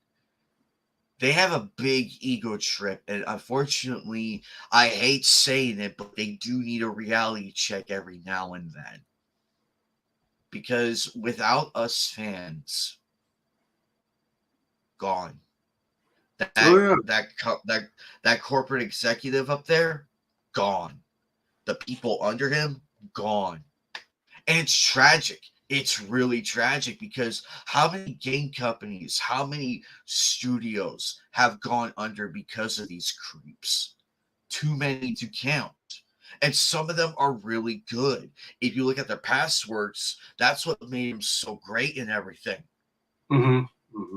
They have a big ego trip, and unfortunately, I hate saying it, but they do need a reality check every now and then. Because without us fans, gone. That corporate executive up there, gone. The people under him, gone. And it's tragic. It's really tragic because how many game companies, how many studios have gone under because of these creeps? Too many to count. And some of them are really good. If you look at their past works, that's what made them so great and everything.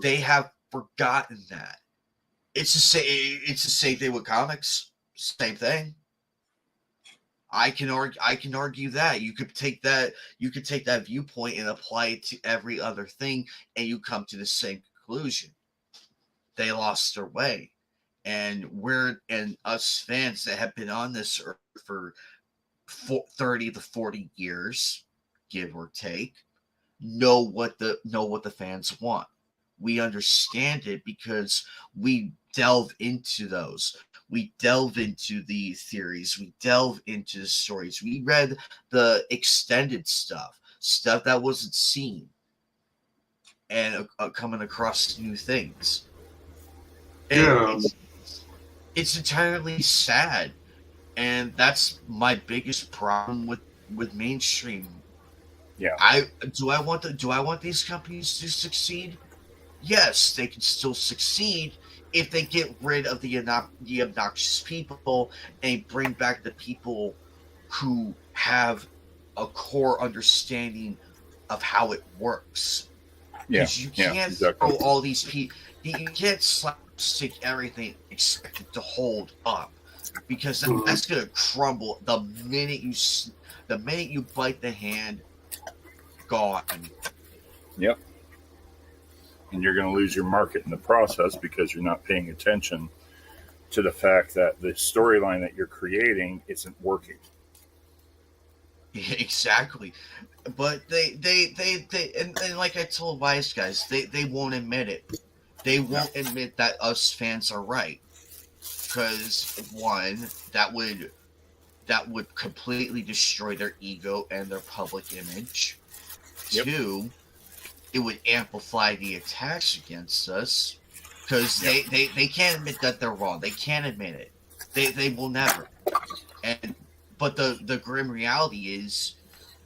They have forgotten that. It's the same thing with comics. Same thing. I can argue that you could take that viewpoint and apply it to every other thing, and you come to the same conclusion. They lost their way, and us fans that have been on this earth for 30 to 40 years, give or take, know what the fans want. We understand it because we delve into those. We delve into the theories. We delve into the stories. We read the extended stuff that wasn't seen, and coming across new things. And it's entirely sad, and that's my biggest problem with mainstream. Yeah. Do I want these companies to succeed? Yes, they can still succeed if they get rid of the obnoxious people and bring back the people who have a core understanding of how it works. Because you can't throw all these people, you can't slapstick everything expected to hold up, because that's going to crumble the minute you bite the hand. Gone. Yep. And you're going to lose your market in the process because you're not paying attention to the fact that the storyline that you're creating isn't working. Exactly. But they and like I told WyzGyz, they won't admit it. They won't admit that us fans are right. Because one, that would completely destroy their ego and their public image. Yep. Two, it would amplify the attacks against us, because they can't admit that they're wrong. They can't admit it. They will never. But the grim reality is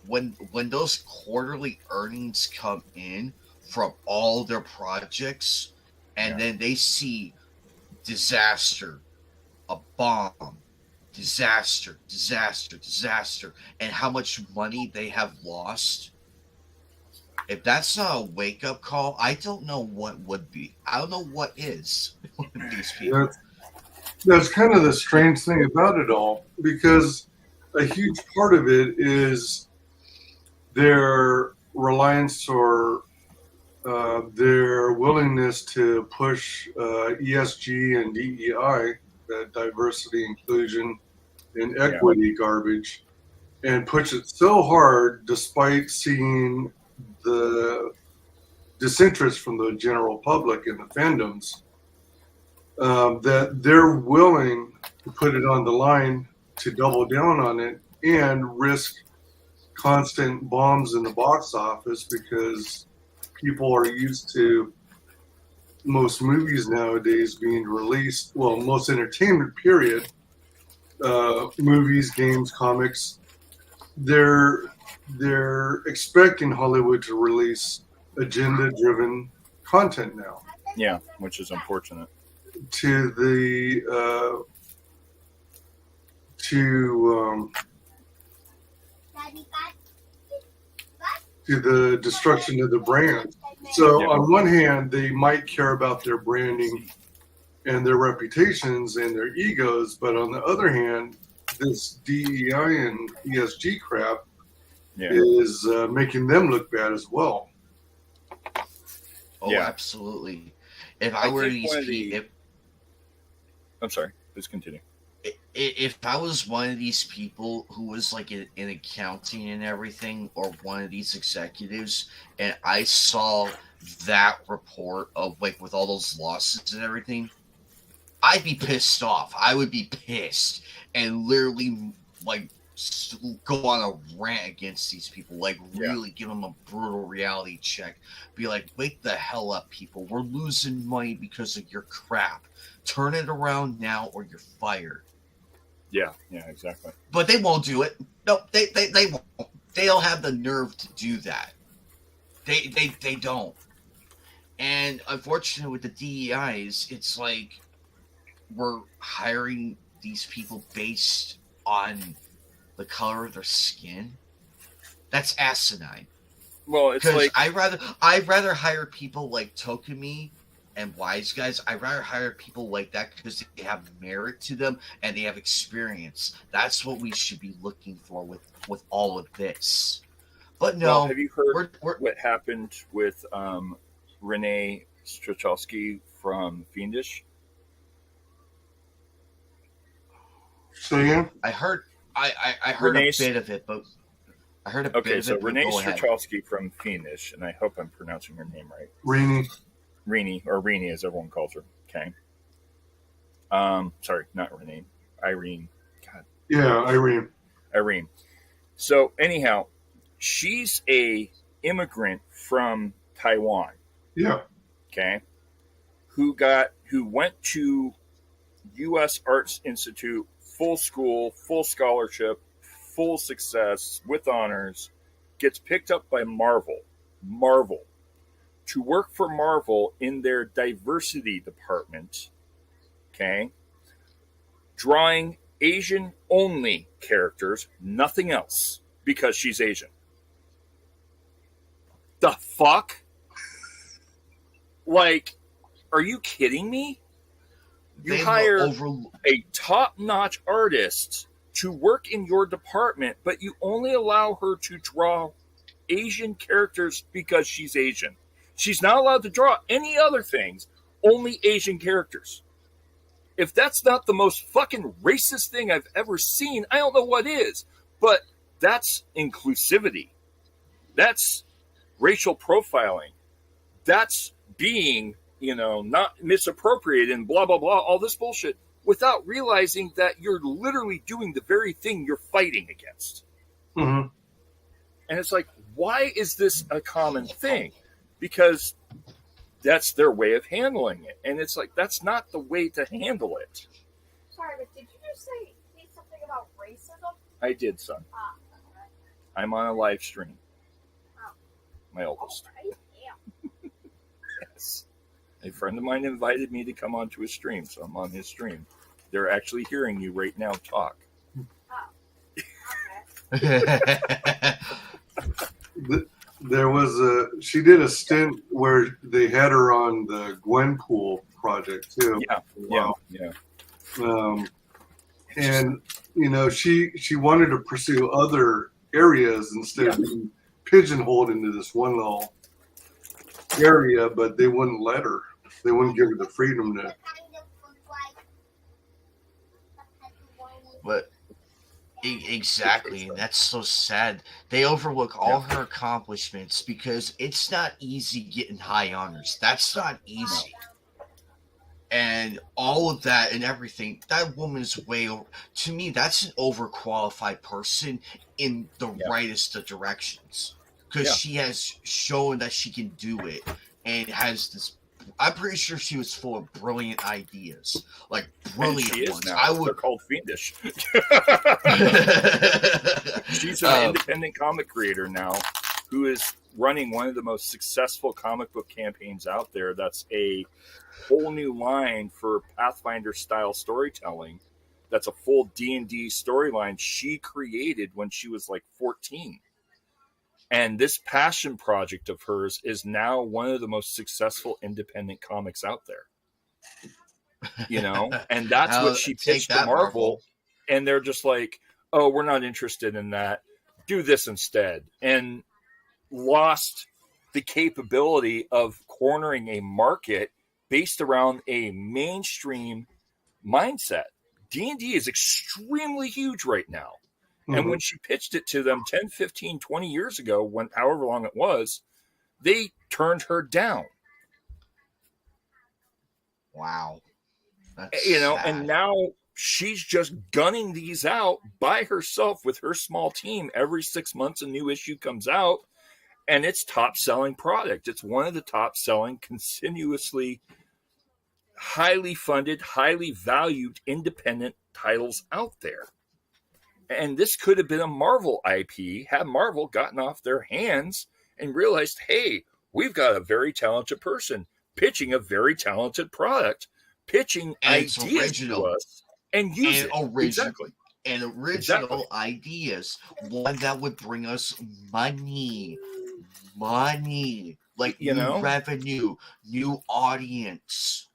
when those quarterly earnings come in from all their projects, and then they see disaster, a bomb, disaster, and how much money they have lost. If that's not a wake up call, I don't know what would be. I don't know what is with these people. That's kind of the strange thing about it all, because a huge part of it is their reliance or their willingness to push ESG and DEI, diversity, inclusion, and equity garbage, and push it so hard despite seeing the disinterest from the general public and the fandoms, that they're willing to put it on the line to double down on it and risk constant bombs in the box office, because people are used to most movies nowadays being released, well, most entertainment period, movies, games, comics, they're expecting Hollywood to release agenda driven content now. Yeah, which is unfortunate. To the to the destruction of the brand. So on one hand, they might care about their branding and their reputations and their egos, but on the other hand, this DEI and ESG crap is making them look bad as well. Oh, absolutely. If I were I'm sorry, please continue. If I was one of these people who was like in accounting and everything, or one of these executives, and I saw that report of like with all those losses and everything, I'd be pissed off. I would be pissed and literally like go on a rant against these people, like really give them a brutal reality check. Be like, wake the hell up, people. We're losing money because of your crap. Turn it around now or you're fired. Yeah, exactly. But they won't do it. No, they won't. They don't have the nerve to do that. They don't. And unfortunately with the DEIs, it's like we're hiring these people based on the color of their skin. That's asinine. Well, it's like I'd rather hire people like Tokumi and WyzGyz. I'd rather hire people like that because they have merit to them and they have experience. That's what we should be looking for with all of this. But no, well, have you heard what happened with Renee Strachowski from Fiendish? So yeah, I heard a bit of it, but I heard a bit of it. So Renee Strachowski from Fiendish, and I hope I'm pronouncing her name right. Renee, or Renee as everyone calls her. Okay. Sorry, not Renee. Irene. God. Yeah, Irene. So anyhow, she's a immigrant from Taiwan. Yeah. Okay. Who went to U.S. Arts Institute, full school, full scholarship, full success with honors, gets picked up by Marvel to work for Marvel in their diversity department, okay, drawing Asian only characters, nothing else, because she's Asian. The fuck? Like, are you kidding me? You hire a top-notch artist to work in your department, but you only allow her to draw Asian characters because she's Asian. She's not allowed to draw any other things, only Asian characters. If that's not the most fucking racist thing I've ever seen, I don't know what is. But that's inclusivity. That's racial profiling. That's being, not misappropriated and blah, blah, blah, all this bullshit, without realizing that you're literally doing the very thing you're fighting against. Mm-hmm. And it's like, why is this a common thing? Because that's their way of handling it. And it's like, that's not the way to handle it. Sorry, but did you just say something about racism? I did, son. Okay. I'm on a live stream. Oh. My oldest. Oh, yeah. Yes. A friend of mine invited me to come onto his stream, so I'm on his stream. They're actually hearing you right now talk. Oh. Okay. she did a stint where they had her on the Gwenpool project too. Yeah. And she wanted to pursue other areas instead of being pigeonholed into this one little area, but they wouldn't let her. They wouldn't give her the freedom to. But exactly, and that's so sad. They overlook all her accomplishments because it's not easy getting high honors. That's not easy. And all of that and everything, that woman is way over. To me, that's an overqualified person in the rightest of directions. Because she has shown that she can do it and has this. I'm pretty sure she was full of brilliant ideas, like brilliant she is ones. Now. They're called fiendish. She's an independent comic creator now, who is running one of the most successful comic book campaigns out there. That's a whole new line for Pathfinder style storytelling. That's a full D&D storyline she created when she was like 14. And this passion project of hers is now one of the most successful independent comics out there. And that's what she pitched to Marvel. And they're just like, oh, we're not interested in that. Do this instead. And lost the capability of cornering a market based around a mainstream mindset. D&D is extremely huge right now. And when she pitched it to them 10, 15, 20 years ago, however long it was, they turned her down. Wow. That's sad. And now she's just gunning these out by herself with her small team. Every 6 months, a new issue comes out, and it's top-selling product. It's one of the top-selling, continuously highly funded, highly valued independent titles out there. And this could have been a Marvel IP had Marvel gotten off their hands and realized, hey, we've got a very talented person pitching a very talented product, pitching ideas to us, and use it. Exactly. And original ideas. One that would bring us money. Like new revenue, new audience.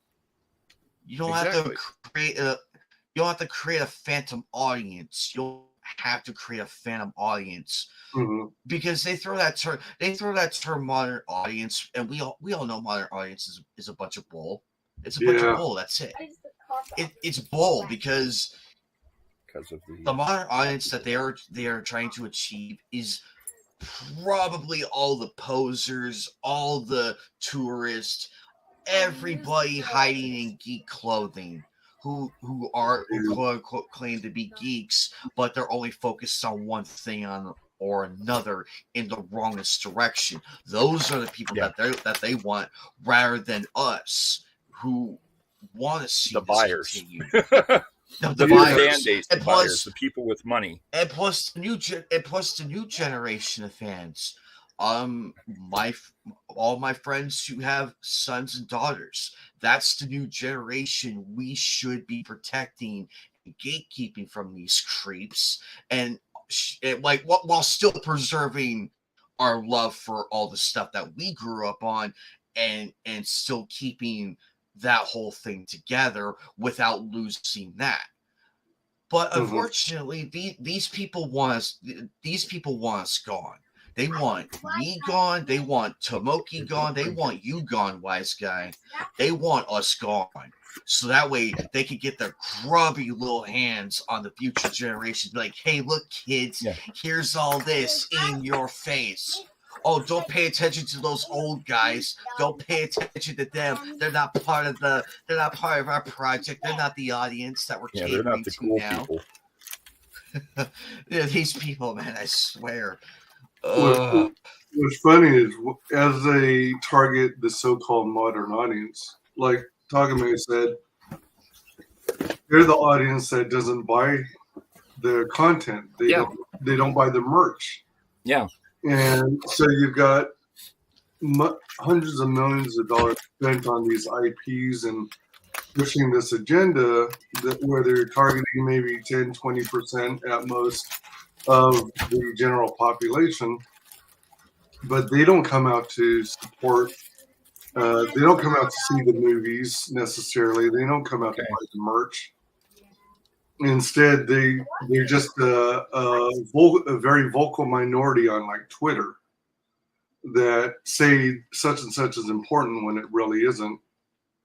You don't have to create you don't have to create a phantom audience. You don't have to create a phantom audience because they throw that term modern audience, and we all know modern audience is a bunch of bull. It's a bunch of bull. That's it. It's bull because of the modern audience that they are trying to achieve is probably all the posers, all the tourists, everybody hiding in geek clothing. Who quote unquote claim to be geeks, but they're only focused on one thing or another in the wrongest direction. Those are the people that they want, rather than us who want to see the this buyers. continue. the buyers, and plus, buyers, the people with money, and plus the new generation of fans. All my friends who have sons and daughters, that's the new generation we should be protecting and gatekeeping from these creeps, and while still preserving our love for all the stuff that we grew up on, and still keeping that whole thing together without losing that. But unfortunately, these people want us gone. They want me gone. They want Tomoki gone. They want you gone, WyzGyz. They want us gone. So that way they can get their grubby little hands on the future generations. Like, hey, look, kids, here's all this in your face. Oh, don't pay attention to those old guys. Don't pay attention to them. They're not part of our project. They're not the audience that we're catering they're not the to cool now. People. These people, man, I swear. What's funny is as they target the so-called modern audience, like Tagame said, they're the audience that doesn't buy the content. They don't buy the merch. Yeah. And so you've got hundreds of millions of dollars spent on these IPs and pushing this agenda where they're targeting maybe 10, 20% at most of the general population. but they don't come out to support. They don't come out to see the movies necessarily. They don't come out to buy the merch. Instead, they're just a very vocal minority on like Twitter that say such and such is important when it really isn't,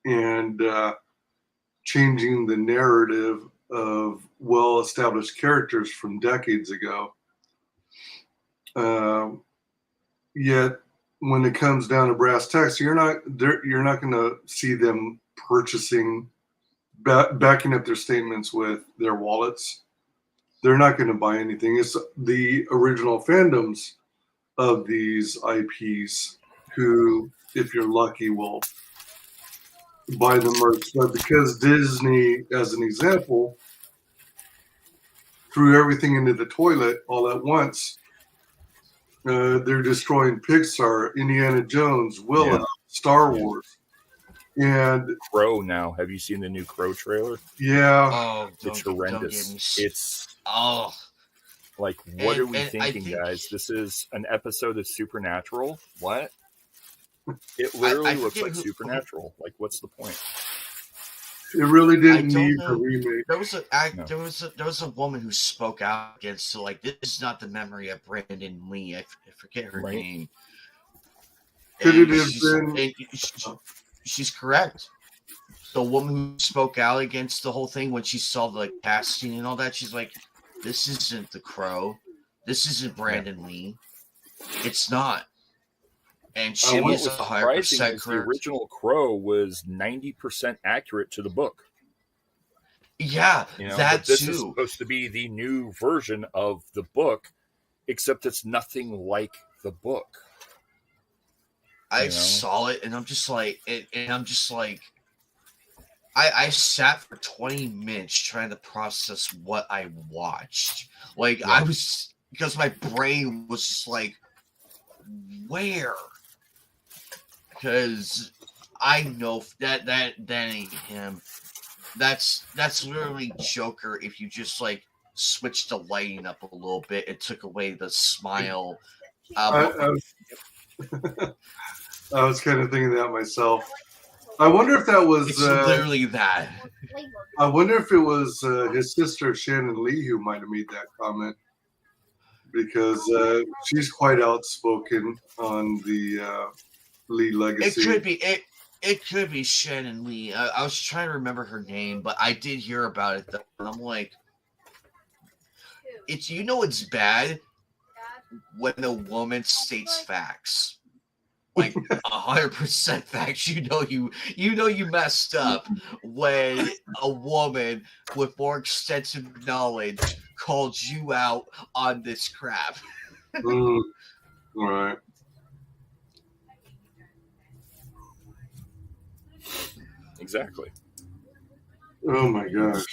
and changing the narrative of well-established characters from decades ago. Yet, when it comes down to brass tacks, you're not going to see them purchasing, backing up their statements with their wallets. They're not going to buy anything. It's the original fandoms of these IPs who, if you're lucky, will buy the merch. But because Disney, as an example, threw everything into the toilet all at once, they're destroying Pixar, Indiana Jones, Willow, Star Wars. And Crow now. Have you seen the new Crow trailer? Yeah. Oh, it's horrendous. It's oh, like, what are we thinking, guys? This is an episode of Supernatural. What? It literally looks like Supernatural. Like, what's the point? It really didn't need a remake. There was a woman who spoke out against, so like, this is not the memory of Brandon Lee. I forget her name. Could it have been? She's correct. The woman who spoke out against the whole thing when she saw the casting and all that, she's like, "This isn't the Crow. This isn't Brandon Lee. It's not." And she was 100% correct. The original Crow was 90% accurate to the book. Yeah, that this too. Is supposed to be the new version of the book, except it's nothing like the book. I saw it, and I'm just like, I sat for 20 minutes trying to process what I watched. Like, I was, because my brain was just like, where? Because I know that ain't him. That's literally Joker if you just like switched the lighting up a little bit and took away the smile. I was kind of thinking that myself. I wonder if that was it's literally that. I wonder if it was his sister Shannon Lee who might have made that comment, because she's quite outspoken on the Lee legacy. It could be Shannon Lee. I was trying to remember her name, but I did hear about it though, and I'm like, it's bad when a woman states facts. Like 100% facts, you messed up when a woman with more extensive knowledge called you out on this crap. Right. Exactly. Oh my gosh.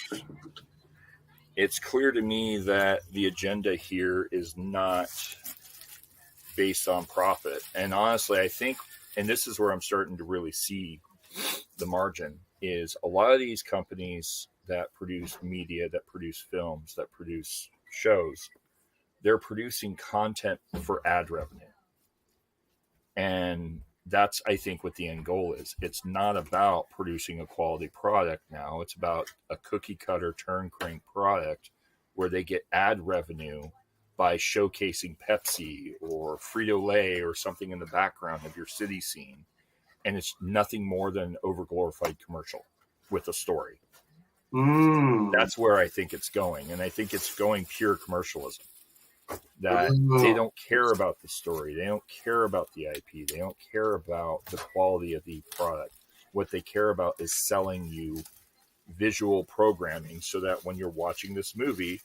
It's clear to me that the agenda here is not based on profit. And honestly, I think, and this is where I'm starting to really see the margin, is a lot of these companies that produce media, that produce films, that produce shows, they're producing content for ad revenue. And that's, I think, what the end goal is. It's not about producing a quality product now. It's about a cookie cutter turn crank product where they get ad revenue by showcasing Pepsi or Frito-Lay or something in the background of your city scene. And it's nothing more than an overglorified commercial with a story. That's where I think it's going. And I think it's going pure commercialism. That they don't care about the story. They don't care about the IP. They don't care about the quality of the product. What they care about is selling you visual programming so that when you're watching this movie,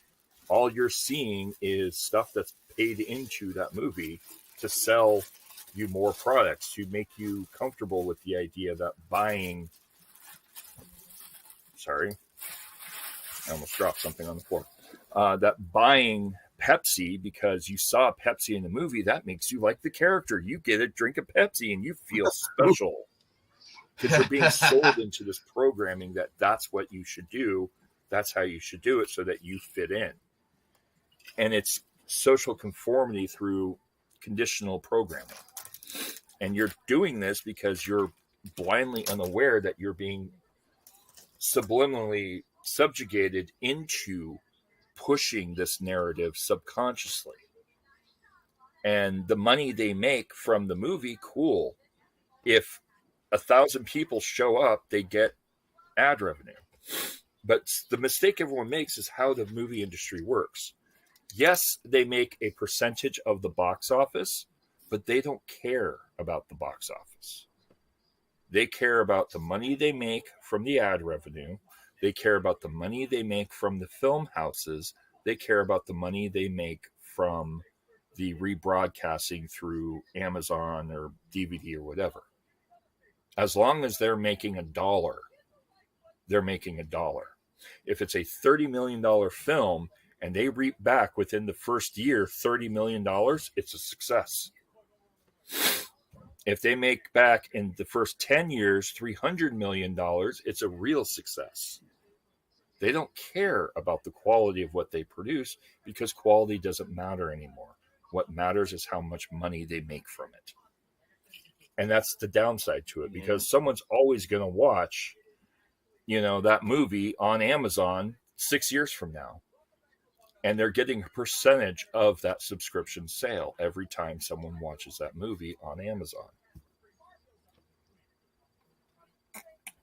all you're seeing is stuff that's paid into that movie to sell you more products, to make you comfortable with the idea that buying... Sorry. I almost dropped something on the floor. That buying Pepsi because you saw Pepsi in the movie, that makes you like the character. You get a drink of Pepsi and you feel special. Because you're being sold into this programming that that's what you should do. That's how you should do it so that you fit in. And it's social conformity through conditional programming. And you're doing this because you're blindly unaware that you're being subliminally subjugated into pushing this narrative subconsciously. And the money they make from the movie, cool. If 1,000 people show up, they get ad revenue. But the mistake everyone makes is how the movie industry works. Yes, they make a percentage of the box office, but they don't care about the box office. They care about the money they make from the ad revenue. They care about the money they make from the film houses. They care about the money they make from the rebroadcasting through Amazon or DVD or whatever. As long as they're making $1, they're making $1. If it's a $30 million film and they reap back within the first year $30 million, it's a success. If they make back in the first 10 years $300 million, it's a real success. They don't care about the quality of what they produce because quality doesn't matter anymore. What matters is how much money they make from it. And that's the downside to it, because someone's always going to watch, that movie on Amazon 6 years from now. And they're getting a percentage of that subscription sale every time someone watches that movie on Amazon.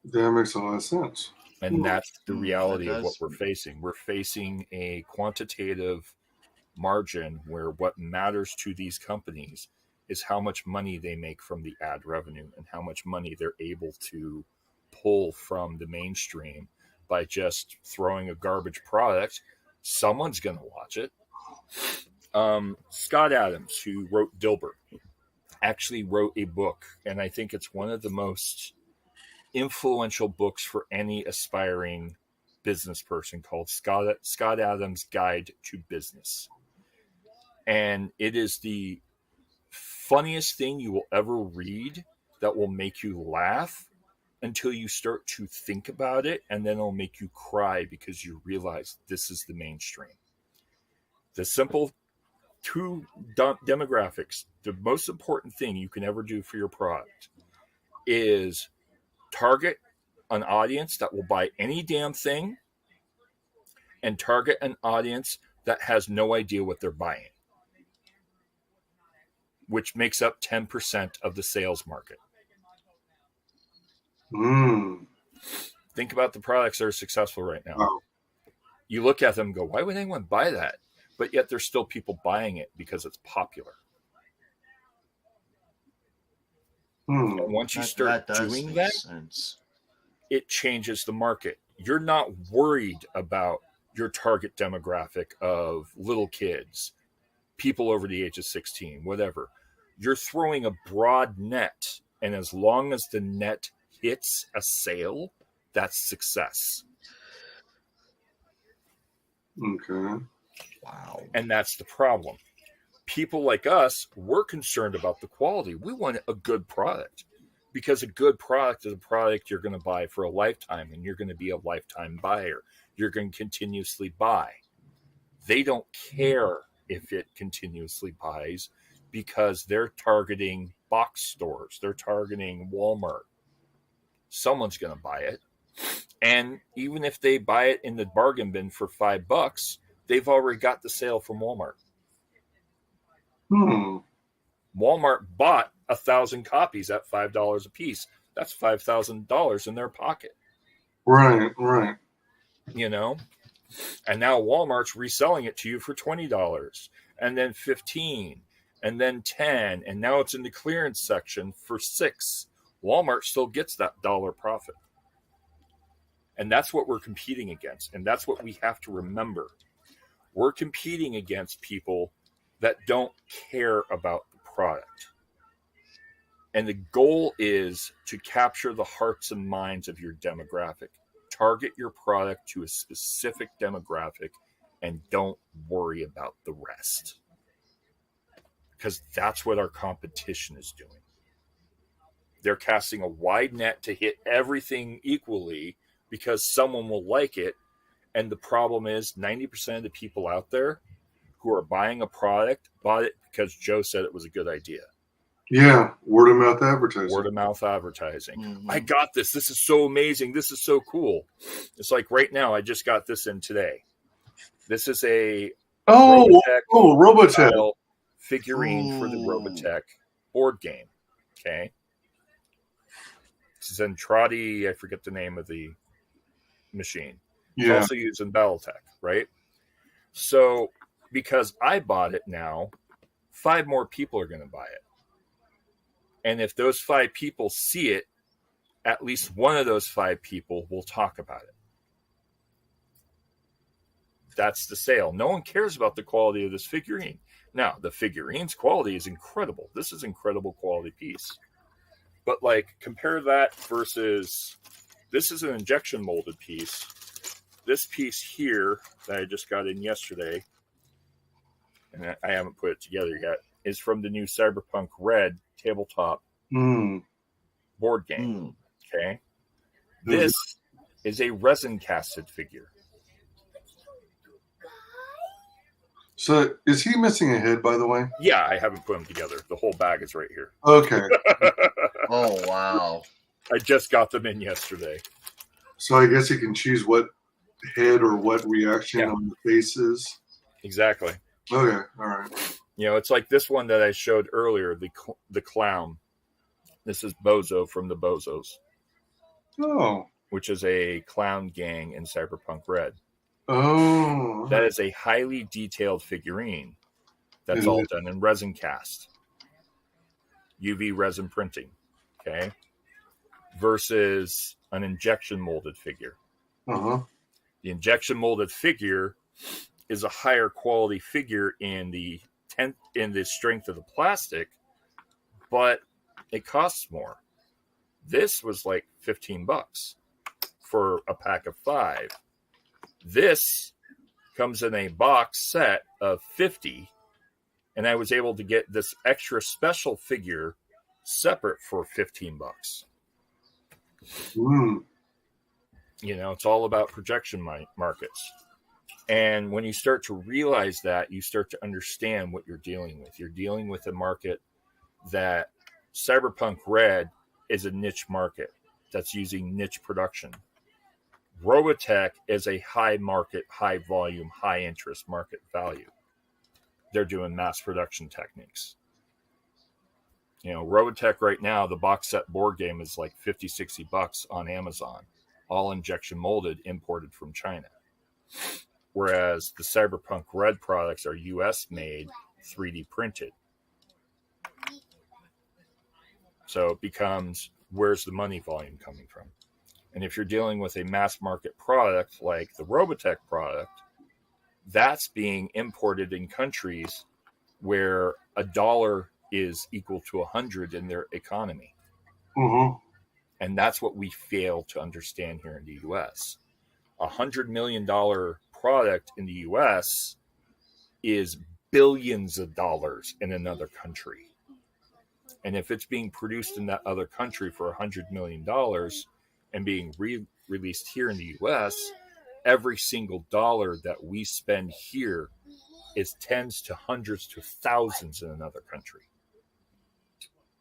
That makes a lot of sense. And that's the reality of what we're facing. We're facing a quantitative margin where what matters to these companies is how much money they make from the ad revenue and how much money they're able to pull from the mainstream by just throwing a garbage product. Someone's going to watch it. Scott Adams, who wrote Dilbert, actually wrote a book, and I think it's one of the most influential books for any aspiring business person, called Scott Adams' Guide to Business. And it is the funniest thing you will ever read that will make you laugh until you start to think about it, and then it'll make you cry because you realize this is the mainstream. The simple two demographics, the most important thing you can ever do for your product is target an audience that will buy any damn thing and target an audience that has no idea what they're buying, which makes up 10% of the sales market. Think about the products that are successful right now. Wow. You look at them and go, why would anyone buy that? But yet there's still people buying it because it's popular. And once you start doing that, it changes the market. You're not worried about your target demographic of little kids, people over the age of 16, whatever. You're throwing a broad net, and as long as the net hits a sale, that's success. Okay. Wow. And that's the problem. People like us, we're concerned about the quality. We want a good product, because a good product is a product you're going to buy for a lifetime, and you're going to be a lifetime buyer. You're going to continuously buy. They don't care if it continuously buys because they're targeting box stores. They're targeting Walmart. Someone's going to buy it. And even if they buy it in the bargain bin for $5, they've already got the sale from Walmart. Walmart bought 1,000 copies at $5 a piece. That's $5,000 in their pocket. Right. And now Walmart's reselling it to you for $20, and then $15, and then $10, and now it's in the clearance section for $6. Walmart still gets that dollar profit. And that's what we're competing against. And that's what we have to remember. We're competing against people that don't care about the product. And the goal is to capture the hearts and minds of your demographic. Target your product to a specific demographic and don't worry about the rest. Because that's what our competition is doing. They're casting a wide net to hit everything equally because someone will like it. And the problem is 90% of the people out there who are buying a product bought it because Joe said it was a good idea. Yeah, word of mouth advertising. Word of mouth advertising. Mhm. I got this. This is so amazing. This is so cool. It's like right now, I just got this in today. This is a Robotech Robotech. style figurine for the Ooh. Robotech board game. Okay. This is Entrati. I forget the name of the machine. It's Yeah. also used in Battletech, right? So, because I bought it now, 5 more people are going to buy it. And if those 5 people see it, at least one of those 5 people will talk about it. That's the sale. No one cares about the quality of this figurine. Now, the figurine's quality is incredible. This is incredible quality piece. But like, compare that versus, this is an injection molded piece. This piece here that I just got in yesterday, and I haven't put it together yet, is from the new Cyberpunk Red tabletop board game. Okay. This is a resin casted figure. So is he missing a head, by the way? Yeah, I haven't put them together. The whole bag is right here. Okay. Oh, wow. I just got them in yesterday. So I guess you can choose what head or what reaction on the face is. Exactly. Okay, all right. You know, it's like this one that I showed earlier, the clown. This is Bozo from the Bozos. Oh. Which is a clown gang in Cyberpunk Red. Oh. That is a highly detailed figurine that's all done in resin cast. UV resin printing. Okay. Versus an injection molded figure. Uh-huh. The injection molded figure is a higher quality figure in the strength of the plastic, but it costs more. This was like $15 for a pack of 5. This comes in a box set of 50, and I was able to get this extra special figure separate for $15. You know, it's all about projection markets. And when you start to realize that, you start to understand what you're dealing with. You're dealing with a market that Cyberpunk Red is a niche market that's using niche production. Robotech is a high market, high volume, high interest market value. They're doing mass production techniques. You know, Robotech right now, the box set board game is like $50-$60 on Amazon, all injection molded, imported from China. Whereas the Cyberpunk Red products are US made, 3D printed. So it becomes, where's the money volume coming from? And if you're dealing with a mass market product like the Robotech product, that's being imported in countries where $1 is equal to 100 in their economy. Mm-hmm. And that's what we fail to understand here in the US. $100 million product in the US is billions of dollars in another country. And if it's being produced in that other country for $100 million and being released here in the US, every single dollar that we spend here is tens to hundreds to thousands in another country.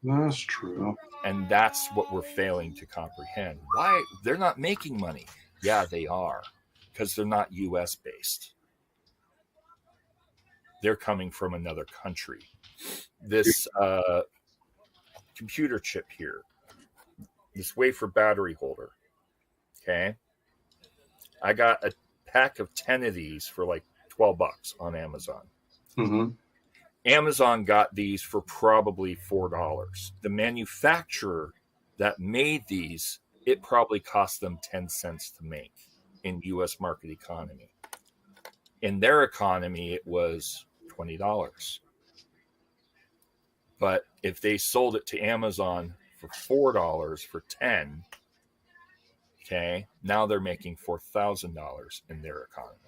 That's true. And that's what we're failing to comprehend. Why? They're not making money. Yeah, they are, because they're not US based. They're coming from another country. This computer chip here, this wafer battery holder, okay? I got a pack of 10 of these for like $12 on Amazon. Mm-hmm. Amazon got these for probably $4. The manufacturer that made these, it probably cost them 10 cents to make in US market economy. In their economy, it was $20. But if they sold it to Amazon for $4 for 10, okay, now they're making $4,000 in their economy.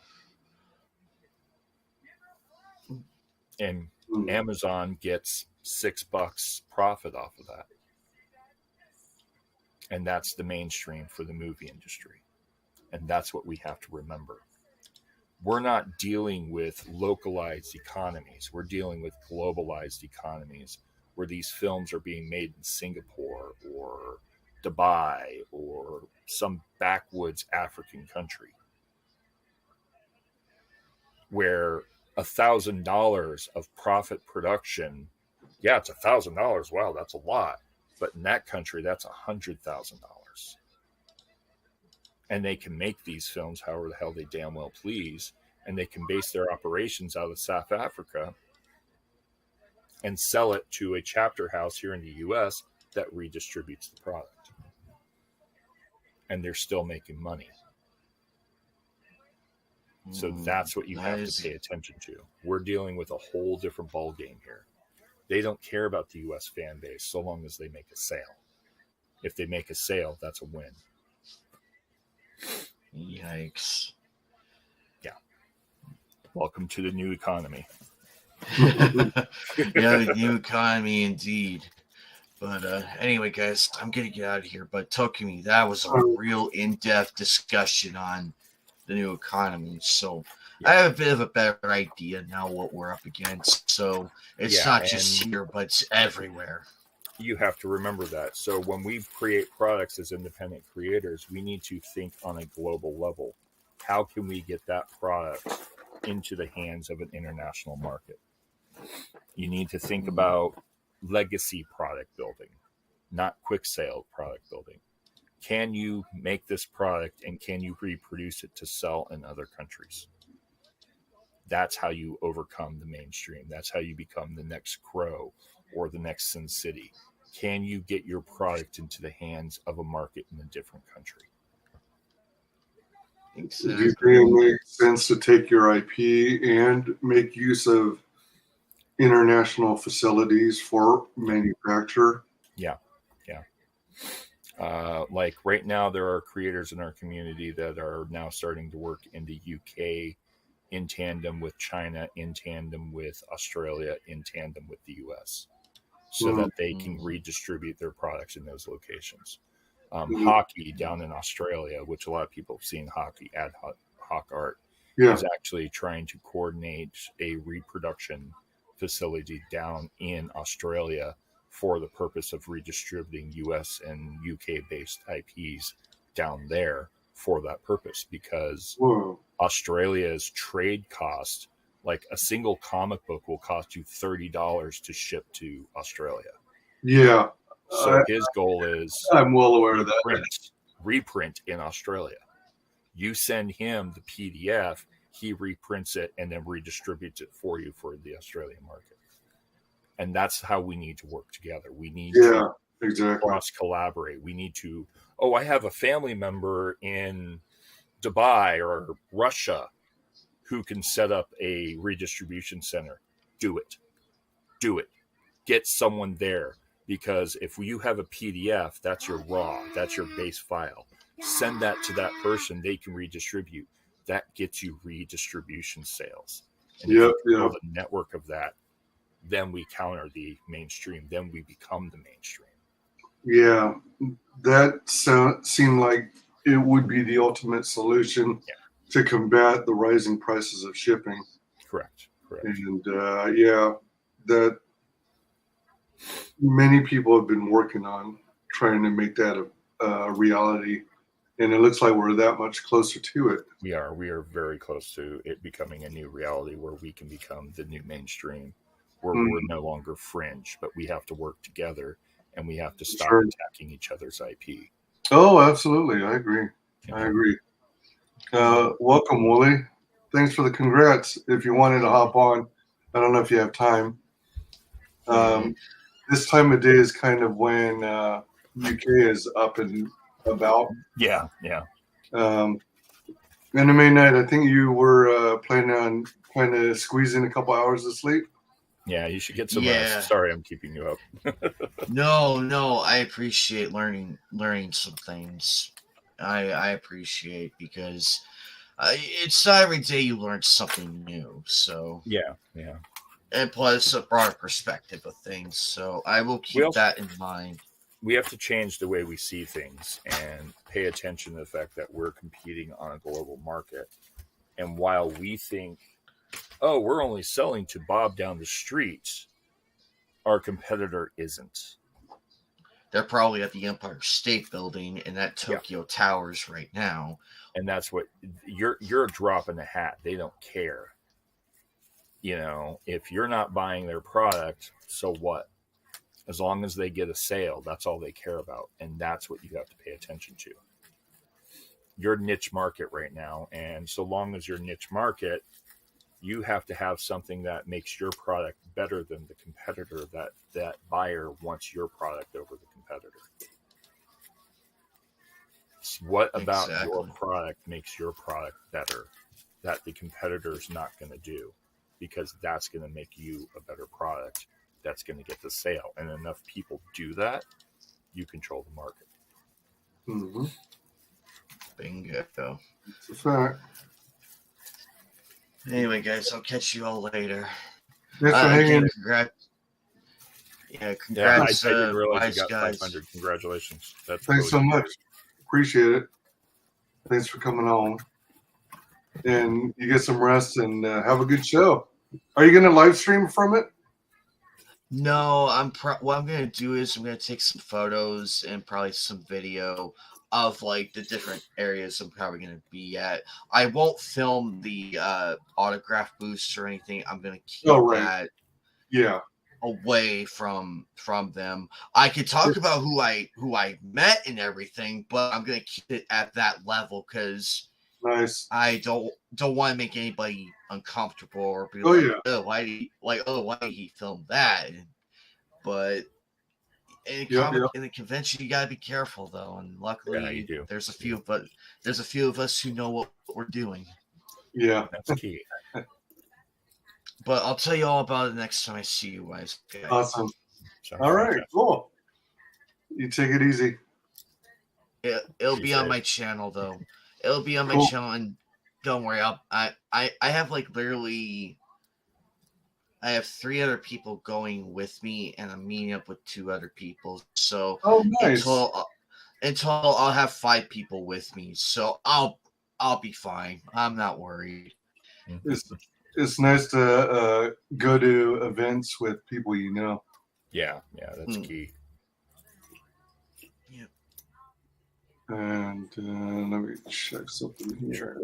And Amazon gets $6 profit off of that. And that's the mainstream for the movie industry. And that's what we have to remember. We're not dealing with localized economies. We're dealing with globalized economies where these films are being made in Singapore or Dubai or some backwoods African country where $1,000 of profit production, yeah, it's $1,000. Wow, that's a lot. But in that country, that's $100,000. And they can make these films however the hell they damn well please, and they can base their operations out of South Africa and sell it to a chapter house here in the US that redistributes the product. And they're still making money. So that's what you have to pay attention to. We're dealing with a whole different ballgame here. They don't care about the US fan base so long as they make a sale. If they make a sale, that's a win. Yikes. Yeah. Welcome to the new economy. Yeah, the new economy indeed. But anyway, guys, I'm going to get out of here. But Tokimi, that was a real in-depth discussion on the new economy. So I have a bit of a better idea now what we're up against. So it's not just here, but it's everywhere. You have to remember that. So when we create products as independent creators, we need to think on a global level. How can we get that product into the hands of an international market? You need to think about legacy product building, not quick sale product building. Can you make this product and can you reproduce it to sell in other countries? That's how you overcome the mainstream. That's how you become the next Crow or the next Sin City. Can you get your product into the hands of a market in a different country? Exactly. Do you think it makes sense to take your IP and make use of international facilities for manufacture? Yeah. Like right now, there are creators in our community that are now starting to work in the UK in tandem with China, in tandem with Australia, in tandem with the US, so that they can redistribute their products in those locations. Hockey down in Australia, which a lot of people have seen hockey ad hoc art, is actually trying to coordinate a reproduction facility down in Australia for the purpose of redistributing US and UK based IPs down there for that purpose, because Australia's trade cost, like a single comic book will cost you $30 to ship to Australia. Yeah. So his goal is, I'm well aware of that. Reprint in Australia. You send him the PDF, he reprints it and then redistributes it for you for the Australian market. And that's how we need to work together. We need to cross collaborate. We need to, I have a family member in Dubai or Russia who can set up a redistribution center. Do it. Get someone there, because if you have a PDF, that's your raw, that's your base file. Send that to that person, they can redistribute. That gets you redistribution sales. And if you build a network of that, then we counter the mainstream. Then we become the mainstream. Yeah, that seemed like it would be the ultimate solution to combat the rising prices of shipping. Correct. And that many people have been working on trying to make that a reality. And it looks like we're that much closer to it. We are very close to it becoming a new reality where we can become the new mainstream, where we're no longer fringe, but we have to work together and we have to stop attacking each other's IP. Oh, absolutely. I agree. Welcome, Wooly. Thanks for the congrats. If you wanted to hop on, I don't know if you have time. This time of day is kind of when UK is up and about. Yeah. Anime night, I think you were planning on kind of squeezing a couple hours of sleep. Yeah, you should get some rest. Sorry, I'm keeping you up. No, I appreciate learning some things. I appreciate, because it's not every day you learn something new. So yeah. And plus a broader perspective of things. So I will keep that in mind. We have to change the way we see things and pay attention to the fact that we're competing on a global market. And while we think, oh, we're only selling to Bob down the street, our competitor isn't. They're probably at the Empire State Building and at Tokyo Towers right now. And that's what you're a drop in the hat. They don't care. You know, if you're not buying their product, so what? As long as they get a sale, that's all they care about. And that's what you have to pay attention to. Your niche market right now. And so long as your niche market, you have to have something that makes your product better than the competitor, that buyer wants your product over the competitor. What about your product makes your product better that the competitor is not going to do? Because that's going to make you a better product. That's going to get the sale. And enough people do that, you control the market. Mm-hmm. Bingo. It's a fact. Anyway, guys, I'll catch you all later. Thanks for hanging. Again, congrats. I didn't realize you got WyzGyz. 500. Congratulations. Thanks really so much. Appreciate it. Thanks for coming on. And you get some rest and have a good show. Are you going to live stream from it? No, what I'm gonna do is I'm gonna take some photos and probably some video of like the different areas I'm probably gonna be at. I won't film the autograph booths or anything. I'm gonna keep that away from them. I could talk about who I met and everything, but I'm gonna keep it at that level because I don't want to make anybody uncomfortable or be oh, why did he film that? But in the convention, you gotta be careful though, and luckily there's a few of us who know what we're doing. Yeah, that's key. But I'll tell you all about it next time I see you guys. Awesome. All right, cool. You take it easy. It'll be on my channel though. It'll be on my channel, and don't worry. I have like literally, I have 3 other people going with me, and I'm meeting up with 2 other people. So until I'll have 5 people with me, so I'll be fine. I'm not worried. It's nice to go to events with people you know. Yeah, that's key. And let me check something here.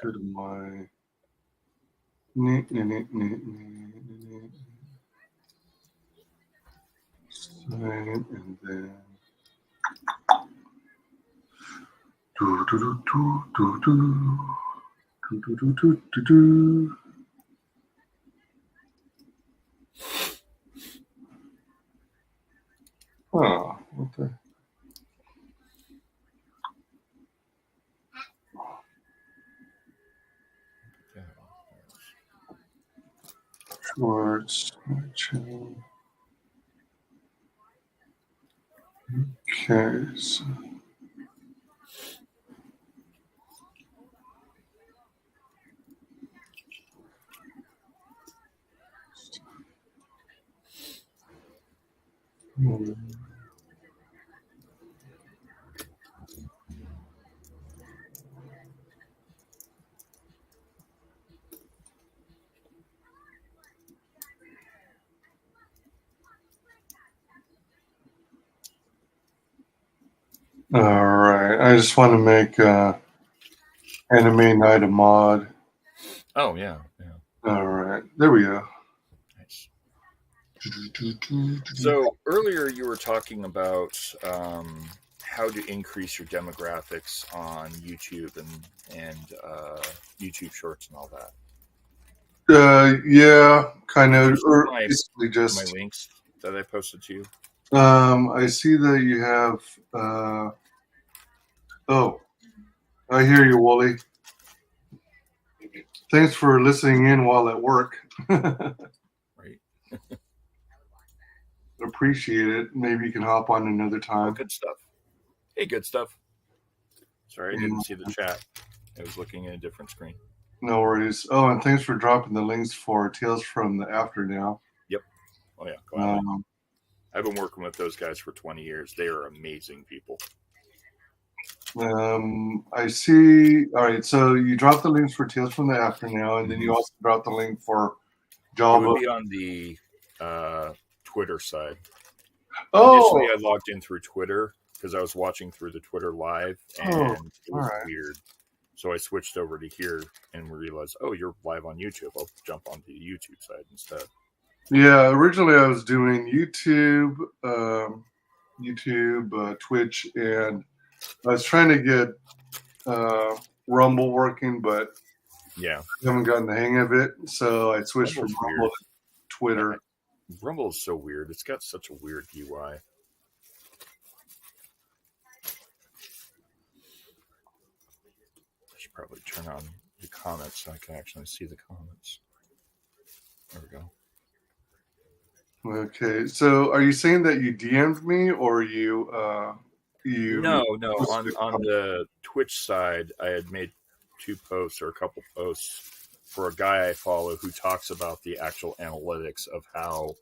Go to my sign, and then oh, what the? Towards my channel. Okay, so all right. I just want to make Anime Night a mod. Oh yeah. All right, there we go. Nice. So earlier you were talking about how to increase your demographics on YouTube and YouTube Shorts and all that. Yeah, kind of. Or basically just my links that I posted to you. I see that you have. Oh, I hear you, Wally. Thanks for listening in while at work. Right. Appreciate it. Maybe you can hop on another time. Good stuff. Hey, good stuff. Sorry, I didn't see the chat. I was looking at a different screen. No worries. Oh, and thanks for dropping the links for Tales from the After now. Yep. Oh, yeah. Go ahead. I've been working with those guys for 20 years. They are amazing people. I see. All right, so you dropped the links for Tales from the Afternow, and then you Mhm. also dropped the link for It Java. would be on the Twitter side. Oh, Initially, I logged in through Twitter because I was watching through the Twitter live, oh, and it all was right. weird. So I switched over to here and realized, oh, you're live on YouTube. I'll jump onto the YouTube side instead. Yeah, originally I was doing YouTube, Twitch, and I was trying to get Rumble working, but Yeah, I haven't gotten the hang of it. So I switched from Rumble's Rumble weird. to Twitter. Rumble is so weird. It's got such a weird UI. I should probably turn on the comments so I can actually see the comments. There we go. Okay, so are you saying that you DM'd me or you No. On the Twitch side, I had made 2 posts or a couple posts for a guy I follow who talks about the actual analytics of how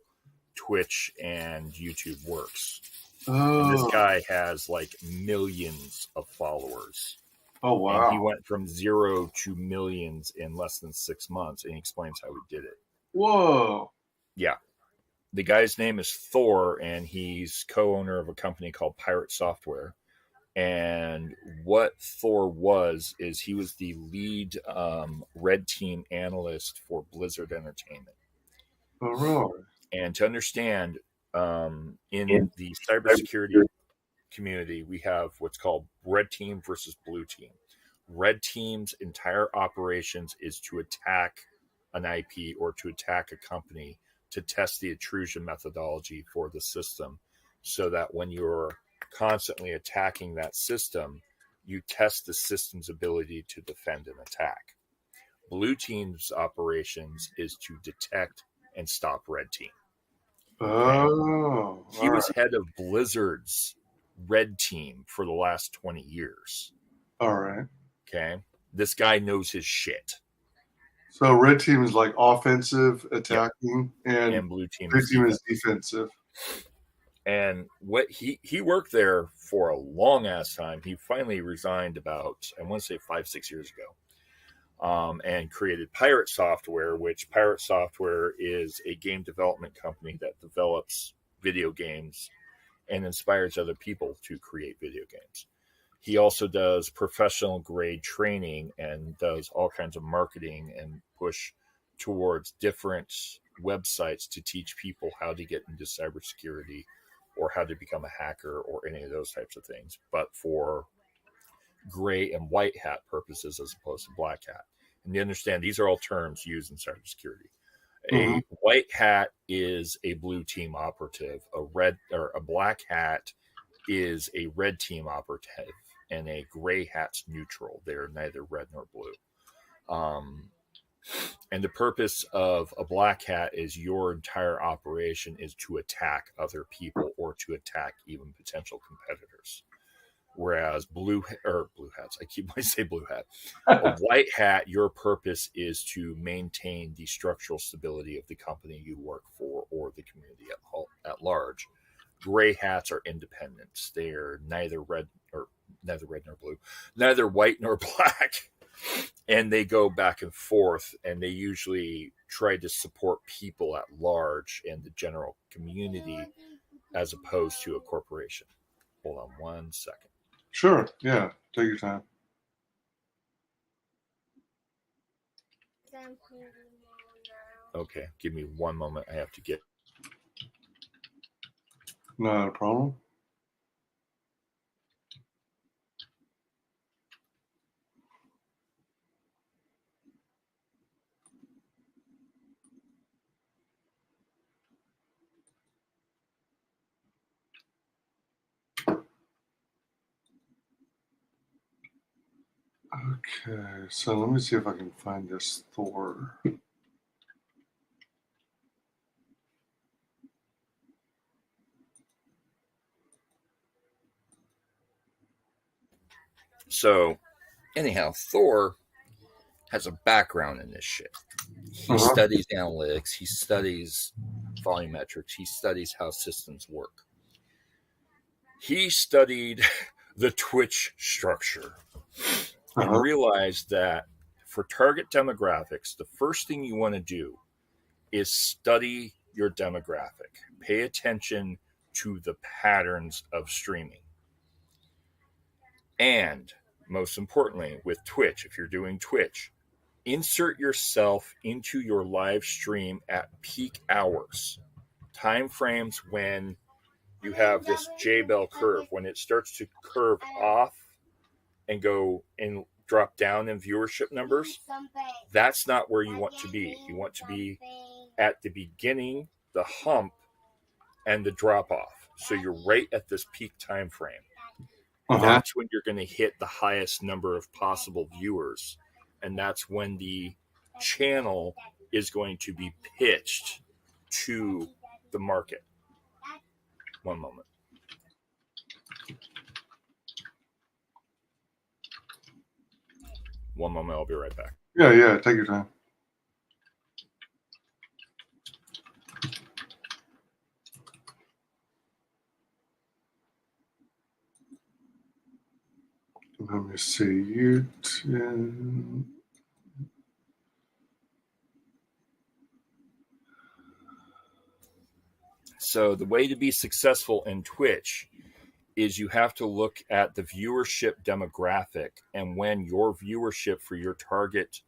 Twitch and YouTube works. And this guy has like millions of followers. Oh wow! And he went from 0 to millions in less than 6 months, and he explains how he did it. Whoa! Yeah. The guy's name is Thor, and he's co-owner of a company called Pirate Software. And what Thor is he was the lead red team analyst for Blizzard Entertainment. Oh, really? And to understand, in the cybersecurity community, we have what's called red team versus blue team. Red team's entire operations is to attack an IP or to attack a company to test the intrusion methodology for the system, so that when you're constantly attacking that system, you test the system's ability to defend and attack. Blue team's operations is to detect and stop red team. Oh, He was head of Blizzard's red team for the last 20 years. All right. Okay. This guy knows his shit. So red team is like offensive attacking, And blue team is defensive. And what he worked there for a long ass time. He finally resigned about, I want to say 5-6 years ago, and created Pirate Software, which Pirate Software is a game development company that develops video games and inspires other people to create video games. He also does professional grade training and does all kinds of marketing and push towards different websites to teach people how to get into cybersecurity or how to become a hacker or any of those types of things, but for gray and white hat purposes as opposed to black hat. And you understand these are all terms used in cybersecurity. A white hat is a blue team operative. A black hat is a red team operative, and a gray hat's neutral. They're neither red nor blue. And the purpose of a black hat is your entire operation is to attack other people or to attack even potential competitors. Whereas blue hats, I keep wanting to say blue hat. A white hat, your purpose is to maintain the structural stability of the company you work for or the community at large. Gray hats are independents. They are neither red nor blue, neither white nor black. And they go back and forth, and they usually try to support people at large and the general community as opposed to a corporation. Hold on 1 second. Sure. Yeah. Take your time. Okay. Give me 1 moment. I have to get. Not a problem. Okay, so let me see if I can find this Thor. So, anyhow, Thor has a background in this shit. He studies analytics. He studies volumetrics. He studies how systems work. He studied the Twitch structure and realize that for target demographics, the first thing you want to do is study your demographic. Pay attention to the patterns of streaming. And most importantly, with Twitch, if you're doing Twitch, insert yourself into your live stream at peak hours, time frames when you have this J-bell curve. When it starts to curve off and go and drop down in viewership numbers, that's not where you want to be. You want to be at the beginning, the hump, and the drop off. So you're right at this peak time frame. That's when you're going to hit the highest number of possible viewers. And that's when the channel is going to be pitched to the market. One moment. One moment, I'll be right back. Yeah, take your time. Let me see, YouTube. So the way to be successful in Twitch is you have to look at the viewership demographic and when your viewership for your target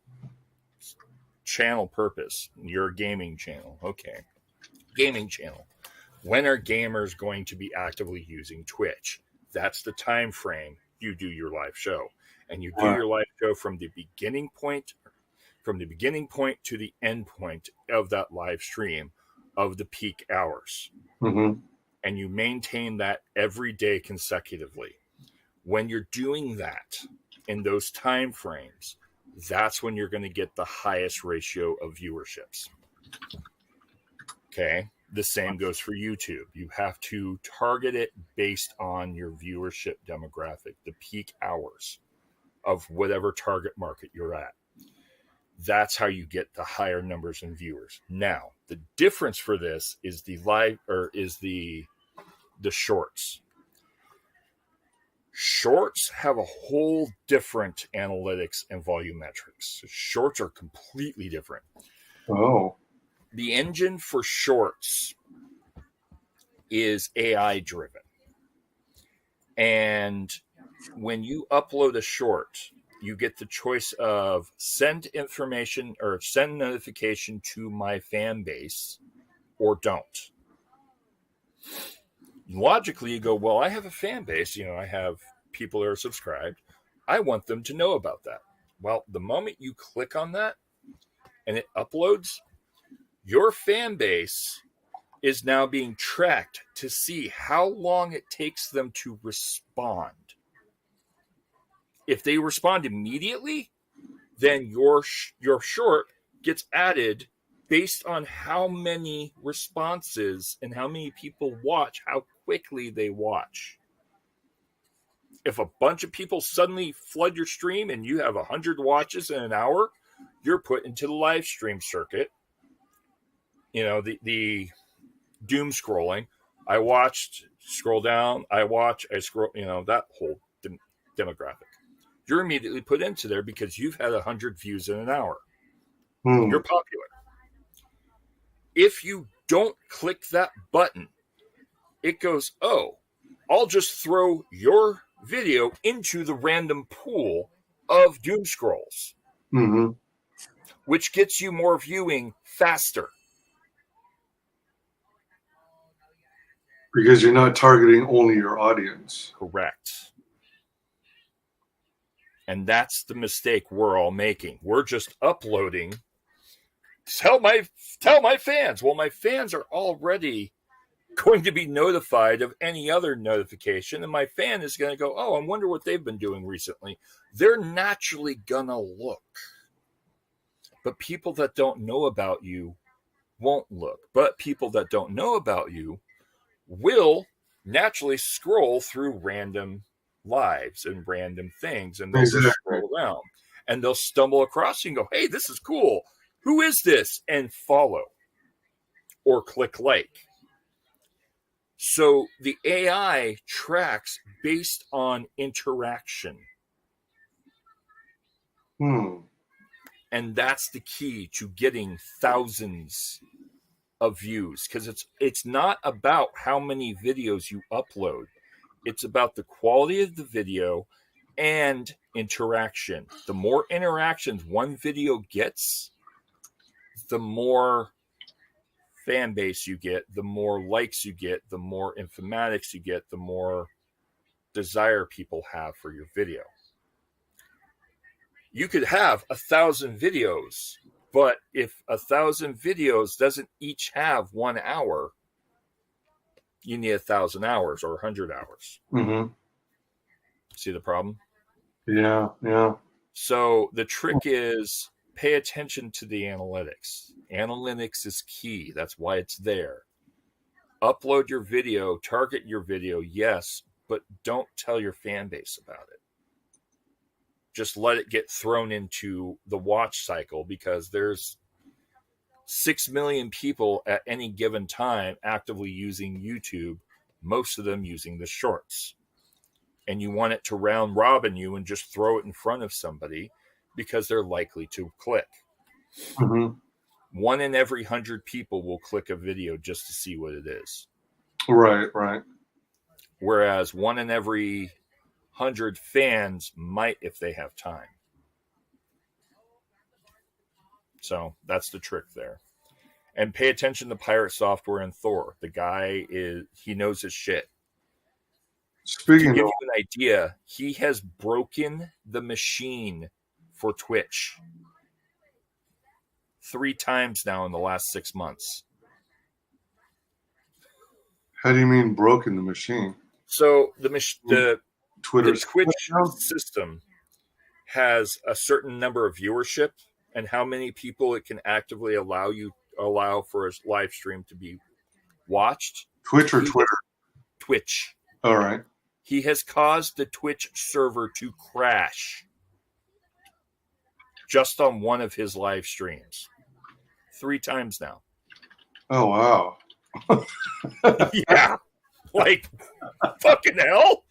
channel purpose, your gaming channel, okay, gaming channel, when are gamers going to be actively using Twitch? That's the time frame you do your live show. And you do your live show from the beginning point to the end point of that live stream of the peak hours. And you maintain that every day consecutively. When you're doing that in those time frames, that's when you're going to get the highest ratio of viewerships. Okay. The same goes for YouTube. You have to target it based on your viewership demographic, the peak hours of whatever target market you're at. That's how you get the higher numbers in viewers. Now, the difference for this is the shorts. Shorts have a whole different analytics and volumetrics. Shorts are completely different. The engine for shorts is AI driven. And when you upload a short, you get the choice of send information or send notification to my fan base or don't. Logically, you go, well, I have a fan base. I have people that are subscribed. I want them to know about that. Well, the moment you click on that and it uploads, your fan base is now being tracked to see how long it takes them to respond. If they respond immediately, then your short gets added based on how many responses and how many people watch, how quickly they watch. If a bunch of people suddenly flood your stream and you have 100 watches in an hour, you're put into the live stream circuit. The doom scrolling. I watched, scroll down, I scroll, that whole demographic. You're immediately put into there because you've had 100 views in an hour. You're popular. If you don't click that button, it goes, I'll just throw your video into the random pool of doom scrolls, which gets you more viewing faster. Because you're not targeting only your audience. Correct. And that's the mistake we're all making. We're just uploading. Tell my fans. Well, my fans are already going to be notified of any other notification, and my fan is going to go, I wonder what they've been doing recently. They're naturally going to look. But people that don't know about you won't look. But people that don't know about you will naturally scroll through random lives and random things, and they'll just scroll around and they'll stumble across you and go, hey, this is cool. Who is this? And follow or click like. So the AI tracks based on interaction. And that's the key to getting thousands of views, because it's not about how many videos you upload. It's about the quality of the video and interaction. The more interactions one video gets, the more fan base you get, the more likes you get, the more informatics you get, the more desire people have for your video. You could have 1,000 videos, but if 1,000 videos doesn't each have 1 hour, you need 1,000 hours or 100 hours. Mm-hmm. See the problem? Yeah. So the trick is pay attention to the analytics. Analytics is key. That's why it's there. Upload your video, target your video, yes, but don't tell your fan base about it. Just let it get thrown into the watch cycle, because there's 6 million people at any given time actively using YouTube, most of them using the shorts. And you want it to round robin you and just throw it in front of somebody because they're likely to click. Mm-hmm. 1 in every 100 people will click a video just to see what it is. Right. Whereas 1 in every 100 fans might if they have time. So that's the trick there. And pay attention to Pirate Software and Thor. The guy he knows his shit. Speaking to give of, you an idea, he has broken the machine for Twitch 3 times now in the last 6 months. how do you mean broken the machine? So the Twitter's Twitch system has a certain number of viewership and how many people it can actively allow for a live stream to be watched. Twitch or Twitter? Twitch. All right. He has caused the Twitch server to crash just on one of his live streams. 3 times now. Oh, wow. Yeah. Like, fucking hell.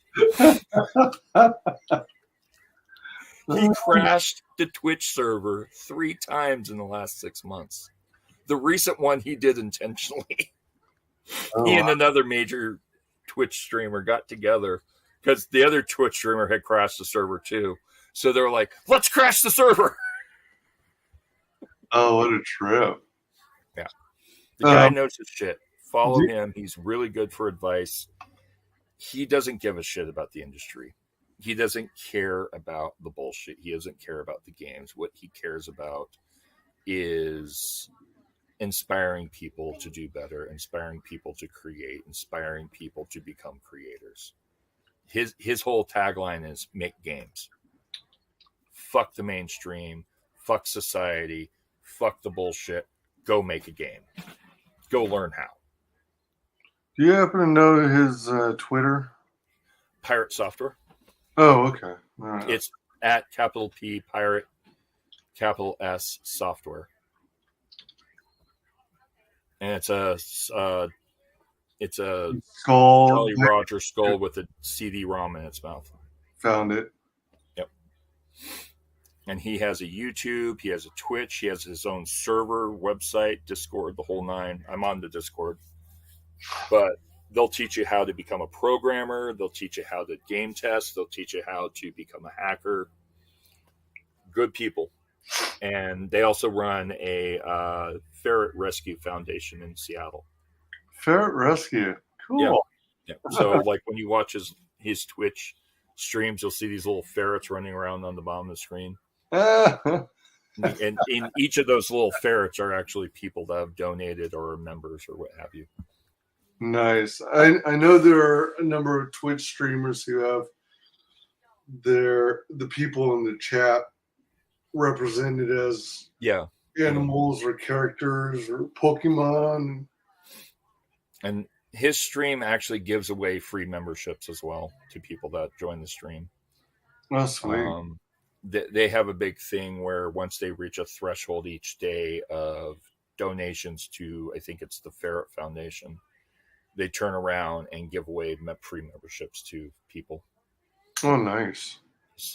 He crashed the Twitch server 3 times in the last 6 months. The recent one he did intentionally. He and another major Twitch streamer got together because the other Twitch streamer had crashed the server too. So they were like, let's crash the server. Oh, what a trip. Yeah. The guy knows his shit. Follow him. He's really good for advice. He doesn't give a shit about the industry. He doesn't care about the bullshit. He doesn't care about the games. What he cares about is inspiring people to do better, inspiring people to create, inspiring people to become creators. His whole tagline is make games. Fuck the mainstream. Fuck society. Fuck the bullshit. Go make a game. Go learn how. Do you happen to know his Twitter? Pirate Software. Oh, okay. All right. It's at capital P Pirate, capital S Software, and it's a Skull. Jolly Roger skull with a CD-ROM in its mouth. Found it. Yep. And he has a YouTube. He has a Twitch. He has his own server, website, Discord, the whole nine. I'm on the Discord, but they'll teach you how to become a programmer. They'll teach you how to game test. They'll teach you how to become a hacker. Good people. And they also run a ferret rescue foundation in Seattle. Ferret rescue. Cool. Yeah. So like when you watch his Twitch streams, you'll see these little ferrets running around on the bottom of the screen. And in each of those little ferrets are actually people that have donated or are members or what have you. Nice. I know there are a number of Twitch streamers who have the people in the chat represented as animals or characters or Pokemon. And his stream actually gives away free memberships as well to people that join the stream. Oh, sweet. They have a big thing where once they reach a threshold each day of donations to, I think it's the Ferret Foundation, they turn around and give away free memberships to people. Oh, nice.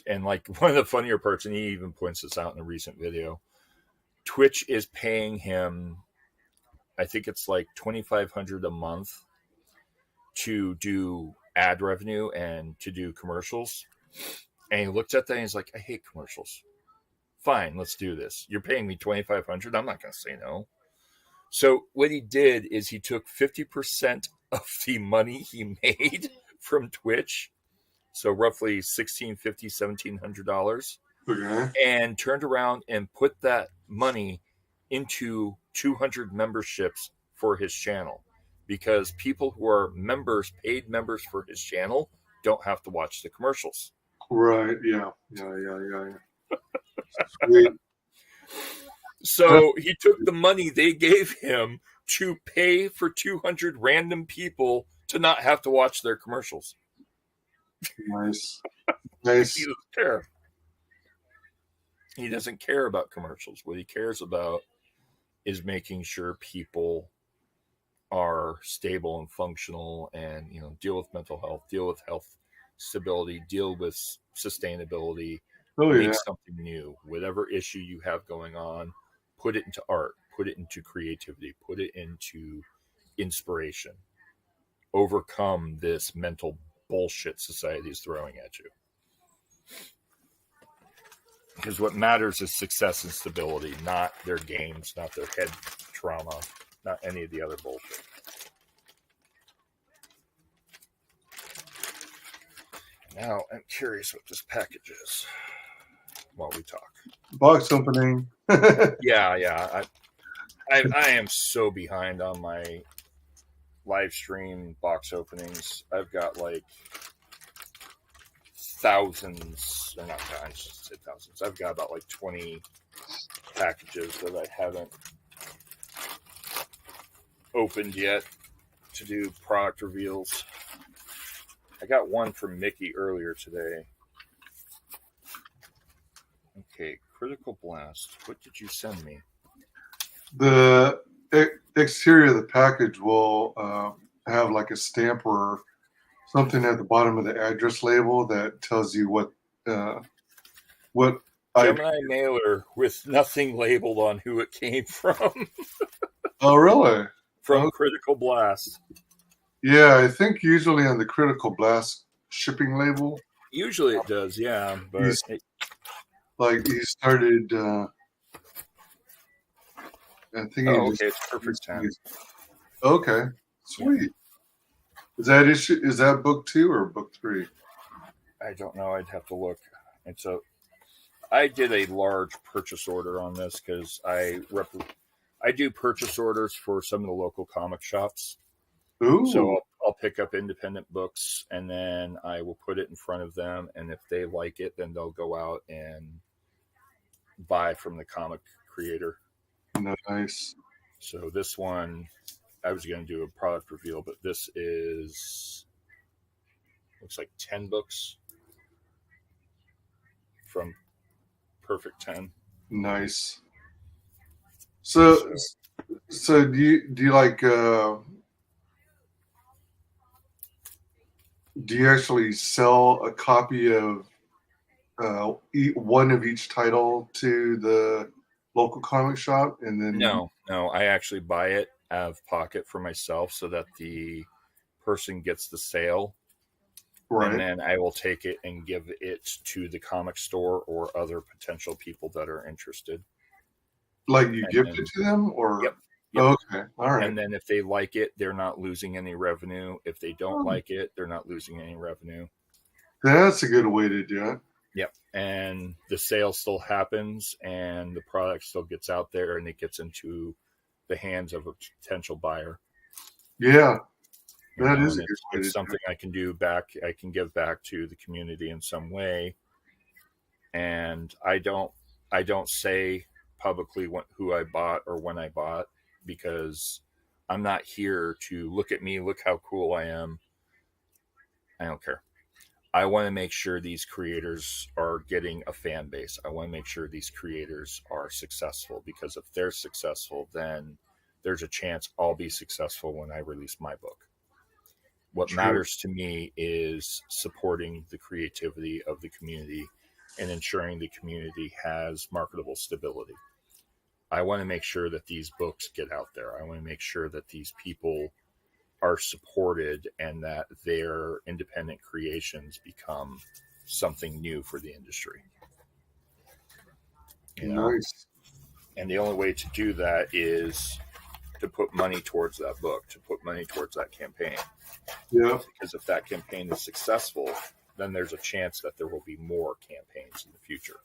And like one of the funnier parts, and he even points this out in a recent video, Twitch is paying him, I think it's like $2,500 a month to do ad revenue and to do commercials. And he looked at that and he's like, I hate commercials. Fine, let's do this. You're paying me $2,500. I'm not going to say no. So what he did is he took 50% of the money he made from Twitch, so roughly $1,650, $1,700, Okay. and turned around and put that money into 200 memberships for his channel, because people who are members, paid members for his channel, don't have to watch the commercials. Right. Yeah. Sweet. So he took the money they gave him to pay for 200 random people to not have to watch their commercials. Nice. He doesn't care. He doesn't care about commercials. What he cares about is making sure people are stable and functional, and deal with mental health, deal with health stability, deal with sustainability, make something new. Whatever issue you have going on, put it into art, put it into creativity, put it into inspiration. Overcome this mental bullshit society is throwing at you. Because what matters is success and stability, not their games, not their head trauma, not any of the other bullshit. Now I'm curious what this package is while we talk. Box opening. Yeah. I am so behind on my live stream box openings. I've got like thousands, or not thousands, I should say thousands. I've got about like 20 packages that I haven't opened yet to do product reveals. I got one from Mickey earlier today. Okay, Critical Blast. What did you send me? The exterior of the package will have like a stamp or something at the bottom of the address label that tells you what Gemini mailer with nothing labeled on who it came from. Oh, really? From Critical Blast. Yeah, I think usually on the Critical Blast shipping label. Usually it does, yeah. But he started. I think. Okay, it's perfect 10. Okay, sweet. Is that book 2 or book 3? I don't know. I'd have to look. And so I did a large purchase order on this because I do purchase orders for some of the local comic shops. Ooh. So I'll pick up independent books and then I will put it in front of them. And if they like it, then they'll go out and buy from the comic creator. Nice. So this one, I was going to do a product reveal, but this looks like 10 books from Perfect 10. Nice. So do you like do you actually sell a copy of one of each title to the local comic shop, and then No, I actually buy it out of pocket for myself so that the person gets the sale, right? And then I will take it and give it to the comic store or other potential people that are interested. Like you gift it to them, or Yep. Okay, all right. And then if they like it, they're not losing any revenue. If they don't like it, they're not losing any revenue. That's a good way to do it. Yep. And the sale still happens and the product still gets out there and it gets into the hands of a potential buyer. Yeah. That is a good way it's to something do it. I can do back. I can give back to the community in some way. And I don't say publicly who I bought or when I bought, because I'm not here to look at me, look how cool I am. I don't care. I want to make sure these creators are getting a fan base. I want to make sure these creators are successful, because if they're successful, then there's a chance I'll be successful when I release my book. What True. matters to me is supporting the creativity of the community and ensuring the community has marketable stability. I want to make sure that these books get out there. I want to make sure that these people are supported and that their independent creations become something new for the industry. You know? Nice. And the only way to do that is to put money towards that book, to put money towards that campaign. Yeah. Because if that campaign is successful, then there's a chance that there will be more campaigns in the future.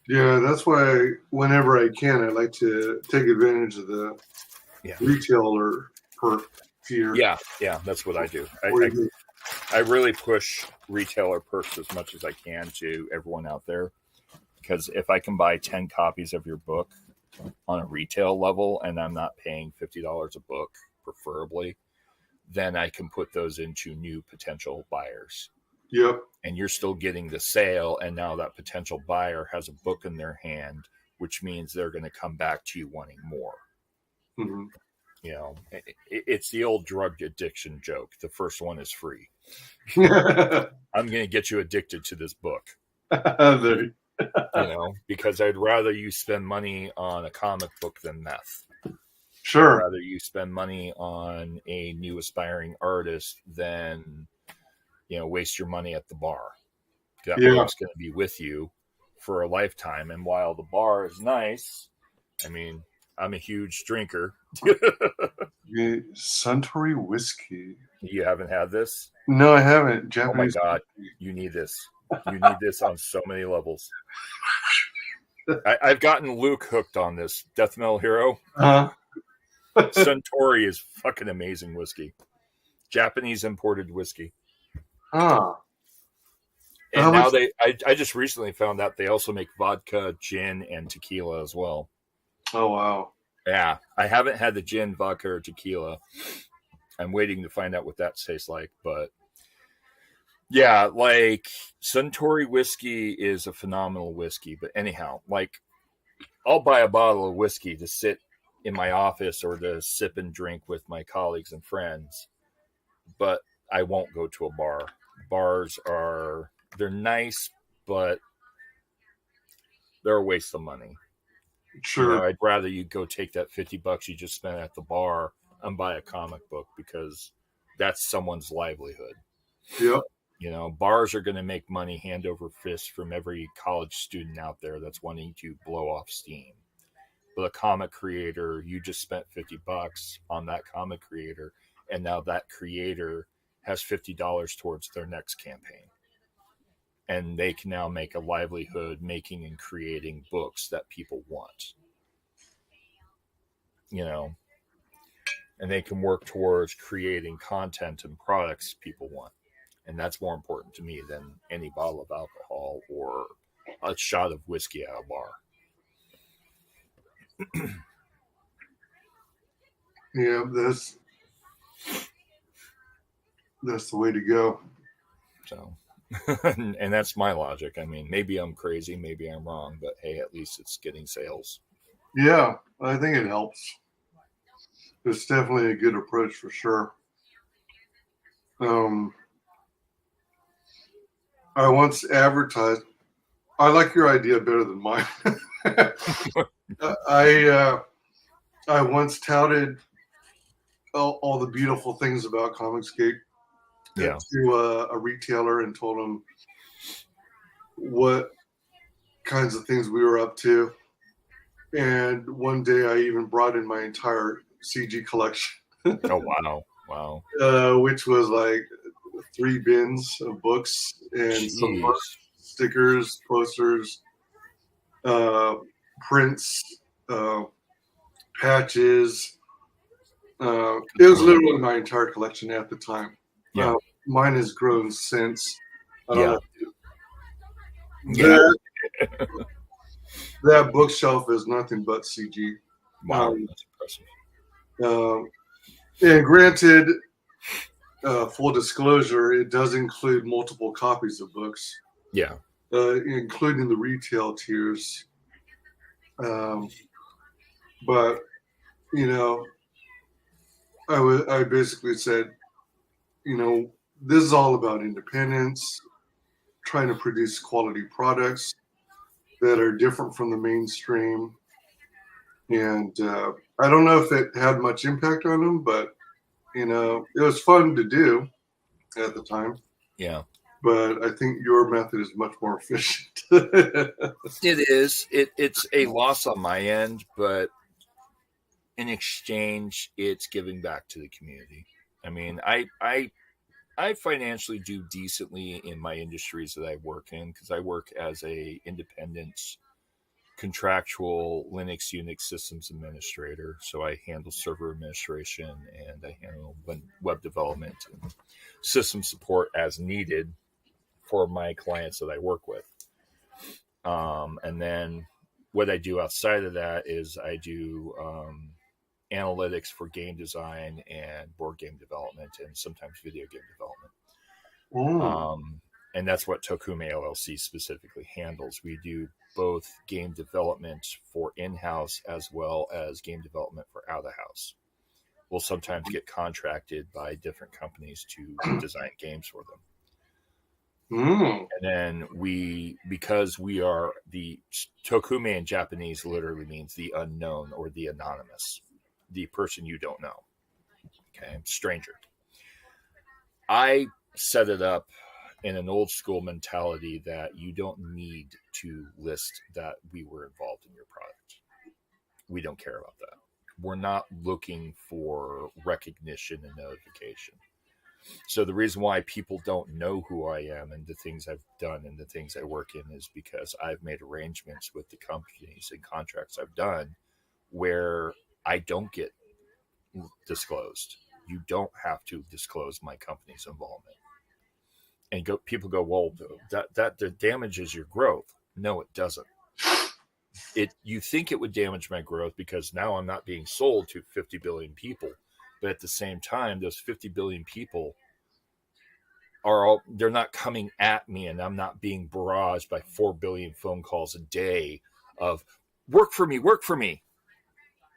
Yeah, that's why whenever I can, I like to take advantage of the retailer perk tier. Yeah, that's what I do. I really push retailer perks as much as I can to everyone out there, because if I can buy 10 copies of your book on a retail level and I'm not paying $50 a book, preferably, then I can put those into new potential buyers. Yep. And you're still getting the sale, and now that potential buyer has a book in their hand, which means they're going to come back to you wanting more. Mm-hmm. You know, it's the old drug addiction joke. The first one is free. I'm going to get you addicted to this book. You know, because I'd rather you spend money on a comic book than meth. Sure. I'd rather you spend money on a new aspiring artist than, you know, waste your money at the bar. That book's going to be with you for a lifetime. And while the bar is nice, I mean, I'm a huge drinker. Suntory whiskey. You haven't had this? No, I haven't. Japanese. Oh my God. You need this. You need this on so many levels. I've gotten Luke hooked on this. Death Metal Hero. Suntory is fucking amazing whiskey. Japanese imported whiskey. And now I just recently found out they also make vodka, gin, and tequila as well. Oh, wow. Yeah. I haven't had the gin, vodka, or tequila. I'm waiting to find out what that tastes like. But yeah, like Suntory whiskey is a phenomenal whiskey. But anyhow, like I'll buy a bottle of whiskey to sit in my office or to sip and drink with my colleagues and friends. But I won't go to a bar. Bars they're nice, but they're a waste of money. Sure. You know, I'd rather you go take that $50 you just spent at the bar and buy a comic book, because that's someone's livelihood. Yep. You know, bars are going to make money hand over fist from every college student out there that's wanting to blow off steam. But a comic creator, you just spent $50 on that comic creator, and now that creator has $50 towards their next campaign. And they can now make a livelihood making and creating books that people want. You know, and they can work towards creating content and products people want. And that's more important to me than any bottle of alcohol or a shot of whiskey at a bar. Yeah, that's the way to go. So, and that's my logic. I mean, maybe I'm crazy, maybe I'm wrong, but hey, at least it's getting sales. Yeah, I think it helps. It's definitely a good approach for sure. I once advertised. I like your idea better than mine. I once touted all the beautiful things about Comicsgate to a retailer and told them what kinds of things we were up to. And one day I even brought in my entire CG collection. Oh, wow. Which was like 3 bins of books and some stickers, posters, prints, patches. It was literally my entire collection at the time. Yeah. Mine has grown since. I don't know. That bookshelf is nothing but CG. Wow, that's impressive. And granted, full disclosure, it does include multiple copies of books. Yeah. Including the retail tiers. But, you know, I basically said, this is all about independence, trying to produce quality products that are different from the mainstream. And I don't know if it had much impact on them, but it was fun to do at the time. Yeah. But I think your method is much more efficient. It is. It's a loss on my end, but in exchange, it's giving back to the community. I mean, I financially do decently in my industries that I work in because I work as a independent contractual Linux Unix systems administrator. So I handle server administration and I handle web development and system support as needed for my clients that I work with. And then what I do outside of that is I do analytics for game design and board game development and sometimes video game development. And that's what Tokume LLC specifically handles. We do both game development for in-house as well as game development for out-of-house. We'll sometimes get contracted by different companies to design games for them. And then because we are the Tokume in Japanese literally means the unknown or the anonymous, the person you don't know. Okay, stranger. I set it up in an old school mentality that you don't need to list that we were involved in your product. We don't care about that. We're not looking for recognition and notification. So the reason why people don't know who I am and the things I've done and the things I work in is because I've made arrangements with the companies and contracts I've done where I don't get disclosed. You don't have to disclose my company's involvement. And people go, well, that damages your growth. No, it doesn't. You think it would damage my growth because now I'm not being sold to 50 billion people. But at the same time, those 50 billion people they're not coming at me and I'm not being barraged by 4 billion phone calls a day of work for me.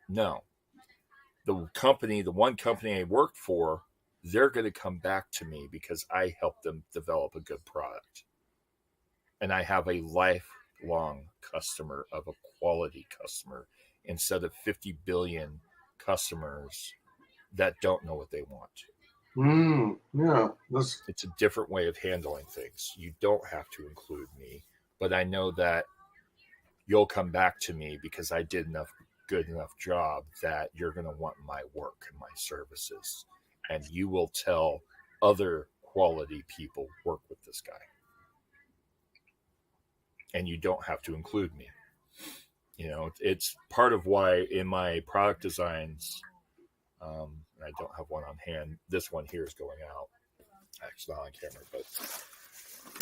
No. The one company I worked for, they're going to come back to me because I helped them develop a good product. And I have a lifelong customer of a quality customer instead of 50 billion customers that don't know what they want. Yeah. It's a different way of handling things. You don't have to include me, but I know that you'll come back to me because I did good enough job that you're going to want my work and my services. And you will tell other quality people work with this guy. And you don't have to include me. It's part of why in my product designs, I don't have one on hand. This one here is going out. Actually, not on camera, but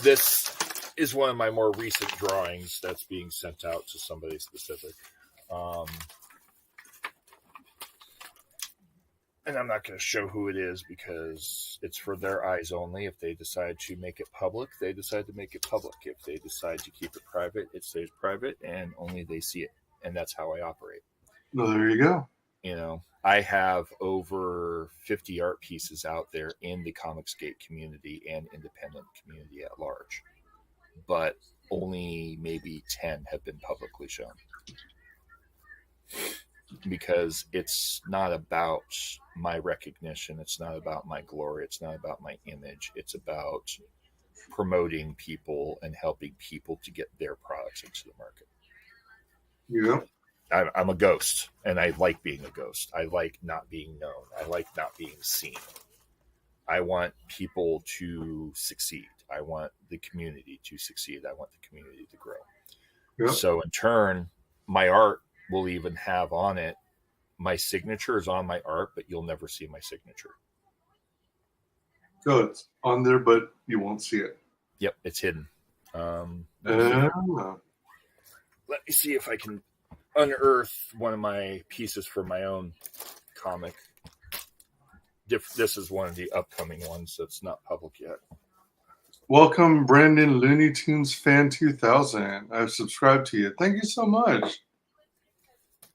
this is one of my more recent drawings that's being sent out to somebody specific. And I'm not going to show who it is because it's for their eyes only. If they decide to make it public, they decide to make it public. If they decide to keep it private, it stays private and only they see it. And that's how I operate. Well, there you go. I have over 50 art pieces out there in the Comicsgate community and independent community at large. But only maybe 10 have been publicly shown. Because it's not about my recognition. It's not about my glory. It's not about my image. It's about promoting people and helping people to get their products into the market. Yeah. I'm a ghost, and I like being a ghost. I like not being known. I like not being seen. I want people to succeed. I want the community to succeed. I want the community to grow. Yeah. So in turn, my art will even have on it, my signature is on my art, but you'll never see my signature. So it's on there, but you won't see it. Yep, it's hidden. Let me see if I can unearth one of my pieces for my own comic. This is one of the upcoming ones that's not public yet. Welcome, Brandon Looney Tunes Fan 2000. I've subscribed to you. Thank you so much.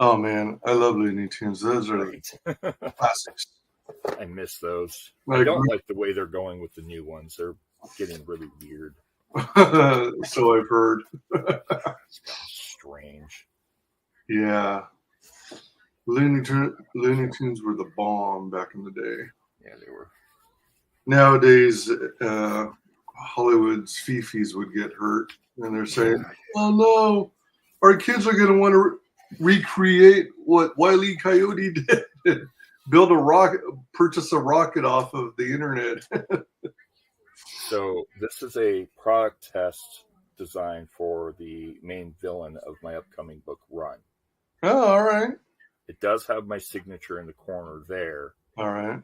Oh, man, I love Looney Tunes. Those are classics. I miss those. Like- I don't like the way they're going with the new ones. They're getting really weird. So I've heard. It's strange. Yeah. Looney Tunes were the bomb back in the day. Yeah, they were. Nowadays, Hollywood's fifis would get hurt, and they're saying, "Oh no, our kids are going to want to recreate what Wile E. Coyote did, build a rocket, purchase a rocket off of the internet." So this is a product test design for the main villain of my upcoming book run. Oh, all right, It does have my signature in the corner there, all right,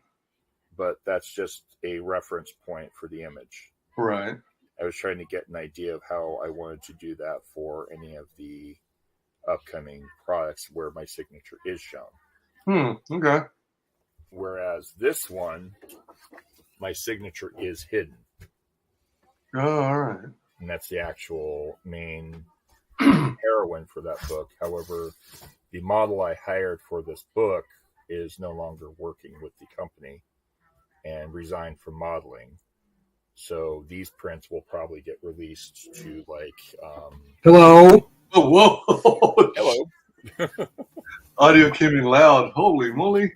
but that's just a reference point for the image. right. I was trying to get an idea of how I wanted to do that for any of the upcoming products where my signature is shown. Okay. Whereas this one, my signature is hidden. Oh, all right. And that's the actual main heroine for that book. However, the model I hired for this book is no longer working with the company and resigned from modeling. So these prints will probably get released to Hello. Oh, whoa. hello. Audio came in loud. Holy moly.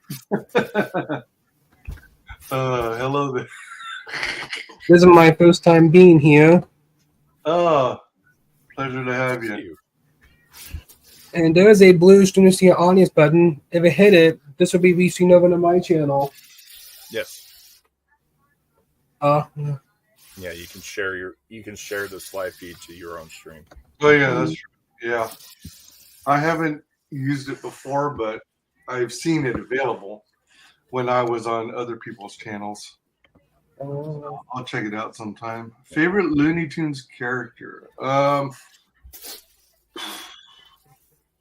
Hello there. This is my first time being here. Oh, pleasure to have you. And there is a blue Student See Audience button. If I hit it, this will be reaching over to my channel. Yes. Yeah. Yeah, you can share this live feed to your own stream. Oh, yeah, that's true. Yeah. I haven't used it before, but I've seen it available when I was on other people's channels. I'll check it out sometime. Favorite Looney Tunes character? I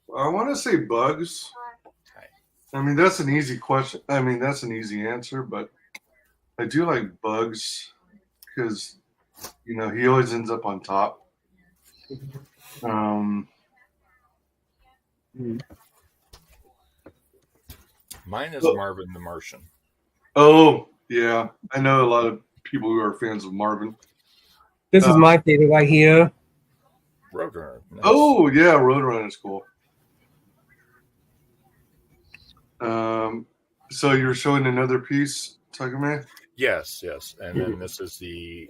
want to say Bugs. I mean, that's an easy question. I mean, that's an easy answer, but I do like Bugs because, you know, he always ends up on top. Mine is Marvin the Martian. Oh, yeah. I know a lot of people who are fans of Marvin. This is my favorite right here. Roadrunner. Nice. Oh, yeah, Roadrunner is cool. So you're showing another piece, Tuckerman? Yes. And then this is the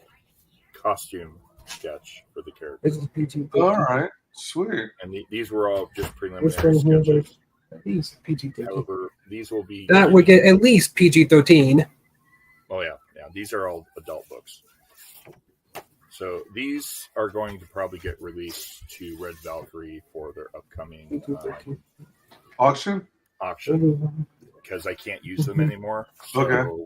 costume sketch for the character. This is PG. All right, sweet. And these were all just This preliminary one here, sketches. at least PG-13. However, these will be... That would get at least PG-13. Oh, yeah. These are all adult books. So these are going to probably get released to Red Valkyrie for their upcoming Auction? auction because I can't use them anymore. So Okay.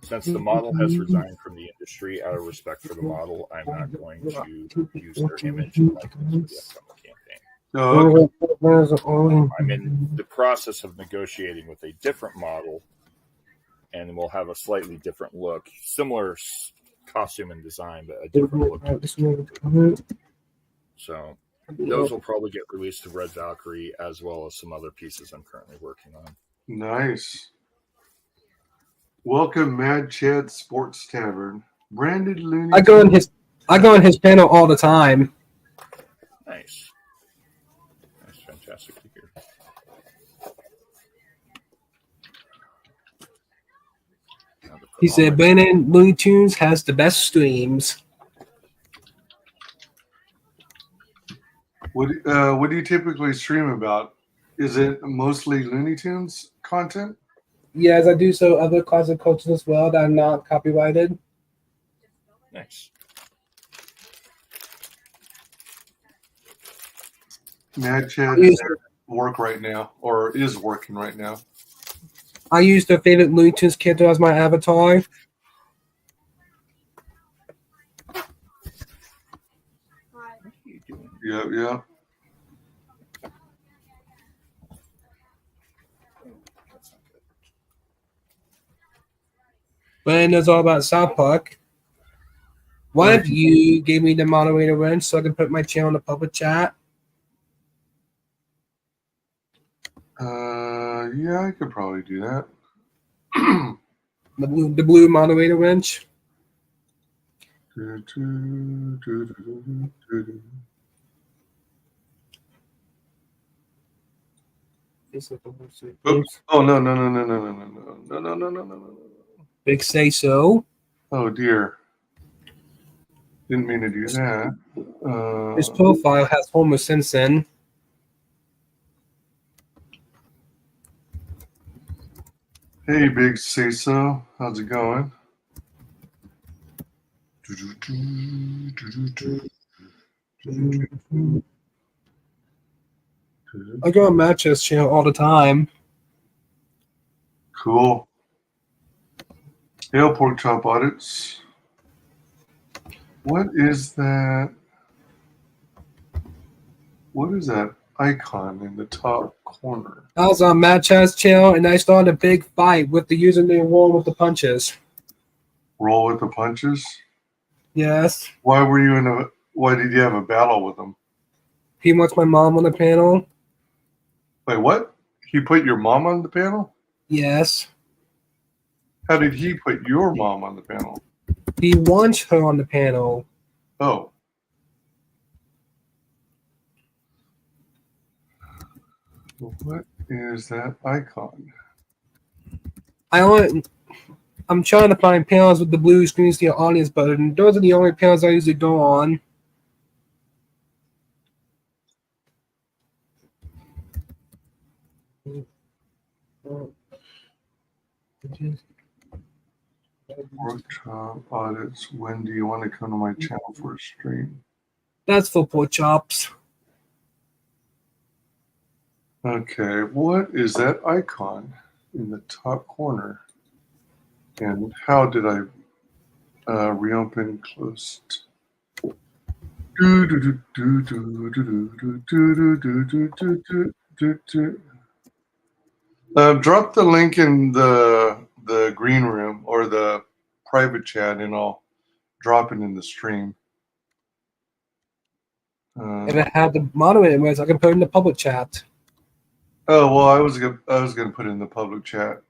Since the model has resigned from the industry, out of respect for the model, I'm not going to use their image in my upcoming campaign. No, I'm in the process of negotiating with a different model, and we'll have a slightly different look, similar costume and design, but a different look. So those will probably get released to Red Valkyrie, as well as some other pieces I'm currently working on. nice. Welcome, Mad Chad Sports Tavern. Branded Looney. I go on his panel all the time. Nice. That's fantastic to hear. He said Brandon Looney Tunes has the best streams. What do you typically stream about? Is it mostly Looney Tunes content? Yes, I do so other closet coaches as well that are not copyrighted. Nice. Mad Chad is at work right now, or is working right now. I used the favorite Looney Tunes character as my avatar. Yeah. Brandon knows all about South Park. What if you gave me the moderator wrench so I can put my channel in the public chat? Yeah, I could probably do that. The blue moderator wrench. Oops. Oh no no no no no no no no no no no no no. Big say so. Oh dear. Didn't mean to do that. His profile has Homer Simpson. Hey, big say so. How's it going? I go on Matches channel all the time. Cool. Hail pork chop audits. What is that? What is that icon in the top corner? I was on Matches channel and I started a big fight with the username Roll with the Punches. Roll with the punches? Yes. Why did you have a battle with him? He wants my mom on the panel. Wait, what? He put your mom on the panel? Yes. How did he put your mom on the panel? He wants her on the panel. Oh. What is that icon? I'm trying to find panels with the blue screen to your audience button. Those are the only panels I usually go on. Pork chop audits. When do you want to come to my channel for a stream? That's for pork chops. Okay, what is that icon in the top corner? And how did I reopen closed? Drop the link in the green room or the private chat, and I'll drop it in the stream. If I had the moderator was, I can put it in the public chat. Oh well, I was gonna put it in the public chat.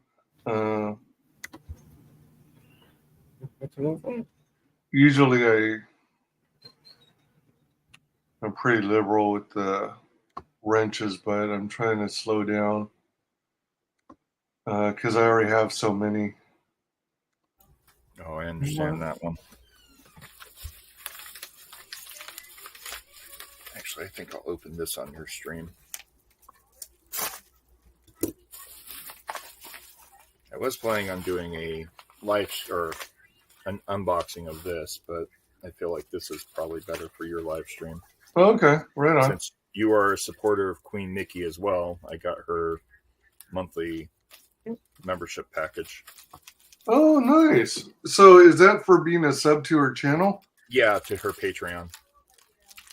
Usually I'm pretty liberal with the wrenches, but I'm trying to slow down because I already have so many. Oh, I understand that one. Actually, I think I'll open this on your stream. I was planning on doing a an unboxing of this, but I feel like this is probably better for your live stream. Oh, okay, right on. Since you are a supporter of Queen Nikki as well, I got her monthly membership package. Oh, nice. So is that for being a sub to her channel? Yeah, to her Patreon.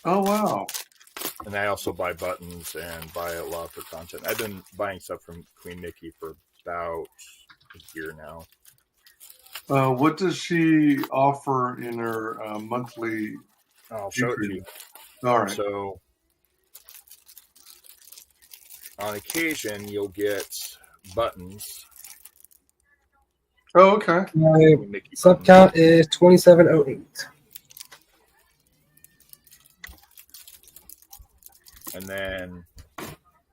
Oh, wow. And I also buy buttons and buy a lot of her content. I've been buying stuff from Queen Nikki for about a year now. What does she offer in her monthly? I'll show it to you. All right. So, on occasion, you'll get buttons. Oh, okay. My sub count is 2708. And then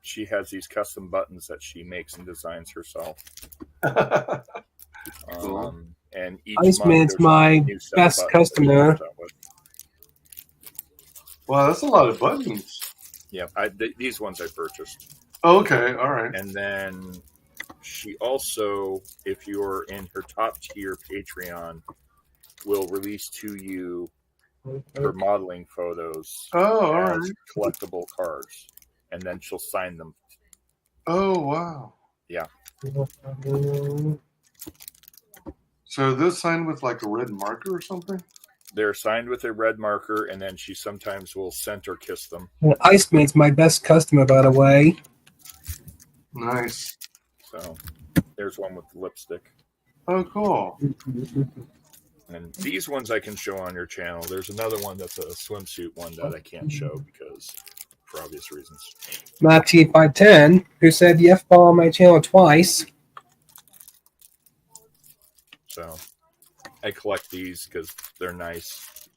she has these custom buttons that she makes and designs herself. And each Iceman's my best customer. Wow, that's a lot of buttons. Yeah, these ones I purchased. Okay, all right. And then she also, if you're in her top tier Patreon, will release to you her modeling photos all as right. collectible cards, and then she'll sign them. Oh, wow. Yeah. So this signed with like a red marker or something? They're signed with a red marker, and then she sometimes will scent or kiss them. Well, Iceman's my best customer, by the way. Nice. So there's one with lipstick. Oh, cool. And these ones I can show on your channel. There's another one that's a swimsuit one that I can't show because for obvious reasons. Matt T510, who said the F-bomb on my channel twice. So I collect these because they're nice.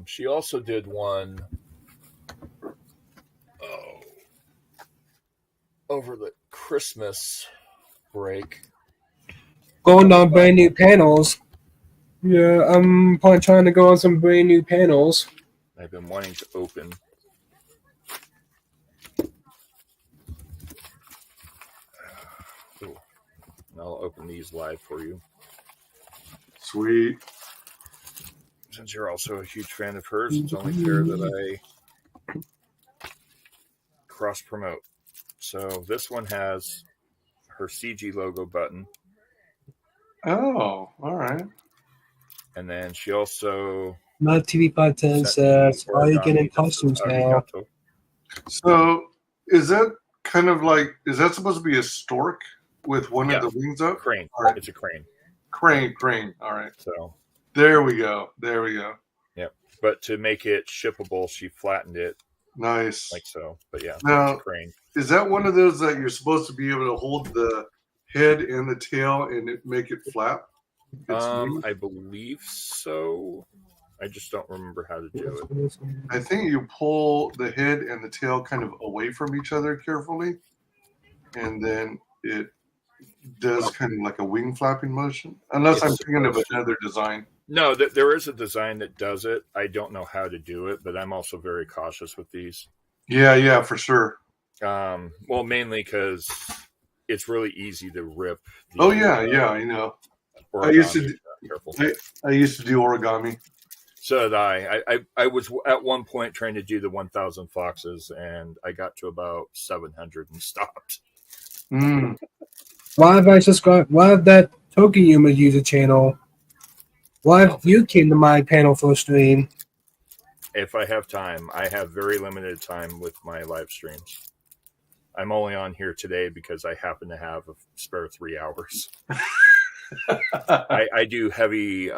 She also did one over the Christmas break. Going on brand new panels. Yeah, I'm probably trying to go on some brand new panels. I've been wanting to open. Ooh. I'll open these live for you. Sweet. Since you're also a huge fan of hers, it's only fair that I cross promote. So this one has her CG logo button. Oh, all right. And then she also My TV 510 says, "Are you getting costumes now?" So is that kind of like, is that supposed to be a stork with one of the wings up? Crane. All right. It's a crane. Crane. All right. So there we go. Yep. But to make it shippable, she flattened it. Nice. Like so. But yeah, now, it's a crane. Is that one of those that you're supposed to be able to hold the head and the tail and make it flap? I believe so. I just don't remember how to do it. I think you pull the head and the tail kind of away from each other carefully, and then it does kind of like a wing flapping motion. Unless I'm thinking of another design. No, there is a design that does it. I don't know how to do it, but I'm also very cautious with these. Yeah, for sure. Well, mainly because it's really easy to rip. Oh yeah, I know. I used to do origami. So did I. I was at one point trying to do the 1,000 foxes, and I got to about 700 and stopped. Why have I subscribed? Why have that Tokiyuma user channel? Why have you came to my panel for a stream? If I have time, I have very limited time with my live streams. I'm only on here today because I happen to have a spare 3 hours. I do heavy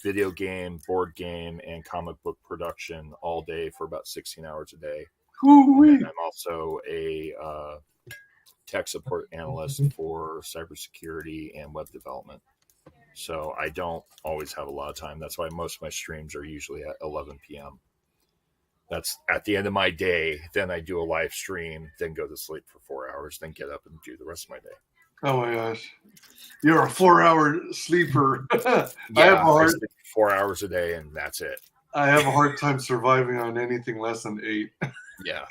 video game, board game, and comic book production all day for about 16 hours a day. And I'm also a tech support analyst for cybersecurity and web development. So I don't always have a lot of time. That's why most of my streams are usually at 11 p.m. That's at the end of my day. Then I do a live stream, then go to sleep for 4 hours, then get up and do the rest of my day. Oh my gosh. You're a 4-hour sleeper. Yeah, I have 4 hours a day, and that's it. I have a hard time surviving on anything less than 8. Yeah.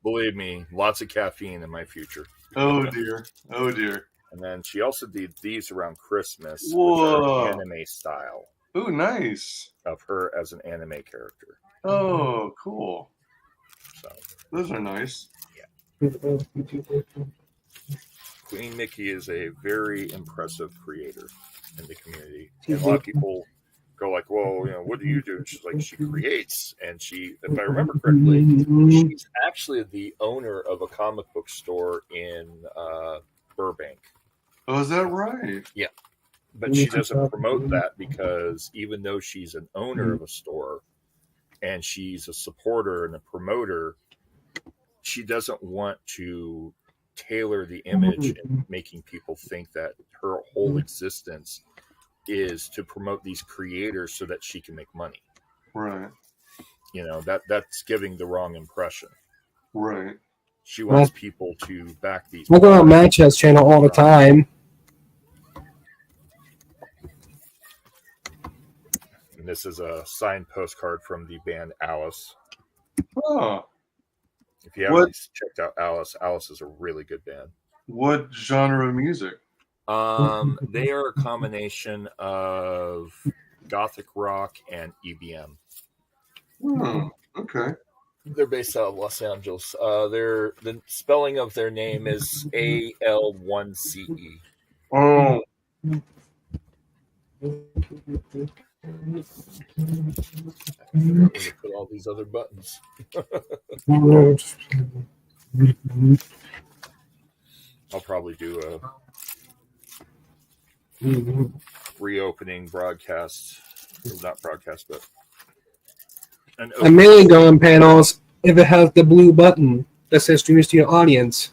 Believe me, lots of caffeine in my future. Oh, dear. And then she also did these around Christmas. Whoa. Which are anime style. Oh, nice. Of her as an anime character. Oh, cool. So those are nice. Yeah. Queen Mickey is a very impressive creator in the community. And a lot of people go like, well, what do you do? And she's like, she creates. And she, if I remember correctly, she's actually the owner of a comic book store in Burbank. Oh, is that right? Yeah. But she doesn't promote that because even though she's an owner of a store and she's a supporter and a promoter, she doesn't want to tailor the image and making people think that her whole existence is to promote these creators so that she can make money. Right. That's giving the wrong impression. Right. She wants people to back these. I go on Match's channel all the time. And this is a signed postcard from the band Alice. Oh. If you haven't checked out Alice is a really good band. What genre of music? They are a combination of gothic rock and EBM. Okay. They're based out of Los Angeles. The spelling of their name is AL1CE. Oh. I figure out where to put all these other buttons. I'll probably do a reopening broadcast. Not broadcast, but I'm mainly going panels if it has the blue button that says streamers to your audience.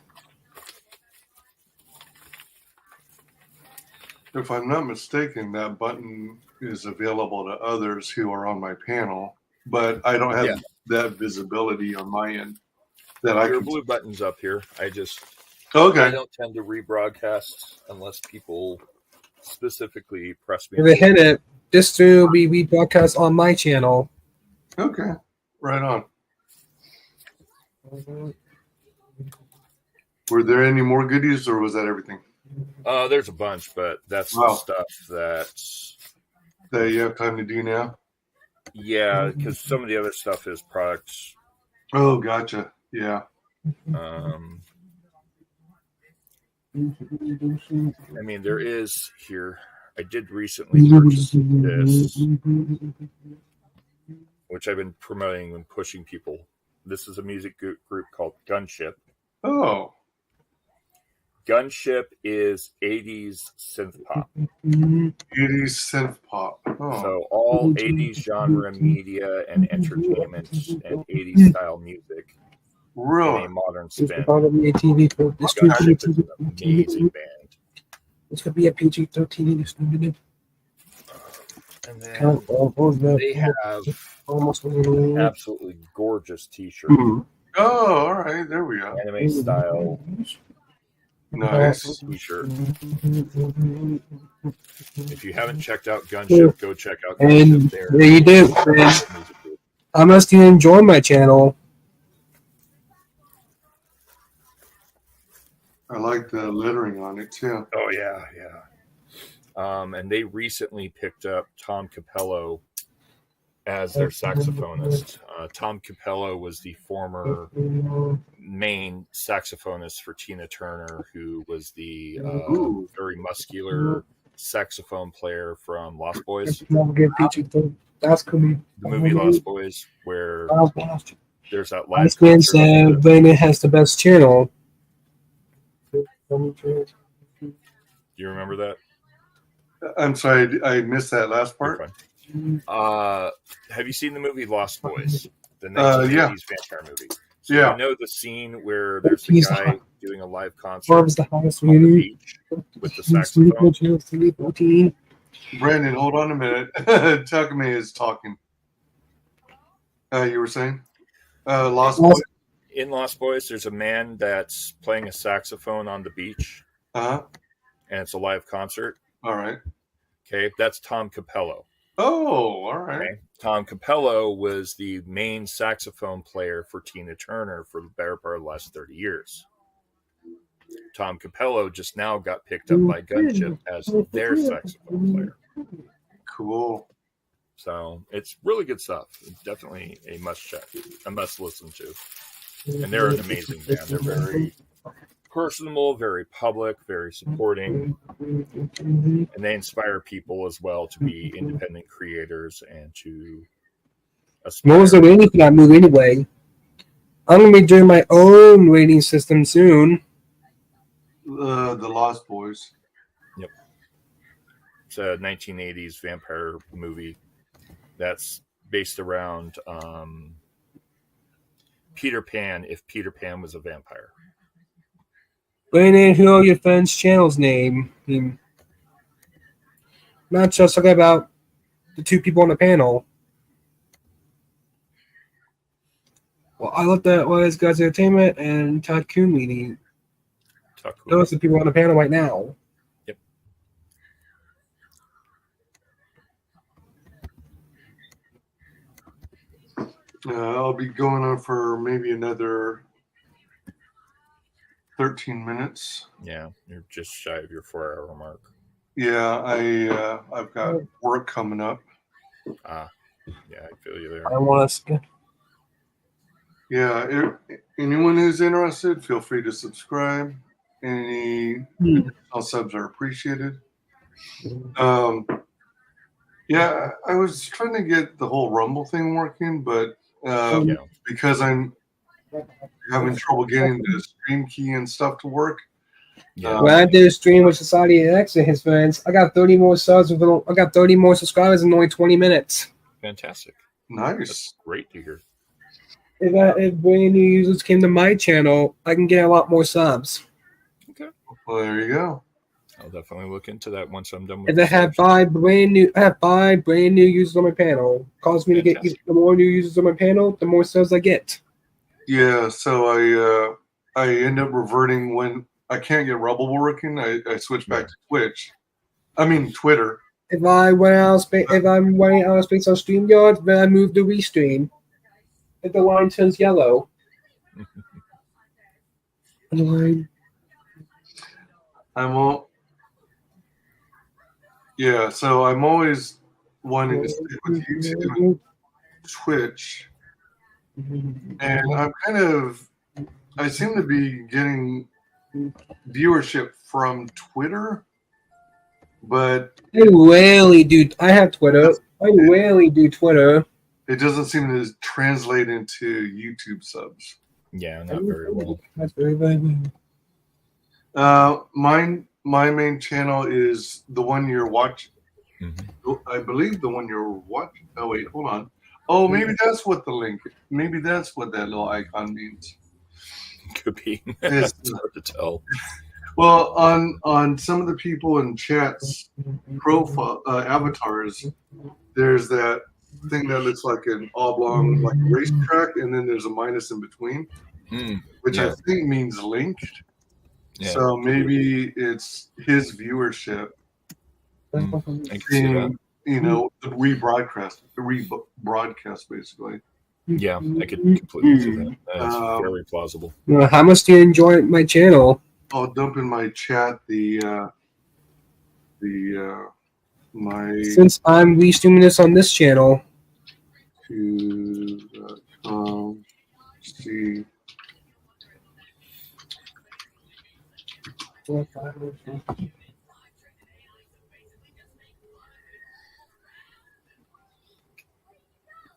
If I'm not mistaken, that button is available to others who are on my panel, but I don't have that visibility on my end. That I Your can. blue button's up here. I Okay. don't tend to rebroadcast unless people specifically press me. If they hit it, this stream will be rebroadcast on my channel. Okay. Right on. Were there any more goodies, or was that everything? There's a bunch, but that's the stuff that you have time to do now. Yeah, because some of the other stuff is products. Oh, gotcha. Yeah. I mean, there is here. I did recently purchase this, which I've been promoting and pushing people. This is a music group called Gunship. Oh. Gunship is 80s synth pop. 80s synth pop. Oh. So all 80s genre media and entertainment and 80s style music. Really? In a modern spin. Gunship is an amazing band. This could be a PG-13. And then they have absolutely gorgeous t-shirt. Oh, all right. There we go. Anime style. Nice t-shirt. If you haven't checked out Gunship, go check out Gunship. There you do. I must enjoy my channel. I like the lettering on it too. Oh yeah. And they recently picked up Tom Capello as their saxophonist. Tom Capello was the former main saxophonist for Tina Turner, who was the very muscular saxophone player from Lost Boys. The movie Lost Boys, where there's that last Brandon has the best channel. Do you remember that? I'm sorry, I missed that last part. Have you seen the movie Lost Boys? The 1980s vampire movie. So you know the scene where there's the guy doing a live concert on the beach with the saxophone? Brandon, hold on a minute. Takame is talking. You were saying? Lost Boys? In Lost Boys, there's a man that's playing a saxophone on the beach. And it's a live concert. All right. Okay, that's Tom Capello. Oh, all right. Okay? Tom Capello was the main saxophone player for Tina Turner for the better part of the last 30 years. Tom Capello just now got picked up by Gunship as their saxophone player. Cool. So it's really good stuff. It's definitely a must check, a must listen to. And they're an amazing band. They're very personable, very public, very supporting, and they inspire people as well to be independent creators and to aspire. What was the rating for that movie anyway? I'm going to be doing my own rating system soon. The Lost Boys. Yep. It's a 1980s vampire movie that's based around Peter Pan, if Peter Pan was a vampire. Brandon, who are your friends' channel's name? Not just talking about the two people on the panel. Well, I looked at WyzGyz Entertainment and Tycoon meeting. Those are the people on the panel right now. Yep. I'll be going on for maybe another 13 minutes. Yeah, you're just shy of your 4-hour mark. Yeah, I've got work coming up. Yeah, I feel you there. I want to. Yeah, anyone who's interested, feel free to subscribe. Any subs are appreciated. Yeah, I was trying to get the whole Rumble thing working, but because I'm having trouble getting the stream key and stuff to work. When I did a stream with Society X and his friends, I got 30 more subs. I got 30 more subscribers in only 20 minutes. Fantastic. Nice. That's great to hear. If brand new users came to my channel, I can get a lot more subs. Okay. Well, there you go. I'll definitely look into that once I'm done with And I have five brand new users on my panel. Cause me to get the more new users on my panel, the more subs I get. Yeah, so I end up reverting when I can't get Rebel working. I switch back to Twitter. If I'm running out of space on StreamYard, then I move to Restream. If the line turns yellow. The line. I won't. Yeah, so I'm always wanting to stick with YouTube and Twitch. And I seem to be getting viewership from Twitter, but I rarely do. I have Twitter. I rarely do Twitter. It doesn't seem to translate into YouTube subs. Yeah, not very well. That's very, very well. My main channel is the one you're watching. Mm-hmm. I believe the one you're watching. Oh wait, hold on. Oh, maybe that's what the link. Maybe that's what that little icon means. Could be. It's hard to tell. Well, on some of the people in chat's profile avatars, there's that thing that looks like an oblong, like a racetrack, and then there's a minus in between, which I think means linked. Yeah. So maybe it's his viewership. Seeing, the rebroadcast basically. Yeah, I could completely see that. That's very plausible. How much do you enjoy my channel? I'll dump in my chat since I'm restreaming this on this channel. See.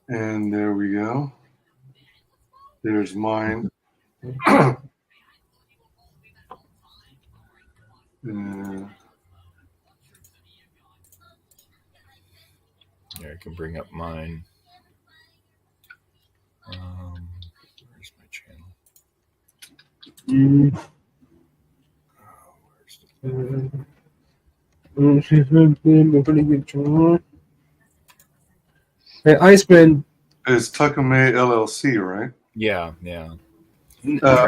And there we go. There's mine. Yeah, I can bring up mine. Where's my channel? Hey, Iceman. It's Takame LLC, right? Yeah.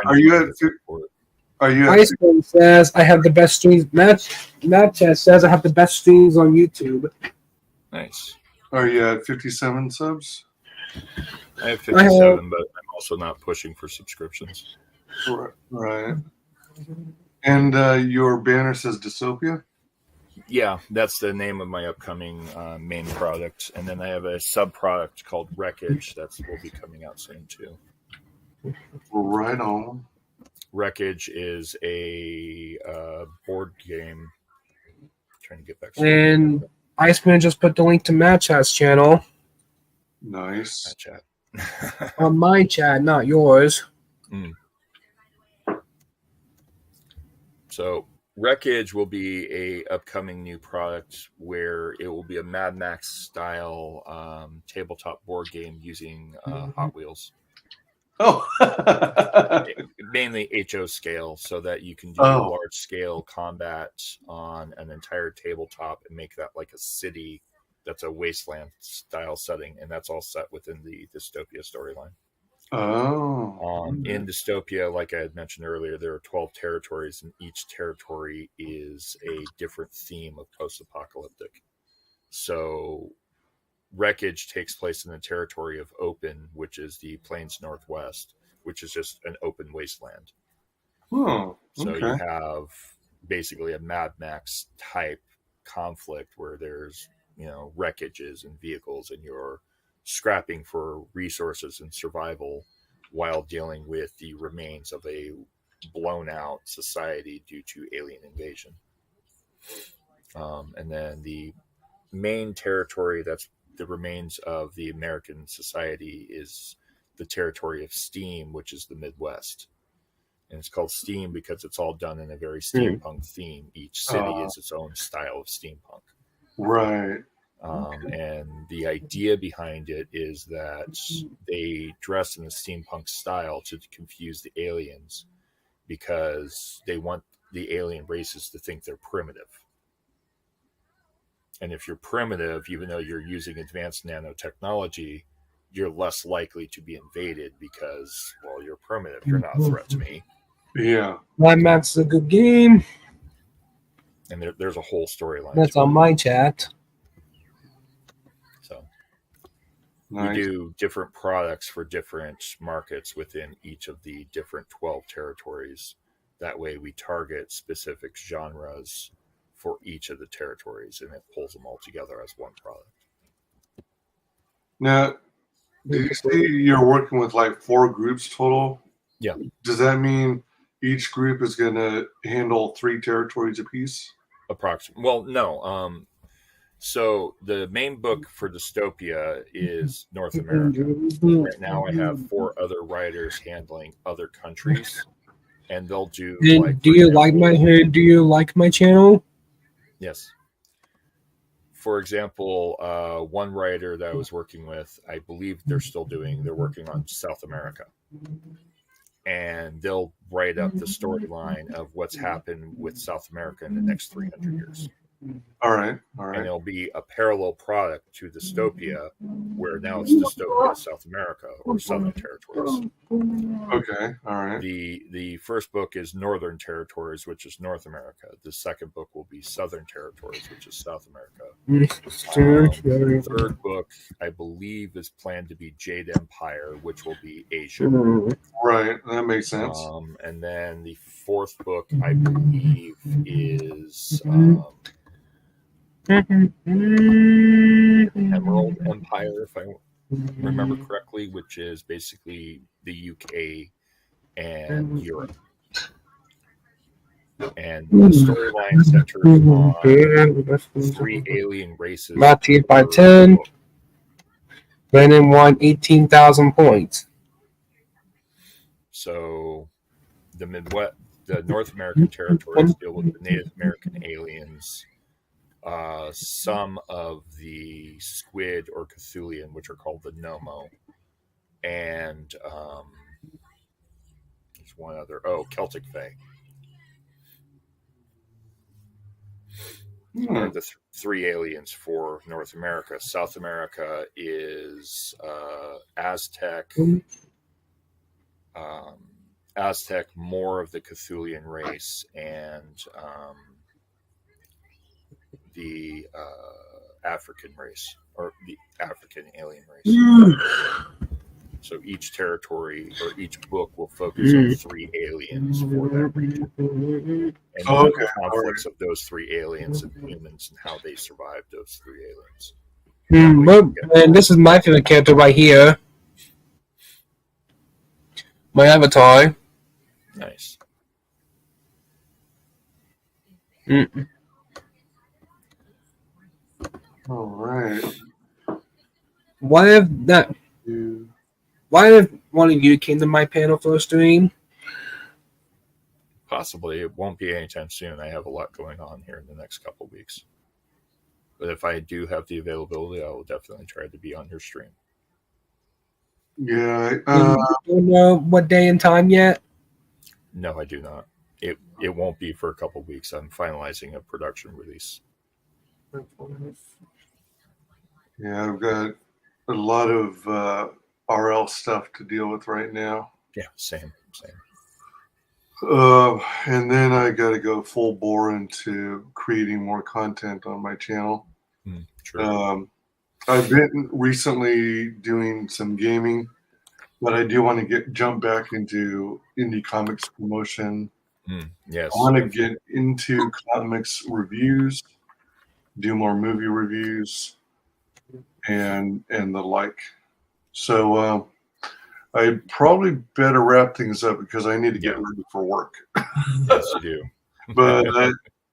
Are you at? Iceman says I have the best streams. Snapchat says I have the best streams on YouTube. Nice. Are you at 57 subs? I have 57, but I'm also not pushing for subscriptions. Right. And your banner says Dystopia? Yeah, that's the name of my upcoming main product. And then I have a sub-product called Wreckage that will be coming out soon, too. Right on. Wreckage is a board game. Trying to get back. And Iceman just put the link to Matt Chat's channel. Nice. Matt Chat. On my chat, not yours. So Wreckage will be a upcoming new product where it will be a Mad Max style tabletop board game using Hot Wheels. Oh, mainly HO scale, so that you can do large scale combat on an entire tabletop and make that like a city that's a wasteland style setting, and that's all set within the Dystopia storyline. In Dystopia, like I had mentioned earlier, there are 12 territories, and each territory is a different theme of post-apocalyptic. So Wreckage takes place in the territory of Open, which is the Plains Northwest, which is just an open wasteland. So you have basically a Mad Max type conflict where there's, wreckages and vehicles, and you're scrapping for resources and survival while dealing with the remains of a blown out society due to alien invasion. And then the main territory that's the remains of the American society is the territory of Steam, which is the Midwest. And it's called Steam because it's all done in a very steampunk theme. Each city is its own style of steampunk. Right. And the idea behind it is that they dress in a steampunk style to confuse the aliens, because they want the alien races to think they're primitive. And if you're primitive, even though you're using advanced nanotechnology, you're less likely to be invaded because, well, you're primitive. You're not a threat to me. Yeah. Mad Max is a good game. And there's a whole storyline. That's on my chat. So Nice. we do different products for different markets within each of the different 12 territories. That way we target specific genres for each of the territories, and it pulls them all together as one product. Now, do you say you're working with like 4 groups total? Yeah. Does that mean each group is going to handle 3 territories apiece? Approximately. Well, no. So the main book for Dystopia is North America. Right now I have 4 other writers handling other countries, and they'll do like, do you like my channel? Yes. For example, one writer that I was working with, I believe they're working on South America. And they'll write up the storyline of what's happened with South America in the next 300 years. All right. And it'll be a parallel product to Dystopia, where now it's Dystopia South America or Southern Territories. Okay. All right. The first book is Northern Territories, which is North America. The second book will be Southern Territories, which is South America. The third book, I believe, is planned to be Jade Empire, which will be Asia. Right. That makes sense. And then the fourth book, I believe, is Emerald Empire, if I remember correctly, which is basically the UK and Europe. And the storyline centers on 3 alien races. Matthew by 10. Brandon won 18,000 points. So the North American territories deal with the Native American aliens. Some of the squid or Cthulian, which are called the Nomo, and there's one other. Celtic Fae. Are the 3 aliens for North America. South America is Aztec. Aztec, more of the Cthulian race, and the African race, or the African alien race. So each territory or each book will focus on 3 aliens for that region. And the conflicts of those 3 aliens and humans and how they survived those 3 aliens. And this is my favorite character right here. My avatar. Nice. All right. Why if one of you came to my panel for a stream? Possibly. It won't be anytime soon. I have a lot going on here in the next couple of weeks. But if I do have the availability, I will definitely try to be on your stream. Yeah. You don't know what day and time yet? No, I do not. It won't be for a couple of weeks. I'm finalizing a production release. Yeah, I've got a lot of RL stuff to deal with right now. Yeah, same. And then I got to go full bore into creating more content on my channel. True. I've been recently doing some gaming, but I do want to jump back into indie comics promotion. Yes. I want to get into comics reviews, do more movie reviews, and the like. So I probably better wrap things up because I need to get ready for work. Yes, you do. But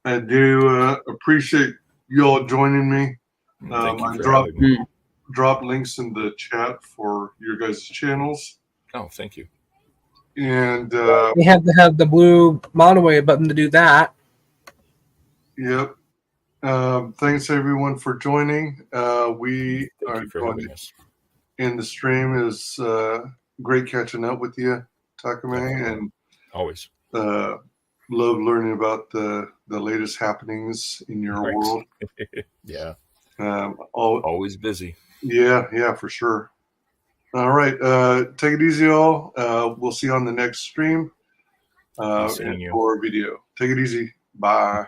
I do appreciate you all joining me. Thank you I for having me. drop links in the chat for your guys' channels. Oh, thank you. And we have to have the blue moderator button to do that. Yep. Thanks everyone for joining. We Thank are you for going having us. in the stream. Is great catching up with you, Takame, and always. Love learning about the latest happenings in your Right. world. Yeah. All, Always busy. yeah, for sure. All right. Take it easy, all. We'll see you on the next stream Be seeing you. or video. Take it easy. Bye.